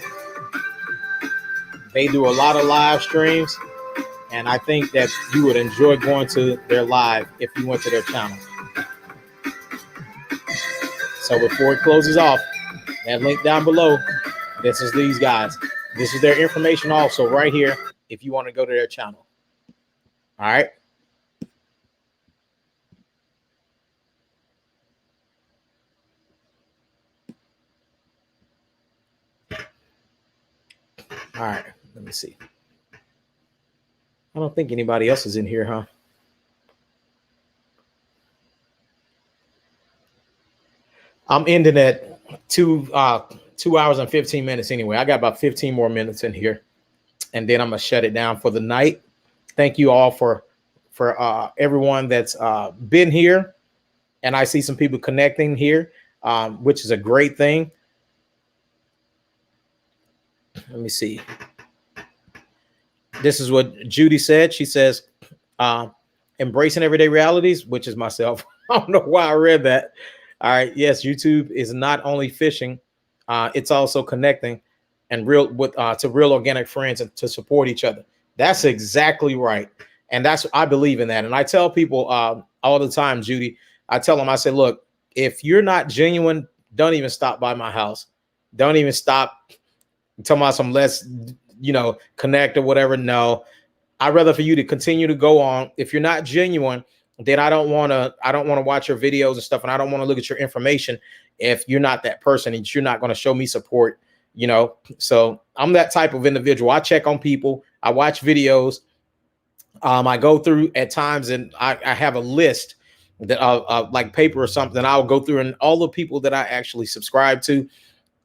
they do a lot of live streams. And I think that you would enjoy going to their live if you went to their channel. So before it closes off, that link down below, this is these guys. This is their information also right here if you want to go to their channel. All right. All right, let me see. I don't think anybody else is in here, huh? I'm ending at 2 hours and 15 minutes anyway. I got about 15 more minutes in here, and then I'm gonna shut it down for the night. Thank you all for everyone that's been here, and I see some people connecting here, which is a great thing. Let me see. This is what Judy said. She says, embracing everyday realities, which is myself. I don't know why I read that. All right. Yes, YouTube is not only fishing, it's also connecting and real with to real organic friends and to support each other. That's exactly right. And that's, I believe in that. And I tell people all the time, Judy, I tell them, I say, look, if you're not genuine, don't even stop by my house. Don't even stop talking about some less, connect or whatever. No, I'd rather for you to continue to go on. If you're not genuine, then I don't want to watch your videos and stuff. And I don't want to look at your information if you're not that person and you're not going to show me support, So I'm that type of individual. I check on people. I watch videos. I go through at times and I have a list that like paper or something. I'll go through and all the people that I actually subscribe to,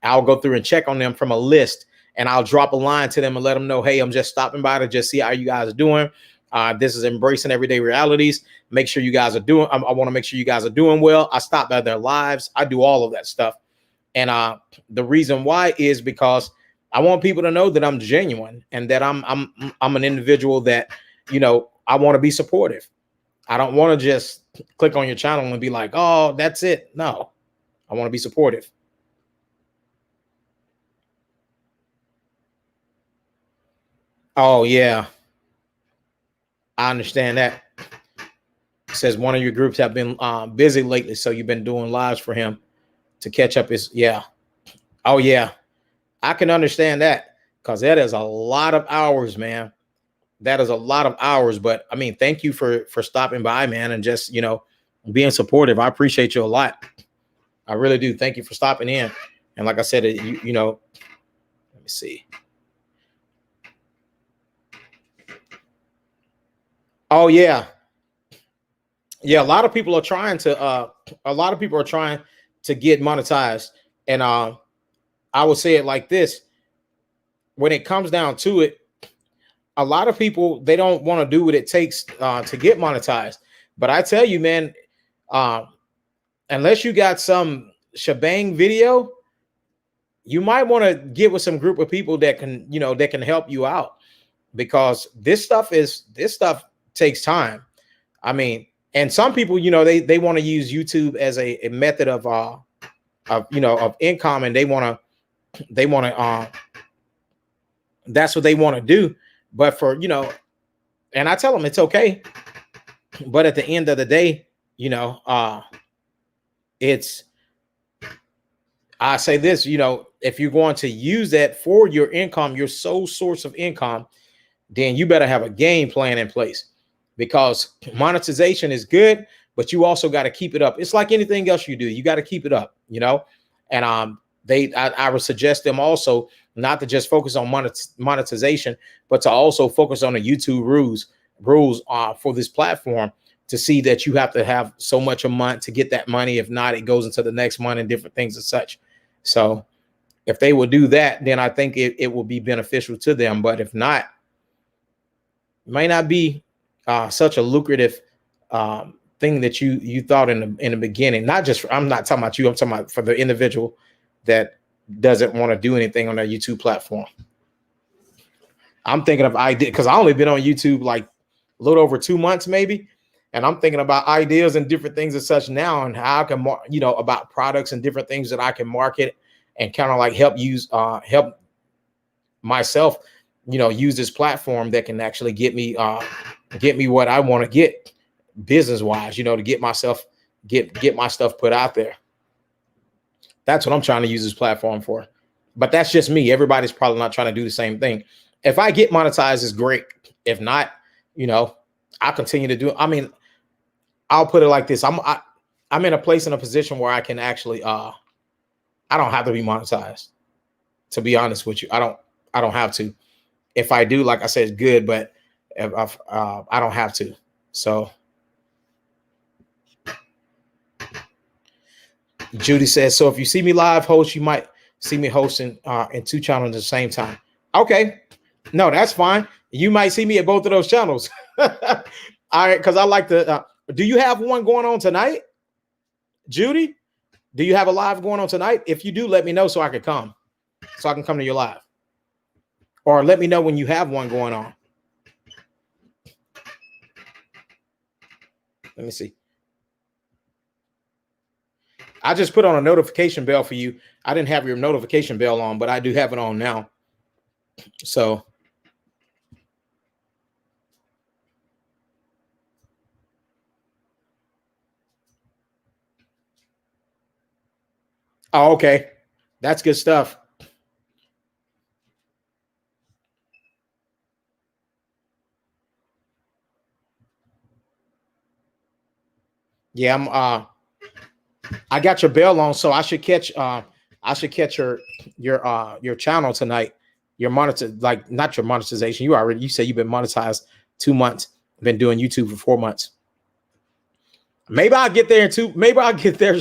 I'll go through and check on them from a list, and I'll drop a line to them and let them know, hey, I'm just stopping by to just see how you guys are doing. This is embracing everyday realities. Make sure you guys are doing. I want to make sure you guys are doing well. I stop by their lives. I do all of that stuff. And the reason why is because I want people to know that I'm genuine and that I'm an individual that, I want to be supportive. I don't want to just click on your channel and be like, oh, that's it. No, I want to be supportive. Oh, yeah. I understand that. It says one of your groups have been busy lately, so you've been doing lives for him to catch up his, yeah. Oh, yeah. I can understand that because that is a lot of hours, man. That is a lot of hours. But, I mean, thank you for stopping by, man, and just, being supportive. I appreciate you a lot. I really do. Thank you for stopping in. And like I said, let me see. Oh, yeah. Yeah, a lot of people are trying to get monetized. And I would say it like this. When it comes down to it, a lot of people, they don't want to do what it takes to get monetized. But I tell you, man, unless you got some shebang video, you might want to get with some group of people that can, that can help you out, because this stuff takes time. I mean, and some people, they want to use YouTube as a method of income, and they want to that's what they want to do. But for, and I tell them it's okay. But at the end of the day, I say this, if you're going to use that for your income, your sole source of income, then you better have a game plan in place, because monetization is good, but you also got to keep it up. It's like anything else you do. You got to keep it up, and I would suggest them also not to just focus on monetization, but to also focus on the YouTube rules for this platform, to see that you have to have so much a month to get that money. If not, it goes into the next month and different things and such. So if they will do that, then I think it will be beneficial to them. But if not, it might not be such a lucrative thing that you thought in the beginning. Not just I'm not talking about you. I'm talking about for the individual that doesn't want to do anything on their YouTube platform. I'm thinking of idea because I only been on YouTube like a little over 2 months, maybe. And I'm thinking about ideas and different things and such now, and how I can, about products and different things that I can market and kind of like help myself, use this platform that can actually get me what I want to get business wise, to get myself, get my stuff put out there. That's what I'm trying to use this platform for. But that's just me. Everybody's probably not trying to do the same thing. If I get monetized, it's great. If not, I'll continue to do it. I mean, I'll put it like this. I'm in a place, in a position where I can actually, I don't have to be monetized. To be honest with you, I don't have to. If I do, like I said, it's good, but if I don't have to. So Judy says, so if you see me live host, you might see me hosting in 2 channels at the same time. Okay. No, that's fine. You might see me at both of those channels. All right. Because I like to, do you have one going on tonight? Judy, do you have a live going on tonight? If you do, let me know so I can come. So I can come to your live. Or let me know when you have one going on. Let me see. I just put on a notification bell for you. I didn't have your notification bell on, but I do have it on now. So oh, okay. That's good stuff. Yeah, I got your bell on, so I should catch your channel tonight. Your monitor, like not your monetization. You say you've been monetized 2 months. Been doing YouTube for 4 months. Maybe I'll get there in 2. Maybe I'll get there,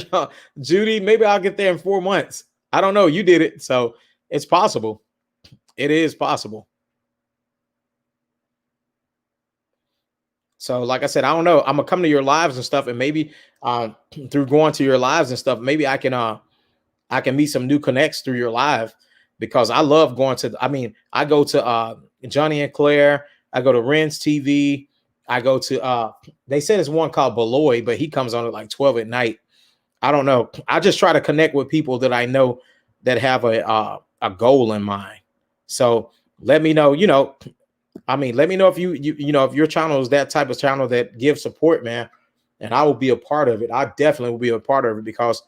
Judy. Maybe I'll get there in 4 months. I don't know. You did it, so it's possible. It is possible. So, like I said, I don't know. I'm gonna come to your lives and stuff, and maybe through going to your lives and stuff, maybe I can meet some new connects through your live, because I love going to. I mean, I go to Johnny and Claire. I go to Ren's TV. I go to they said there's one called Beloy, but he comes on at like 12 at night. I don't know. I just try to connect with people that I know that have a goal in mind. So let me know. Let me know if if your channel is that type of channel that gives support, man, and I will be a part of it. I definitely will be a part of it, because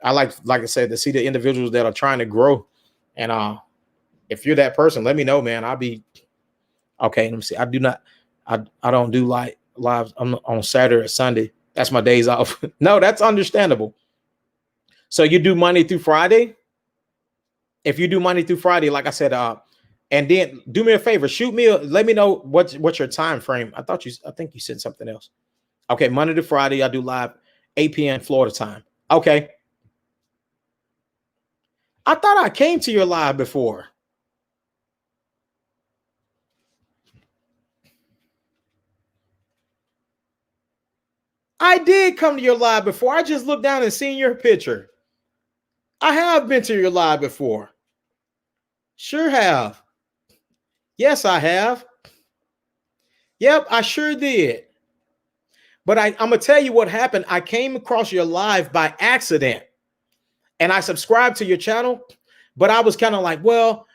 I like I said, to see the individuals that are trying to grow. And if you're that person, let me know, man. I'll be okay. Let me see. I don't do lives on Saturday or Sunday. That's my days off. No, that's understandable. So you do Monday through Friday? If you do Monday through Friday, like I said, and then do me a favor, let me know what's your time frame. I think you said something else. Okay, Monday to Friday, I do live 8 p.m. Florida time. Okay. I thought I came to your live before. I did come to your live before. I just looked down and seen your picture. I have been to your live before. Sure have. Yes, I have. Yep, I sure did. But I'm going to tell you what happened. I came across your live by accident, and I subscribed to your channel, but I was kind of like, well,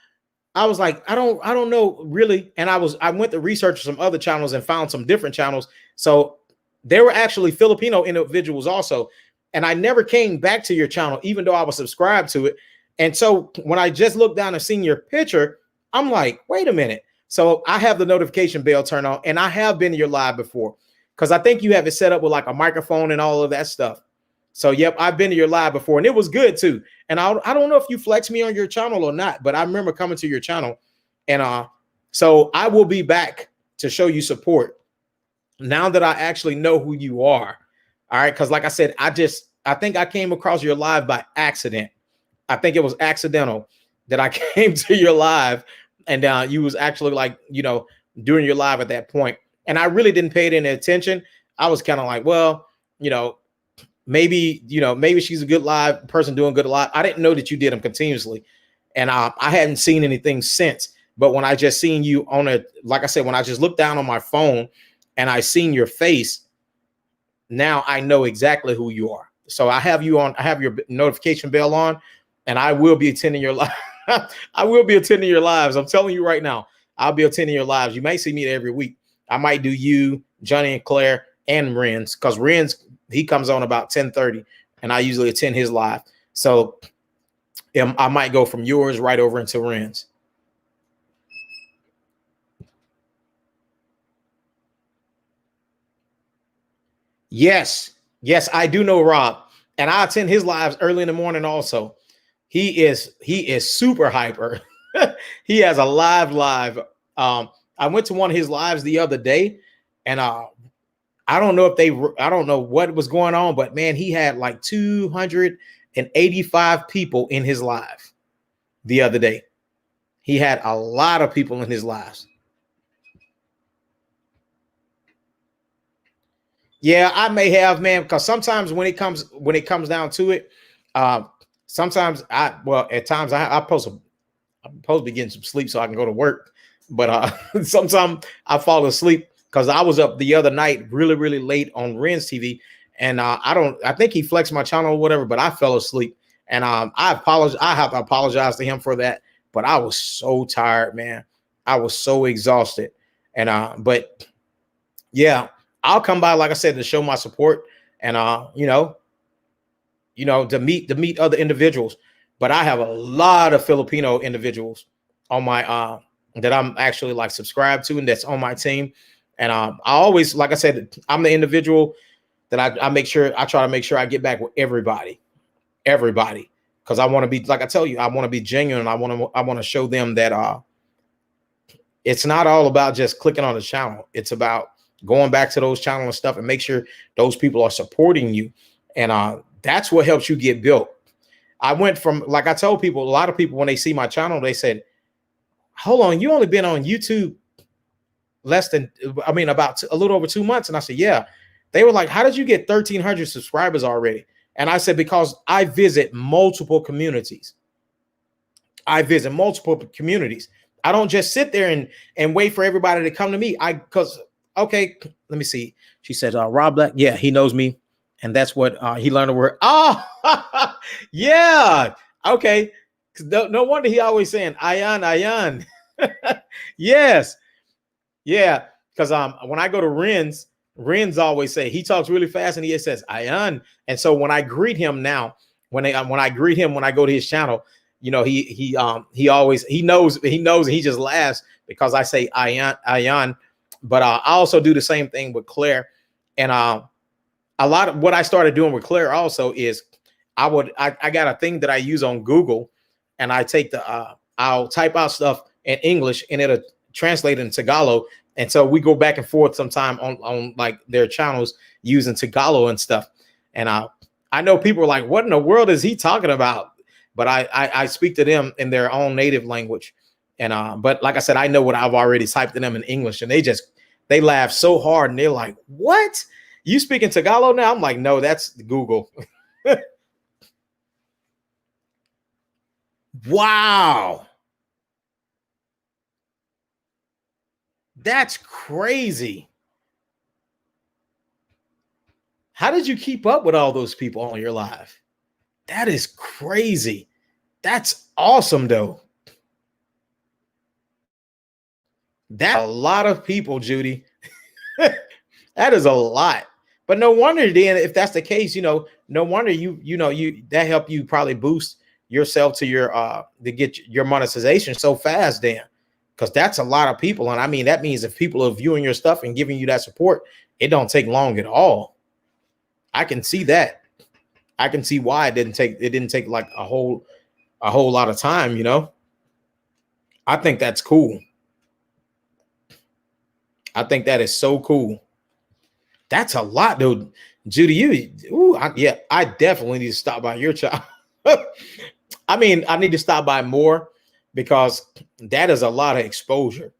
I was like, I don't know really. And I went to research some other channels and found some different channels. So there were actually Filipino individuals also. And I never came back to your channel, even though I was subscribed to it. And so when I just looked down and seen your picture, I'm like, wait a minute. So I have the notification bell turned on, and I have been to your live before, because I think you have it set up with like a microphone and all of that stuff. So, yep, I've been to your live before, and it was good too. And I don't know if you flex me on your channel or not, but I remember coming to your channel. And so I will be back to show you support now that I actually know who you are. All right. Because like I said, I think I came across your live by accident. I think it was accidental that I came to your live, and you was actually like, doing your live at that point. And I really didn't pay it any attention. I was kind of like, well, maybe she's a good live person doing good live. I didn't know that you did them continuously. And I hadn't seen anything since. But when I just seen you on a, like I said, when I just looked down on my phone and I seen your face, now I know exactly who you are. So I have you on, I have your notification bell on, and I will be attending your live. I will be attending your lives. I'm telling you right now, I'll be attending your lives. You may see me every week. I might do you, Johnny and Claire, and Renz, because Renz, he comes on about 10:30, and I usually attend his live. So I might go from yours right over into Renz. Yes, yes, I do know Rob, and I attend his lives early in the morning also. He is super hyper. He has a live. I went to one of his lives the other day, and I don't know if I don't know what was going on, but man, he had like 285 people in his live the other day. He had a lot of people in his lives. Yeah, I may have, man, because sometimes when it comes down to it, sometimes at times I'm supposed to be getting some sleep so I can go to work, but sometimes I fall asleep because I was up the other night really late on Ren's TV, and I think he flexed my channel or whatever, but I fell asleep, and I apologize. I have to apologize to him for that, but I was so tired, man. I was so exhausted, and but yeah. I'll come by, like I said, to show my support and to meet other individuals. But I have a lot of Filipino individuals on my that I'm actually like subscribed to and that's on my team. And I always, like I said, I'm the individual that I try to make sure I get back with everybody. Because I want to be, like I tell you, I want to be genuine. I want to show them that it's not all about just clicking on the channel. It's about going back to those channels and stuff and make sure those people are supporting you. And that's what helps you get built. I went from, like I told people, a lot of people, when they see my channel, they said, hold on, you only been on YouTube about a little over 2 months. And I said, yeah. They were like, how did you get 1,300 subscribers already? And I said, because I visit multiple communities. I don't just sit there and wait for everybody to come to me. Okay, let me see. She said, Rob Black. Yeah, he knows me. And that's what he learned the word. Oh, yeah. Okay. No wonder he always saying, Ayan. Yes. Yeah. Because when I go to Renz always say, he talks really fast and he says, Ayan. And so when I greet him now, when I greet him, when I go to his channel, he knows, and he just laughs because I say Ayan. But I also do the same thing with Claire. And a lot of what I started doing with Claire also is I got a thing that I use on Google, and I take I'll type out stuff in English and it'll translate in Tagalog. And so we go back and forth sometime on like their channels using Tagalog and stuff. And I know people are like, what in the world is he talking about? But I speak to them in their own native language. And but like I said, I know what I've already typed to them in English, and they laugh so hard, and they're like, "What? You speaking Tagalog now?" I'm like, "No, that's Google." Wow, that's crazy. How did you keep up with all those people on your live? That is crazy. That's awesome, though. That's a lot of people, Judy. That is a lot. But no wonder then, if that's the case, no wonder you that helped you probably boost yourself to your to get your monetization so fast then, because that's a lot of people. And I mean, that means if people are viewing your stuff and giving you that support, it don't take long at all. I can see that. I can see why it didn't take like a whole lot of time, I think that's cool. I think that is so cool. That's a lot, though, Judy. I definitely need to stop by your channel. I mean, I need to stop by more because that is a lot of exposure.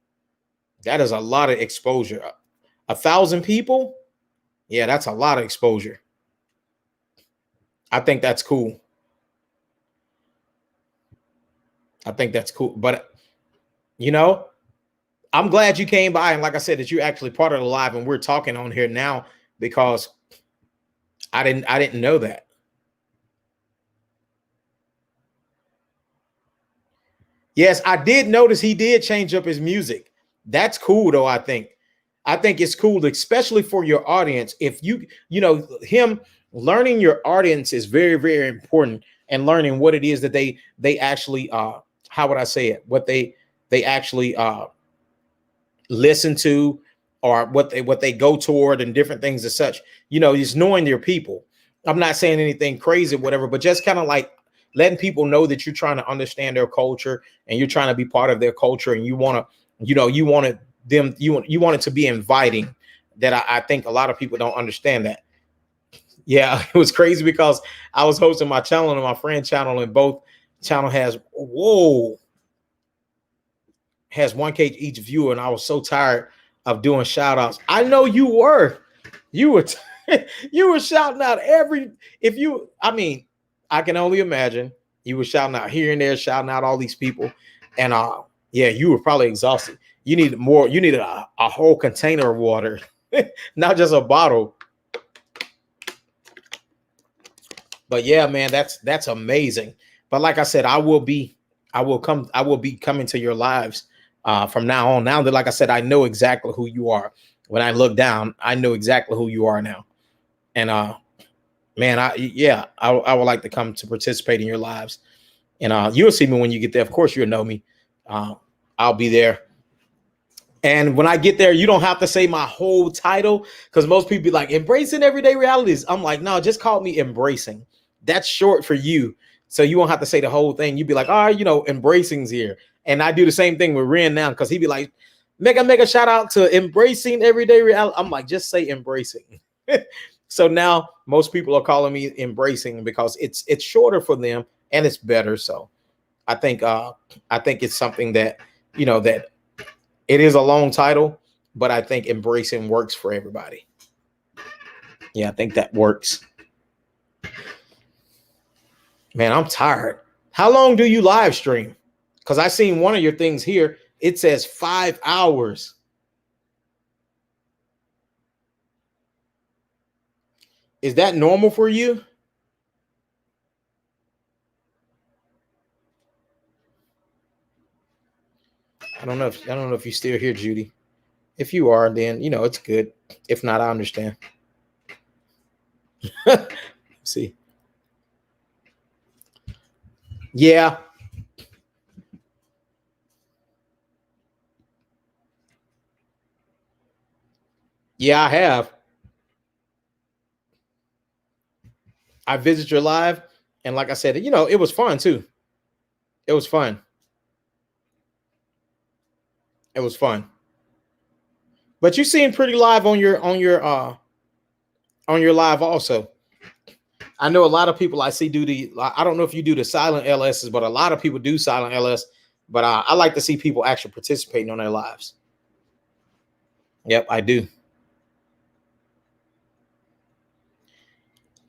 That is a lot of exposure. 1,000 people. Yeah, that's a lot of exposure. I think that's cool. I think that's cool. But You know, I'm glad you came by, and like I said, that you're actually part of the live, and we're talking on here now because I didn't know that. Yes, I did notice he did change up his music. That's cool though, I think it's cool, especially for your audience. If him learning your audience is very, very important, and learning what it is that they actually how would I say it? What they actually listen to, or what they go toward, and different things as such. Just knowing your people. I'm not saying anything crazy, whatever, but just kind of like letting people know that you're trying to understand their culture, and you're trying to be part of their culture, and you want to, you want it them you want it to be inviting. That I think a lot of people don't understand that. Yeah, it was crazy because I was hosting my channel and my friend channel, and both channel has 1K each viewer, and I was so tired of doing shout outs. I know you were you were shouting out I mean, I can only imagine you were shouting out here and there, shouting out all these people. And yeah, you were probably exhausted. You needed a whole container of water, not just a bottle. But yeah, man, that's amazing. But like I said, I will be coming to your lives from now on. Now that, like I said, I know exactly who you are. When I look down, I know exactly who you are now. And man, I would like to come to participate in your lives. And you'll see me when you get there. Of course, you'll know me. I'll be there. And when I get there, you don't have to say my whole title, because most people be like, embracing everyday realities. I'm like, no, just call me embracing. That's short for you. So you won't have to say the whole thing. You'd be like, embracing's here. And I do the same thing with Ren now, because he'd be like, make a shout out to embracing everyday reality. I'm like, just say embracing. So now most people are calling me embracing because it's shorter for them, and it's better. So I think it's something that, that it is a long title, but I think embracing works for everybody. Yeah, I think that works. Man, I'm tired. How long do you live stream? Because I seen one of your things here. It says 5 hours. Is that normal for you? I don't know if you're still here, Judy. If you are, then it's good. If not, I understand. See. Yeah. Yeah, I have. I visited your live, and like I said, it was fun too. It was fun. It was fun. But you seem pretty live on your live also. I know a lot of people I see I don't know if you do the silent LSs, but a lot of people do silent LS. But I like to see people actually participating on their lives. Yep, I do.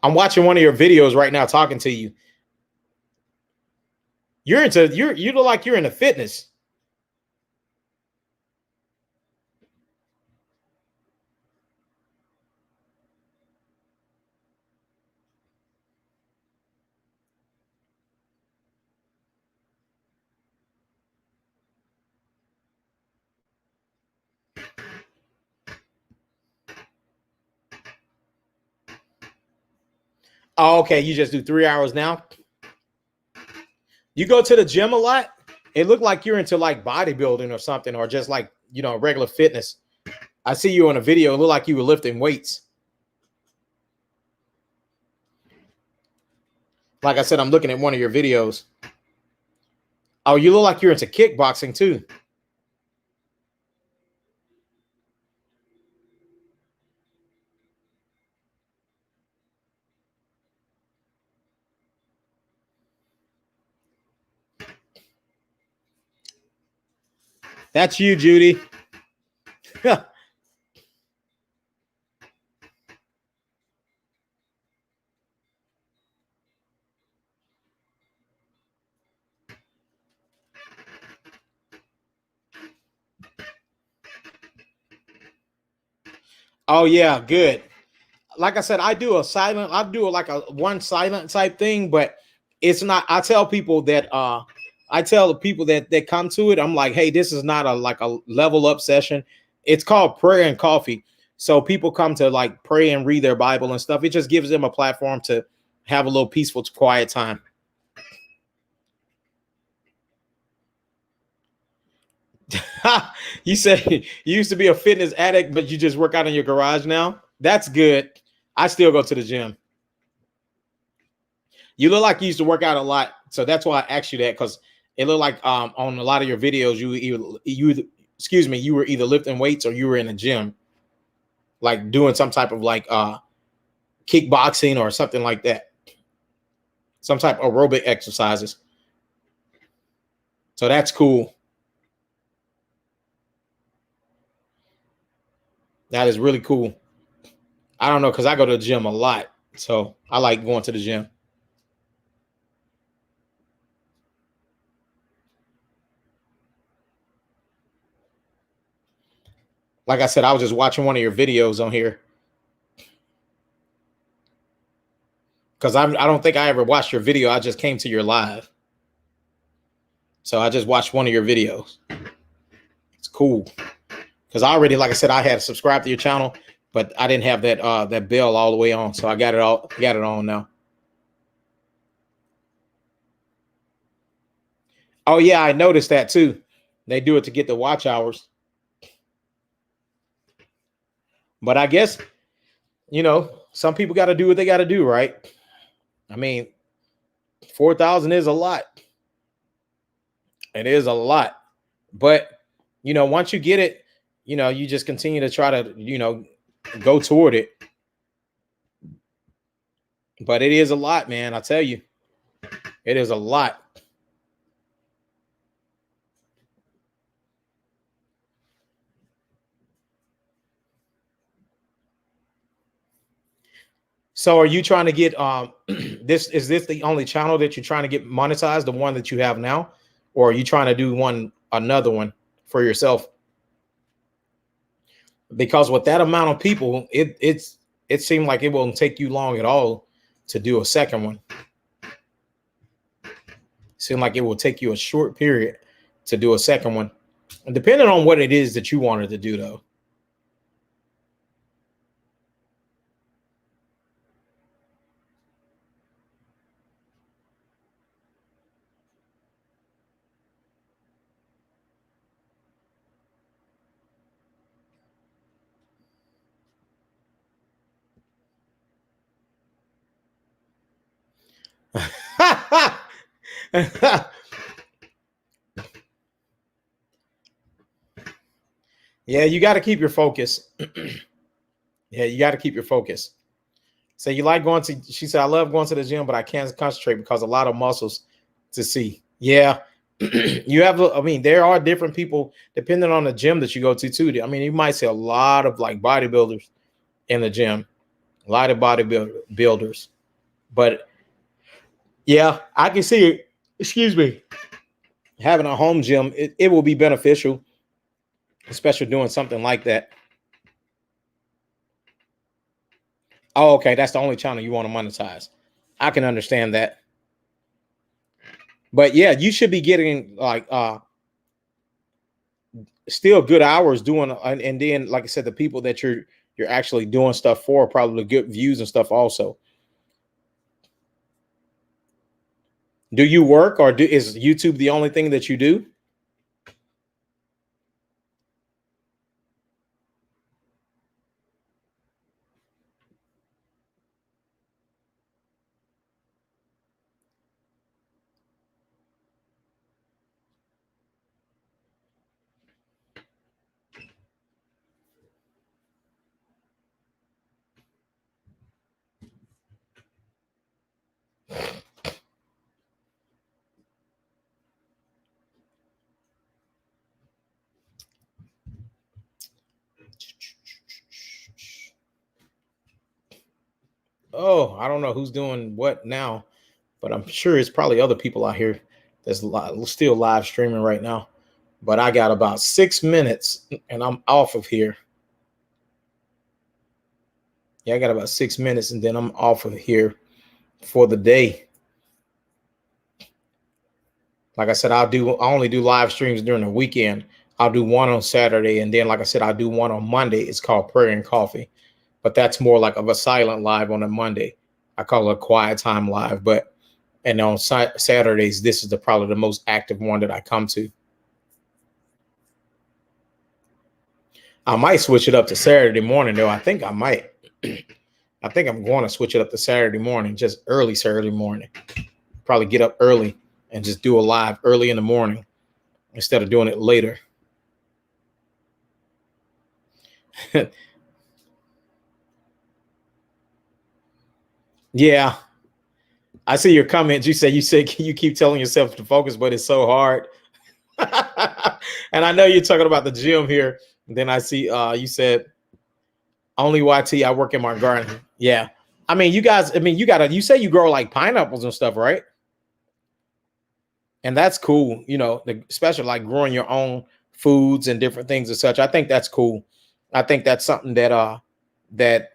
I'm watching one of your videos right now, talking to you. You look like you're into fitness. Oh, okay. You just do 3 hours now. You go to the gym a lot. It looked like you're into like bodybuilding or something, or just like, regular fitness. I see you on a video. It looked like you were lifting weights. Like I said, I'm looking at one of your videos. Oh, you look like you're into kickboxing too. That's you, Judy. Oh yeah, good. Like I said, I do like a one silent type thing, but it's not. I tell the people that come to it, I'm like, hey, this is not a like a level up session. It's called prayer and coffee. So people come to like pray and read their Bible and stuff. It just gives them a platform to have a little peaceful, quiet time. You said you used to be a fitness addict, but you just work out in your garage now. That's good. I still go to the gym. You look like you used to work out a lot, so that's why I asked you that, because it looked like on a lot of your videos you were either lifting weights or you were in a gym, like doing some type of like kickboxing or something like that, some type of aerobic exercises. So that's cool. That is really cool. I don't know, because I go to the gym a lot, so I like going to the gym. Like I said, I was just watching one of your videos on here, because I don't think I ever watched your video. I just came to your live, so I just watched one of your videos. It's cool, because I already, like I said, I had subscribed to your channel, but I didn't have that bell all the way on, so I got it on now. Oh yeah, I noticed that too. They do it to get the watch hours. But I guess, some people got to do what they got to do, right? I mean, 4,000 is a lot. It is a lot. But, once you get it, you just continue to try to, go toward it. But it is a lot, man. I tell you, it is a lot. So are you trying to get is this the only channel that you're trying to get monetized, the one that you have now? Or are you trying to do another one for yourself? Because with that amount of people, it seemed like it won't take you long at all to do a second one. Seemed like it will take you a short period to do a second one. And depending on what it is that you wanted to do, though. Yeah, you got to keep your focus. Yeah, you got to keep your focus. So you like going to, she said, I love going to the gym, but I can't concentrate because a lot of muscles to see. Yeah. You have, I mean, there are different people depending on the gym that you go to too. I mean, you might see a lot of like bodybuilders in the gym, a lot of bodybuilders, but yeah, I can see it. Excuse me. Having a home gym, it will be beneficial, especially doing something like that. Oh, okay. That's the only channel you want to monetize. I can understand that. But yeah, you should be getting like still good hours doing, and then like I said, the people that you're actually doing stuff for probably good views and stuff also. Do you work, or is YouTube the only thing that you do? Oh, I don't know who's doing what now, but I'm sure it's probably other people out here that's still live streaming right now. But I got about 6 minutes and I'm off of here. Yeah, I got about 6 minutes and then I'm off of here for the day. Like I said, I only do live streams during the weekend. I'll do one on Saturday, and then like I said, I'll do one on Monday. It's called Prayer and Coffee, but that's more like of a silent live on a Monday. I call it a quiet time live, but and on Saturdays, this is probably the most active one that I come to. I might switch it up to Saturday morning though. I think I might. I think I'm going to switch it up to Saturday morning, just early Saturday morning. Probably get up early and just do a live early in the morning instead of doing it later. Yeah, I see your comments. You said you keep telling yourself to focus, but it's so hard. And I know you're talking about the gym here. And then I see you said only YT. I work in my garden. Yeah, I mean, you guys. I mean, you say you grow like pineapples and stuff, right? And that's cool. You know, especially like growing your own foods and different things and such. I think that's cool. I think that's something that that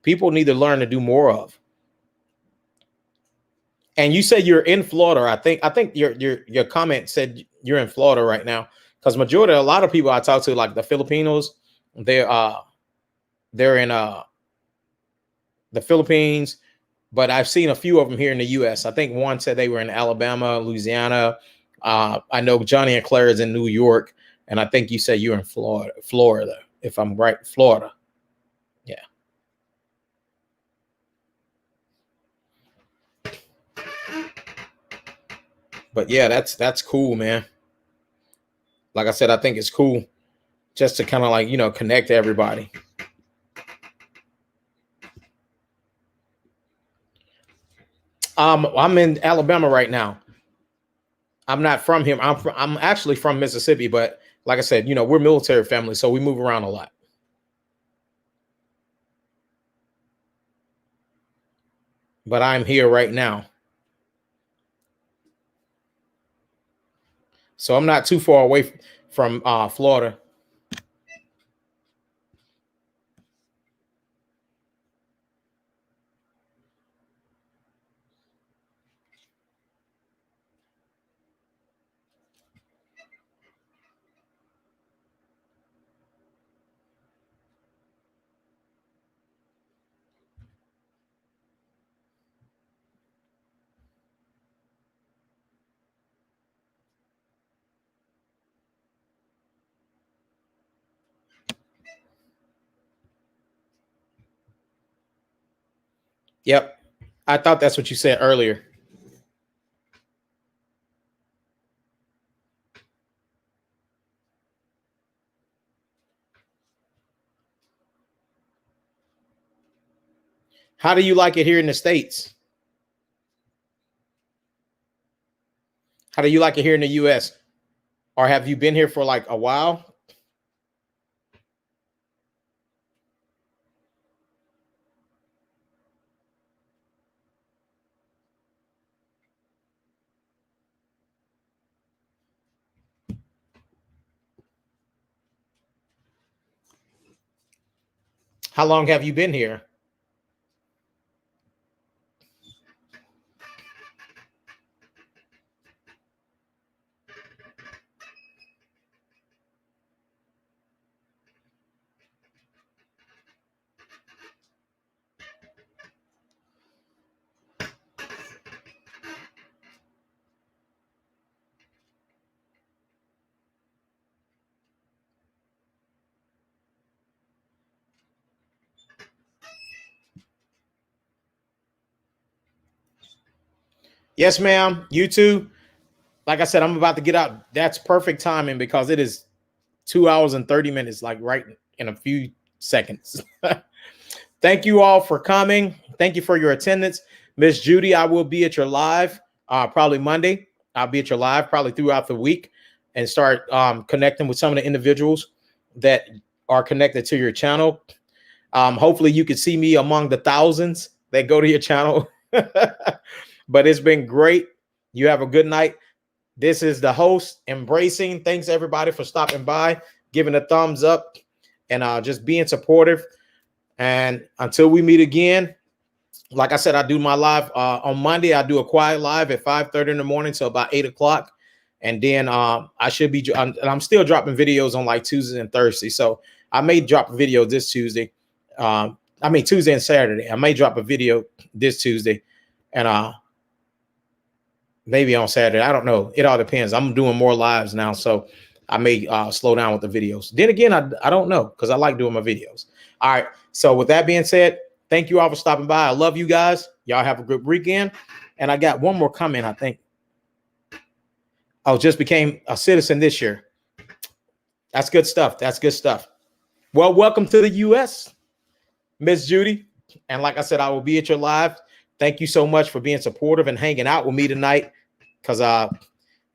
people need to learn to do more of. And you say you're in Florida. I think your comment said you're in Florida right now, because majority, a lot of people I talk to, like the Filipinos, they're in the Philippines, but I've seen a few of them here in the U.S. I think one said they were in Alabama, Louisiana. I know Johnny and Claire is in New York, and I think you said you're in Florida, if I'm right, Florida. Yeah. But yeah, that's cool, man. Like I said, I think it's cool just to kind of like, connect everybody. I'm in Alabama right now. I'm not from here. I'm actually from Mississippi, but like I said, we're military family, so we move around a lot. But I'm here right now. So I'm not too far away from Florida. Yep. I thought that's what you said earlier. How do you like it here in the States? How do you like it here in the US? Or have you been here for like a while? How long have you been here? Yes, ma'am. You too. Like I said, I'm about to get out. That's perfect timing because it is 2 hours and 30 minutes, like right in a few seconds. Thank you all for coming. Thank you for your attendance. Miss Judy, I will be at your live probably Monday. I'll be at your live probably throughout the week and start connecting with some of the individuals that are connected to your channel. Hopefully you can see me among the thousands that go to your channel. But it's been great. You have a good night. This is the host, Embracing. Thanks everybody for stopping by, giving a thumbs up, and just being supportive. And until we meet again, like I said, I do my live on Monday. I do a quiet live at 5:30 in the morning till about 8 o'clock. And then I should be, I'm still dropping videos on like Tuesdays and Thursdays. So I may drop a video this Tuesday. Tuesday and Saturday. I may drop a video this Tuesday and maybe on Saturday. I don't know. It all depends. I'm doing more lives now. So I may slow down with the videos. Then again, I don't know because I like doing my videos. All right. So with that being said, thank you all for stopping by. I love you guys. Y'all have a good weekend. And I got one more comment, I think. I just became a citizen this year. That's good stuff. That's good stuff. Well, welcome to the U.S., Miss Judy. And like I said, I will be at your live. Thank you so much for being supportive and hanging out with me tonight because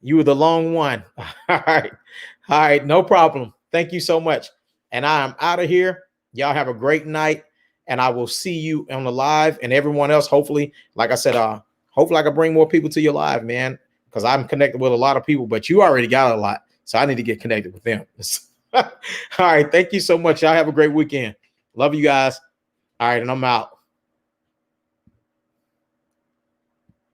you were the long one. All right. All right. No problem. Thank you so much. And I am out of here. Y'all have a great night. And I will see you on the live and everyone else. Hopefully, like I said, hopefully I can bring more people to your live, man, because I'm connected with a lot of people, but you already got a lot. So I need to get connected with them. All right. Thank you so much. Y'all have a great weekend. Love you guys. All right. And I'm out.